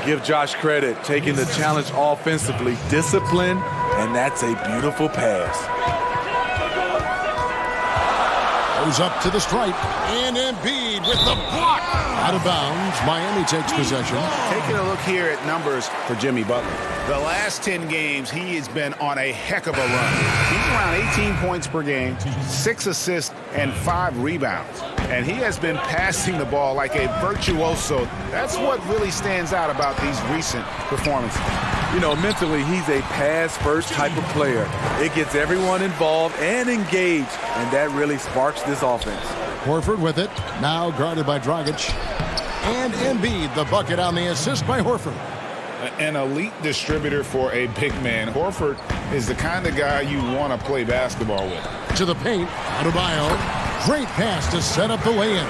Give Josh credit, taking the challenge offensively, discipline, and that's a beautiful pass. Goes up to the stripe, and Embiid with the block. Out of bounds, Miami takes possession. Taking a look here at numbers for Jimmy Butler. The last 10 games, he has been on a heck of a run. He's around 18 points per game, 6 assists, and 5 rebounds. And he has been passing the ball like a virtuoso. That's what really stands out about these recent performances. You know, mentally, he's a pass-first type of player. It gets everyone involved and engaged, and that really sparks this offense. Horford with it, now guarded by Dragic. And Embiid, the bucket on the assist by Horford. An elite distributor for a big man. Horford is the kind of guy you want to play basketball with. To the paint, Adebayo. Great pass to set up the lay-in.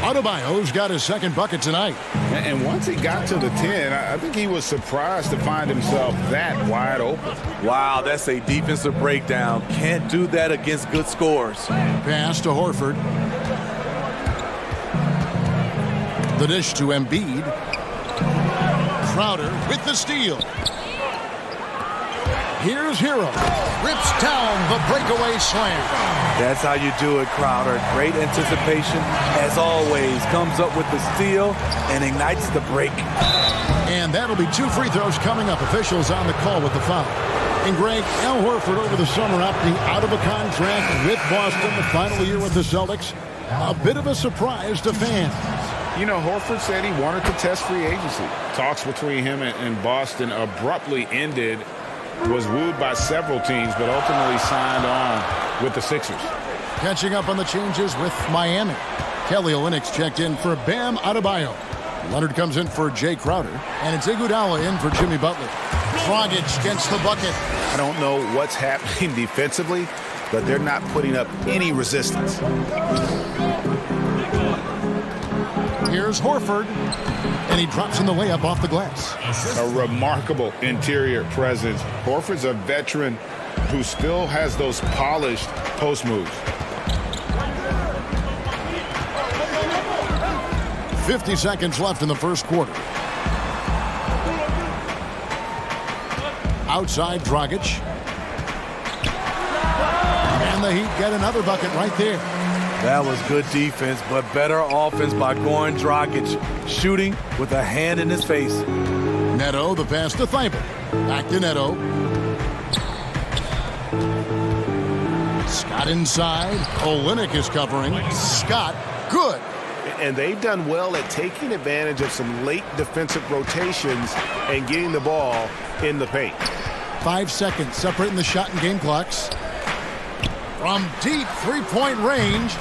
Adebayo's got his second bucket tonight. And once he got to the 10, I think he was surprised to find himself that wide open. Wow, that's a defensive breakdown. Can't do that against good scores. Pass to Horford. The dish to Embiid. Crowder with the steal. Here's Hero. Rips down the breakaway slam. That's how you do it, Crowder. Great anticipation, as always. Comes up with the steal and ignites the break. And that'll be 2 free throws coming up. Officials on the call with the foul. And Greg, Al Horford over the summer opting out of a contract with Boston, the final year with the Celtics. A bit of a surprise to fans. You know, Horford said he wanted to test free agency. Talks between him and Boston abruptly ended, was wooed by several teams, but ultimately signed on with the Sixers. Catching up on the changes with Miami. Kelly Olynyk's checked in for Bam Adebayo. Leonard comes in for Jay Crowder, and it's Iguodala in for Jimmy Butler. Dragic gets the bucket. I don't know what's happening defensively, but they're not putting up any resistance. Here's Horford, and he drops in the layup off the glass. A remarkable interior presence. Horford's a veteran who still has those polished post moves. 50 seconds left in the first quarter. Outside Dragic. And the Heat get another bucket right there. That was good defense, but better offense by Goran Dragic, shooting with a hand in his face. Neto, the pass to Thibault. Back to Neto. Scott inside. Olynyk is covering. Scott, good. And they've done well at taking advantage of some late defensive rotations and getting the ball in the paint. 5 seconds separating the shot and game clocks. From deep three-point range,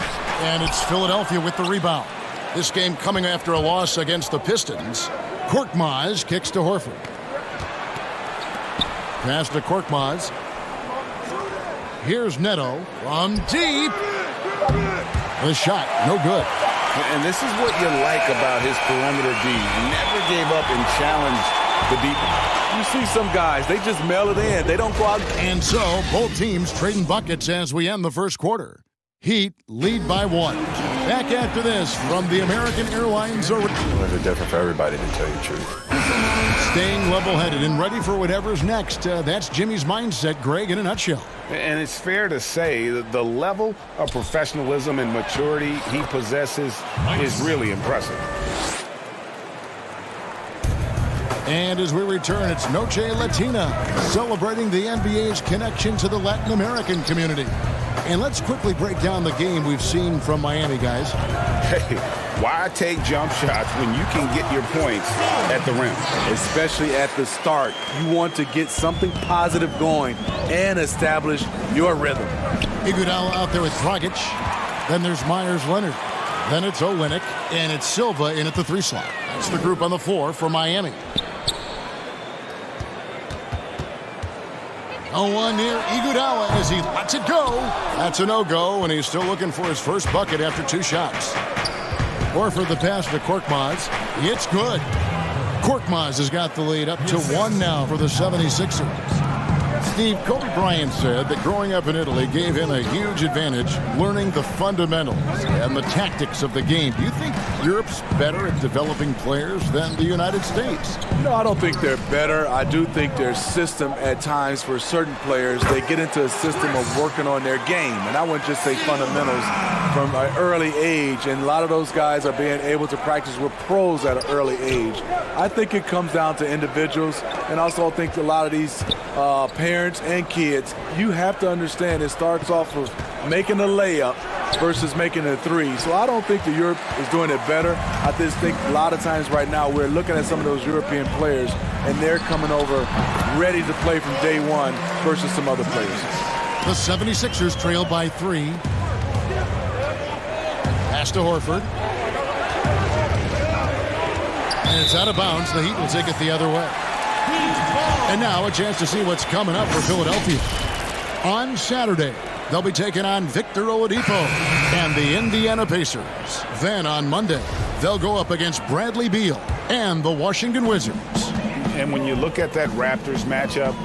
and it's Philadelphia with the rebound. This game coming after a loss against the Pistons. Korkmaz kicks to Horford. Pass to Korkmaz. Here's Neto from deep. The shot, no good. And this is what you like about his perimeter D. Never gave up and challenged the deep. You see some guys, they just mail it in. They don't go out. And so, both teams trading buckets as we end the first quarter. Heat lead by 1. Back after this from the American Airlines Arena. It's different for everybody, to tell you the truth. Staying level-headed and ready for whatever's next. That's Jimmy's mindset, Greg, in a nutshell. And it's fair to say that the level of professionalism and maturity he possesses is really impressive. And as we return, it's Noche Latina, celebrating the NBA's connection to the Latin American community. And let's quickly break down the game we've seen from Miami, guys. Hey, why take jump shots when you can get your points at the rim? Especially at the start. You want to get something positive going and establish your rhythm. Iguodala out there with Dragic. Then there's Myers-Leonard. Then it's Olynyk, and it's Silva in at the 3 slot. That's the group on the floor for Miami. No one near Iguodala as he lets it go. That's a no-go, and he's still looking for his first bucket after 2 shots. Horford the pass to Korkmaz. It's good. Korkmaz has got the lead up to 1 now for the 76ers. Steve, Kobe Bryant said that growing up in Italy gave him a huge advantage learning the fundamentals and the tactics of the game. Do you think Europe's better at developing players than the United States? No, I don't think they're better. I do think their system at times for certain players, they get into a system of working on their game. And I wouldn't just say fundamentals from an early age. And a lot of those guys are being able to practice with pros at an early age. I think it comes down to individuals. And also I think a lot of these parents and kids, you have to understand it starts off with making a layup versus making a 3. So I don't think that Europe is doing it better. I just think a lot of times right now we're looking at some of those European players and they're coming over ready to play from day one versus some other players. The 76ers trail by 3. Pass to Horford. And it's out of bounds. The Heat will take it the other way. And now a chance to see what's coming up for Philadelphia. On Saturday, they'll be taking on Victor Oladipo and the Indiana Pacers. Then on Monday, they'll go up against Bradley Beal and the Washington Wizards. And when you look at that Raptors matchup,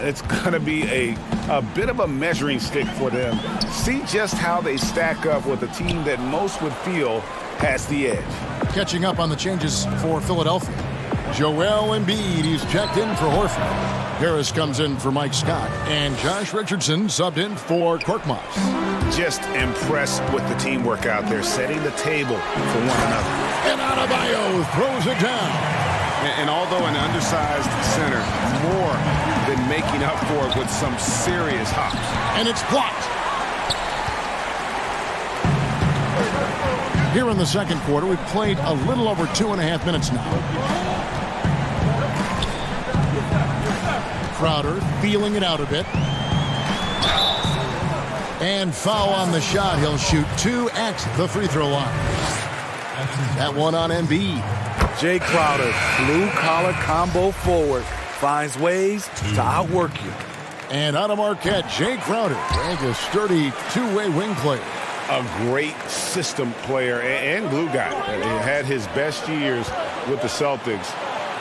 it's going to be a bit of a measuring stick for them. See just how they stack up with a team that most would feel has the edge. Catching up on the changes for Philadelphia. Joel Embiid, he's checked in for Horford. Harris comes in for Mike Scott. And Josh Richardson subbed in for Korkmaz. Just impressed with the teamwork out there, setting the table for one another. And Adebayo throws it down. And although an undersized center, more than making up for it with some serious hops. And it's blocked. Here in the second quarter, we've played a little over 2.5 minutes now. Crowder feeling it out a bit. And foul on the shot. He'll shoot 2 at the free throw line. That one on Embiid. Jay Crowder, blue-collar combo forward, finds ways to outwork you. And out of Marquette, Jay Crowder, a sturdy two-way wing player. A great system player and glue guy. He had his best years with the Celtics.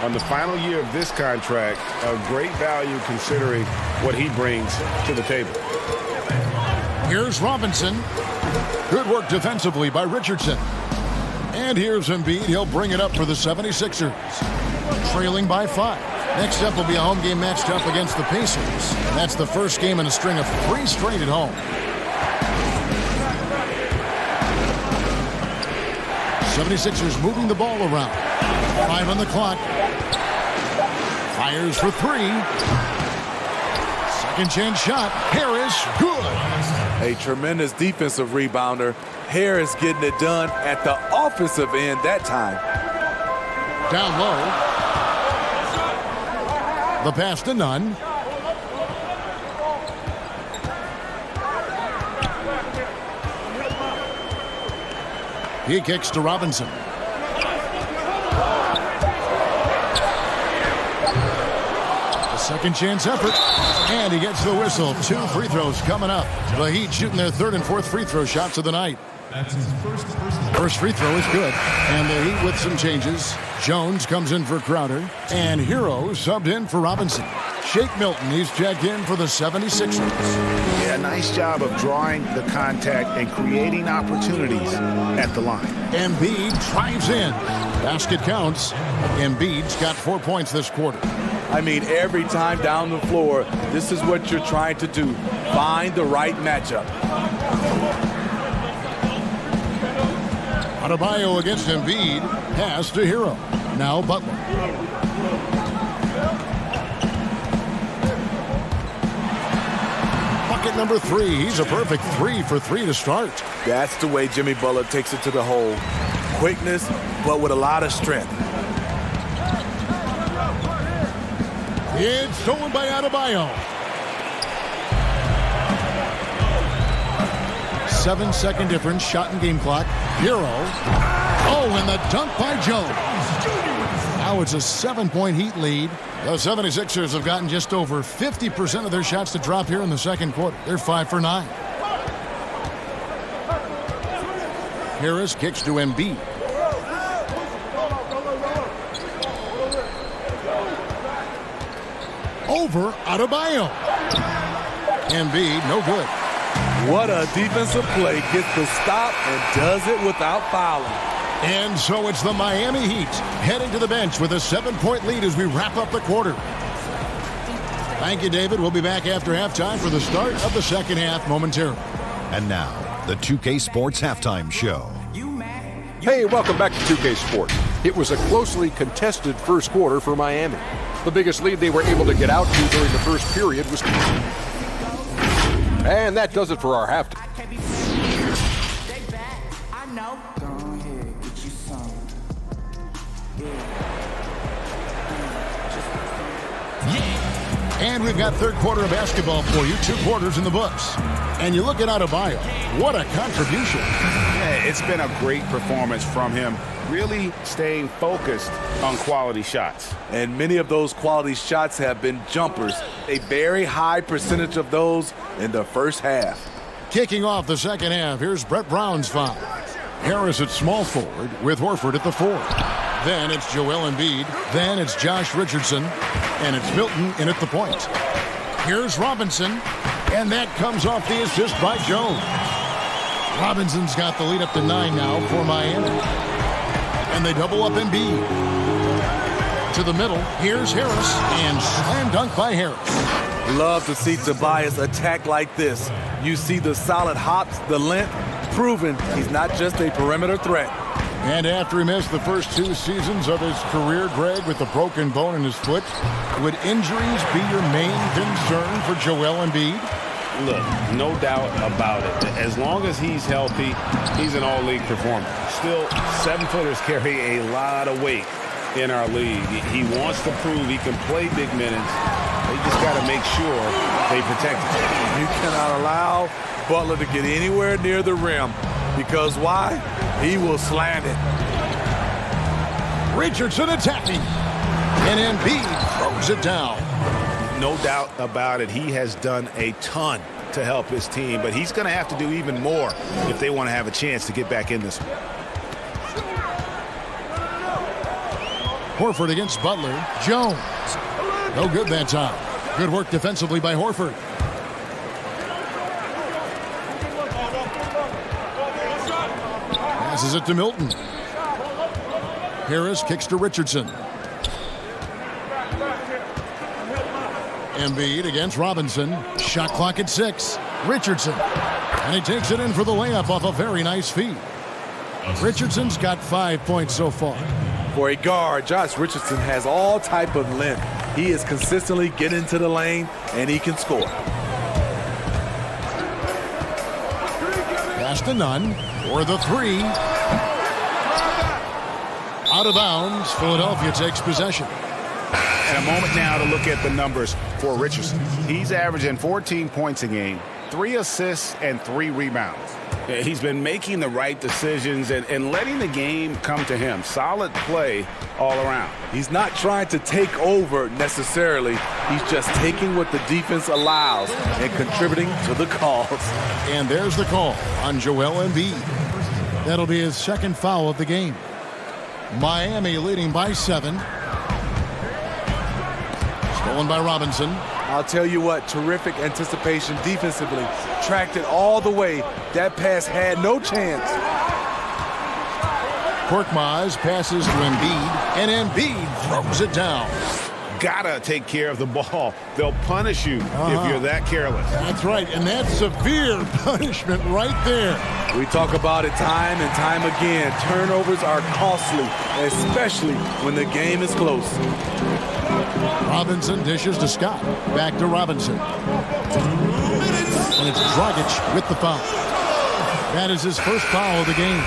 On the final year of this contract, a great value considering what he brings to the table. Here's Robinson. Good work defensively by Richardson. And here's Embiid. He'll bring it up for the 76ers. Trailing by 5. Next up will be a home game matched up against the Pacers. And that's the first game in a string of 3 straight at home. 76ers moving the ball around. 5 on the clock. Fires for 3. Second chance shot. Harris, good. A tremendous defensive rebounder. Harris getting it done at the offensive end that time. Down low. The pass to Nunn. He kicks to Robinson. A second chance effort. And he gets the whistle. 2 free throws coming up. The Heat shooting their 3rd and 4th free throw shots of the night. That's his First free throw is good. And the Heat with some changes. Jones comes in for Crowder. And Hero subbed in for Robinson. Shake Milton, he's checked in for the 76ers. Yeah, nice job of drawing the contact and creating opportunities at the line. Embiid drives in. Basket counts. Embiid's got 4 points this quarter. I mean, every time down the floor, this is what you're trying to do. Find the right matchup. Adebayo against Embiid. Pass to Hero. Now Butler. Bucket number 3. He's a perfect 3 for 3 to start. That's the way Jimmy Butler takes it to the hole. Quickness, but with a lot of strength. It's stolen by Adebayo. 7-second difference, shot and game clock. Hero. Oh, and the dunk by Jones. Now it's a 7-point Heat lead. The 76ers have gotten just over 50% of their shots to drop here in the second quarter. They're 5 for 9. Harris kicks to Embiid. Over Adebayo. Embiid, no good. What a defensive play. Gets the stop and does it without fouling. And so it's the Miami Heat heading to the bench with a 7-point lead as we wrap up the quarter. Thank you, David. We'll be back after halftime for the start of the second half momentarily. And now, the 2K Sports Halftime Show. Hey, welcome back to 2K Sports. It was a closely contested first quarter for Miami. The biggest lead they were able to get out to during the first period was... And that does it for our halftime. And we've got third quarter of basketball for you. 2 quarters in the books. And you look at Adebayo. What a contribution. Yeah, it's been a great performance from him. Really staying focused on quality shots. And many of those quality shots have been jumpers. A very high percentage of those in the first half. Kicking off the second half, here's Brett Brown's foul. Harris at small forward with Horford at the 4. Then it's Joel Embiid. Then it's Josh Richardson. And it's Milton in at the point. Here's Robinson. And that comes off the assist by Jones. Robinson's got the lead up to 9 now for Miami. And they double up Embiid. To the middle, here's Harris. And slam dunk by Harris. Love to see Tobias attack like this. You see the solid hops, the length, proving he's not just a perimeter threat. And after he missed the first 2 seasons of his career, Greg, with a broken bone in his foot, would injuries be your main concern for Joel Embiid? Look, no doubt about it. As long as he's healthy, he's an all-league performer. Still, 7-footers carry a lot of weight in our league. He wants to prove he can play big minutes. They just got to make sure they protect him. You cannot allow Butler to get anywhere near the rim. Because why? He will slam it. Richardson attacking. And Embiid throws it down. No doubt about it. He has done a ton to help his team, but he's going to have to do even more if they want to have a chance to get back in this one. Horford against Butler. Jones. No good that time. Good work defensively by Horford. Passes it to Milton. Harris kicks to Richardson. Embiid against Robinson. Shot clock at 6. Richardson. And he takes it in for the layup off a very nice feed. Richardson's got 5 points so far. For a guard, Josh Richardson has all type of length. He is consistently getting to the lane, and he can score. Pass to Nunn for the 3. Out of bounds. Philadelphia takes possession. And a moment now to look at the numbers for Richardson. He's averaging 14 points a game, 3 assists, and 3 rebounds. He's been making the right decisions and letting the game come to him. Solid play all around. He's not trying to take over necessarily. He's just taking what the defense allows and contributing to the calls. And there's the call on Joel Embiid. That'll be his second foul of the game. Miami leading by 7. Stolen by Robinson. I'll tell you what, terrific anticipation defensively. Tracked it all the way. That pass had no chance. Korkmaz passes to Embiid, and Embiid throws it down. Gotta take care of the ball. They'll punish you if you're that careless. That's right, and that's severe punishment right there. We talk about it time and time again. Turnovers are costly, especially when the game is close. Robinson dishes to Scott. Back to Robinson. And it's Dragic with the foul. That is his first foul of the game.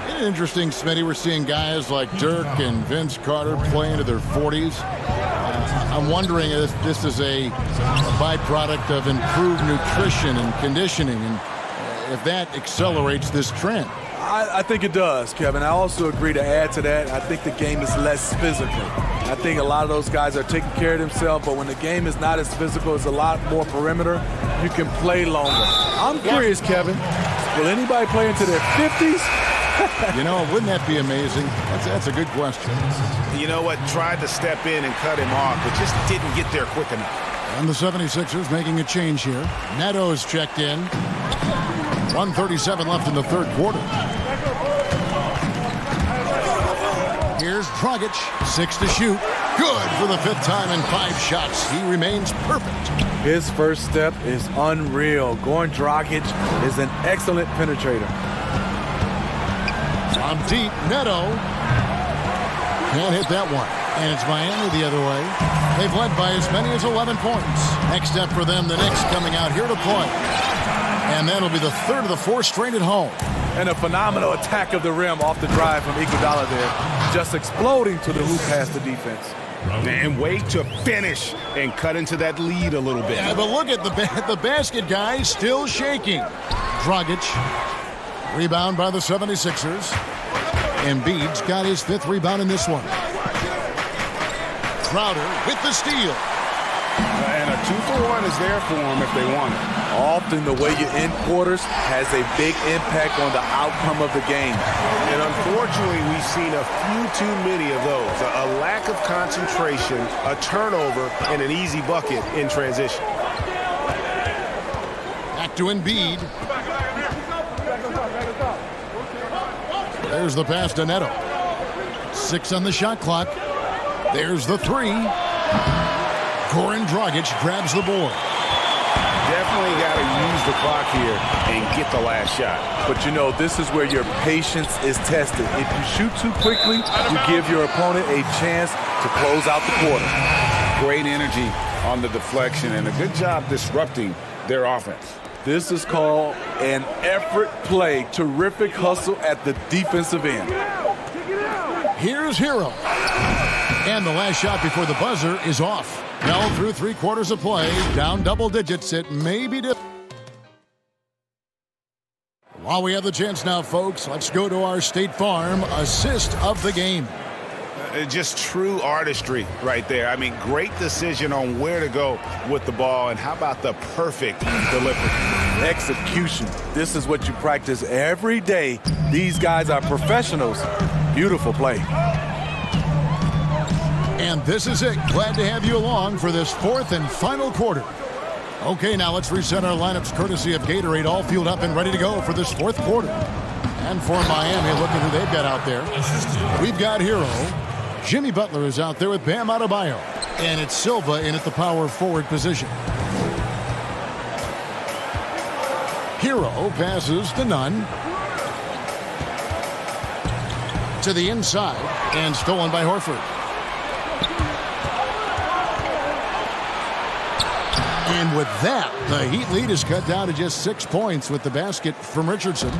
Isn't it interesting, Smitty? We're seeing guys like Dirk and Vince Carter play into their 40s. I'm wondering if this is a byproduct of improved nutrition and conditioning, and if that accelerates this trend. I think it does, Kevin. I also agree to add to that. I think the game is less physical. I think a lot of those guys are taking care of themselves, but when the game is not as physical, it's a lot more perimeter. You can play longer. I'm curious, Kevin, will anybody play into their 50s? You know, wouldn't that be amazing? That's a good question. You know what? Tried to step in and cut him off, but just didn't get there quick enough. And the 76ers making a change here. Neto's checked in. 1:37 left in the third quarter. Here's Dragic, 6 to shoot. Good for the 5th time in 5 shots. He remains perfect. His first step is unreal. Goran Dragic is an excellent penetrator. From deep, Neto can't hit that one. And it's Miami the other way. They've led by as many as 11 points. Next step for them, the Knicks coming out here to play. And that'll be the 3rd of the 4 straight at home. And a phenomenal attack of the rim off the drive from Iguodala there. Just exploding to the hoop past the defense. And wait to finish and cut into that lead a little bit. Yeah, but look at the basket, guys, still shaking. Dragic, rebound by the 76ers. Embiid's got his 5th rebound in this one. Crowder with the steal. And a 2-for-1 is there for them if they want it. Often the way you end quarters has a big impact on the outcome of the game. And unfortunately, we've seen a few too many of those. A lack of concentration, a turnover, and an easy bucket in transition. Back to Embiid. There's the pass to Neto. 6 on the shot clock. There's the 3. Goran Dragic grabs the board. Definitely got to use the clock here and get the last shot. But you know, this is where your patience is tested. If you shoot too quickly, you give your opponent a chance to close out the quarter. Great energy on the deflection and a good job disrupting their offense. This is called an effort play. Terrific hustle at the defensive end. Here's Hero. And the last shot before the buzzer is off. Now through 3 quarters of play, down double digits. It may be different. While we have the chance now, folks, let's go to our State Farm assist of the game. Just true artistry right there. I mean, great decision on where to go with the ball, and how about the perfect delivery? Execution. This is what you practice every day. These guys are professionals. Beautiful play. And this is it. Glad to have you along for this 4th and final quarter. Okay, now let's reset our lineups courtesy of Gatorade, all fueled up and ready to go for this 4th quarter. And for Miami, look at who they've got out there. We've got Hero. Jimmy Butler is out there with Bam Adebayo. And it's Silva in at the power forward position. Hero passes to Nunn. To the inside, and stolen by Horford. And with that, the Heat lead is cut down to just 6 points with the basket from Richardson.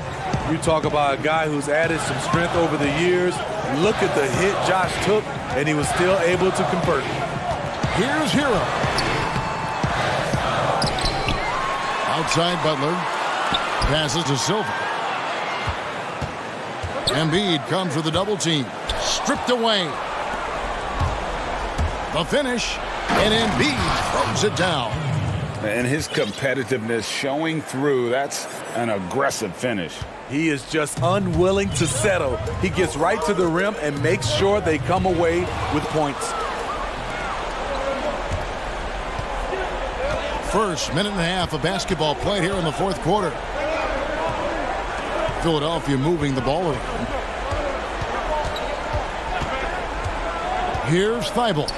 You talk about a guy who's added some strength over the years. Look at the hit Josh took, and he was still able to convert. Here's Hero. Outside Butler. Passes to Silva. Embiid comes with a double team. Stripped away. The finish. And Embiid throws it down. And his competitiveness showing through. That's an aggressive finish. He is just unwilling to settle. He gets right to the rim and makes sure they come away with points. First minute and a half of basketball played here in the 4th quarter. Philadelphia moving the ball around. Here's Thibault.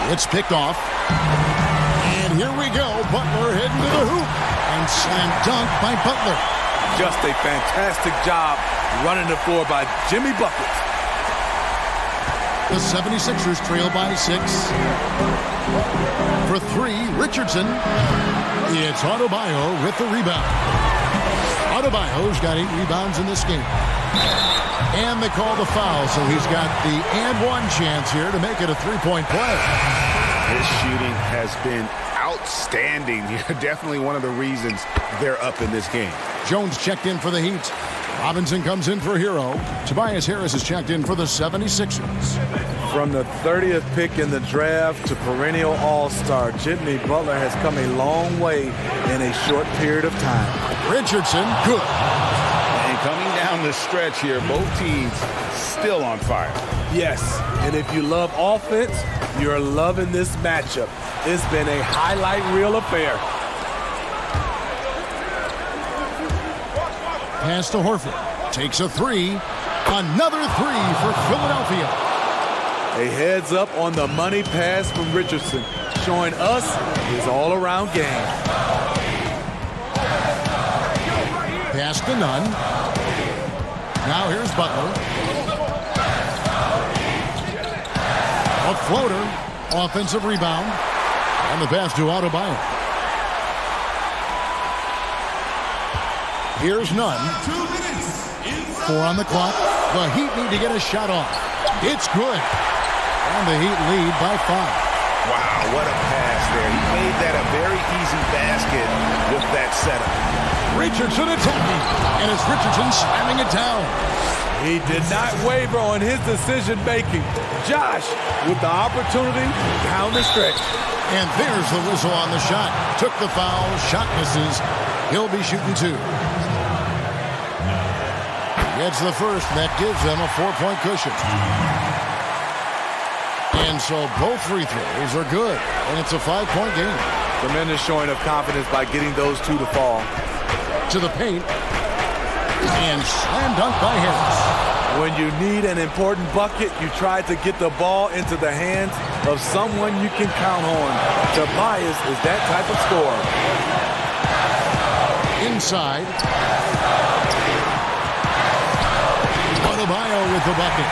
It's picked off. And here we go. Butler heading to the hoop. And slam dunk by Butler. Just a fantastic job running the floor by Jimmy Buckets. The 76ers trail by 6. For 3, Richardson. It's Adebayo with the rebound. Adebayo's got 8 rebounds in this game. And they call the foul, so he's got the and one chance here to make it a 3-point play. His shooting has been outstanding. Definitely one of the reasons they're up in this game. Jones checked in for the Heat. Robinson comes in for Hero. Tobias Harris is checked in for the 76ers. From the 30th pick in the draft to perennial all-star, Jimmy Butler has come a long way in a short period of time. Richardson, good. And coming down the stretch here, both teams still on fire. Yes, and if you love offense, you're loving this matchup. It's been a highlight reel affair. Pass to Horford. Takes a 3. Another 3 for Philadelphia. A heads up on the money pass from Richardson, showing us his all-around game. Pass to Nunn. Now here's Butler. A floater. Offensive rebound. And the pass to Adebayo. Here's Nunn. 4 on the clock. The Heat need to get a shot off. It's good. And the Heat lead by 5. Wow, what a pass there. He made that a very easy basket with that setup. Richardson attacking. And it's Richardson slamming it down. He did not waver on his decision-making. Josh with the opportunity down the stretch. And there's the whistle on the shot. Took the foul. Shot misses. He'll be shooting 2. Gets the first. That gives them a 4-point cushion. And so both free throws are good. And it's a 5-point game. Tremendous showing of confidence by getting those 2 to fall. To the paint. And slam dunk by Harris. When you need an important bucket, you try to get the ball into the hands of someone you can count on. Tobias is that type of scorer. Inside. Adebayo with the bucket.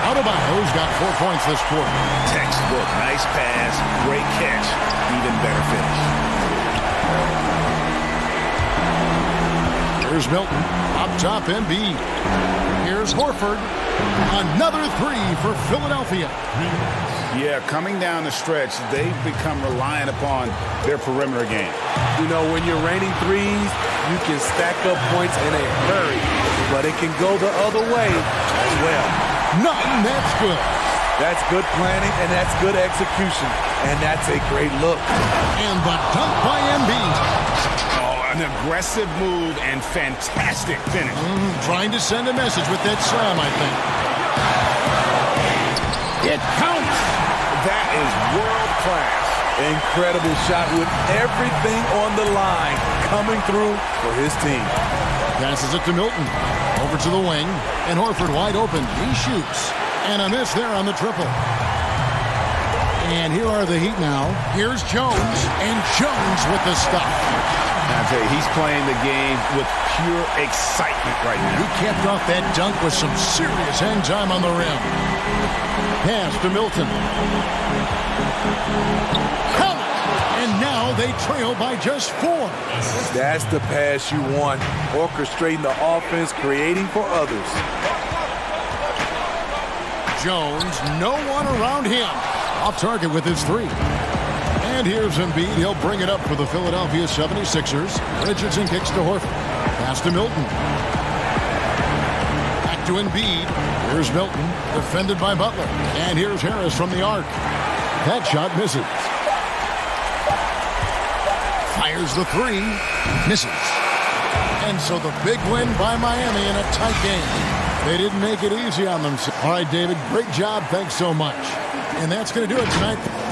Adebayo's got 4 points this quarter. Textbook. Nice pass. Great catch. Even better finish. Here's Milton. Up top, Embiid. Here's Horford. Another three for Philadelphia. Yeah, coming down the stretch, they've become reliant upon their perimeter game. You know, when you're raining threes, you can stack up points in a hurry, but it can go the other way as well. Nothing, that's good. That's good planning, and that's good execution, and that's a great look. And the dunk by Embiid. An aggressive move and fantastic finish. Trying to send a message with that slam, I think. It counts. That is world class. Incredible shot with everything on the line coming through for his team. Passes it to Milton. Over to the wing. And Horford wide open. He shoots. And a miss there on the triple. And here are the Heat now. Here's Jones. And Jones with the stuff. I tell you, he's playing the game with pure excitement right now. He capped off that dunk with some serious hang time on the rim. Pass to Milton. Count it! And now they trail by just 4. That's the pass you want. Orchestrating the offense, creating for others. Jones, no one around him. Off target with his 3. And here's Embiid. He'll bring it up for the Philadelphia 76ers. Richardson kicks to Horford. Pass to Milton. Back to Embiid. Here's Milton, defended by Butler. And here's Harris from the arc. That shot misses. Fires the 3. Misses. And so the big win by Miami in a tight game. They didn't make it easy on themselves. All right, David, great job. Thanks so much. And that's going to do it tonight.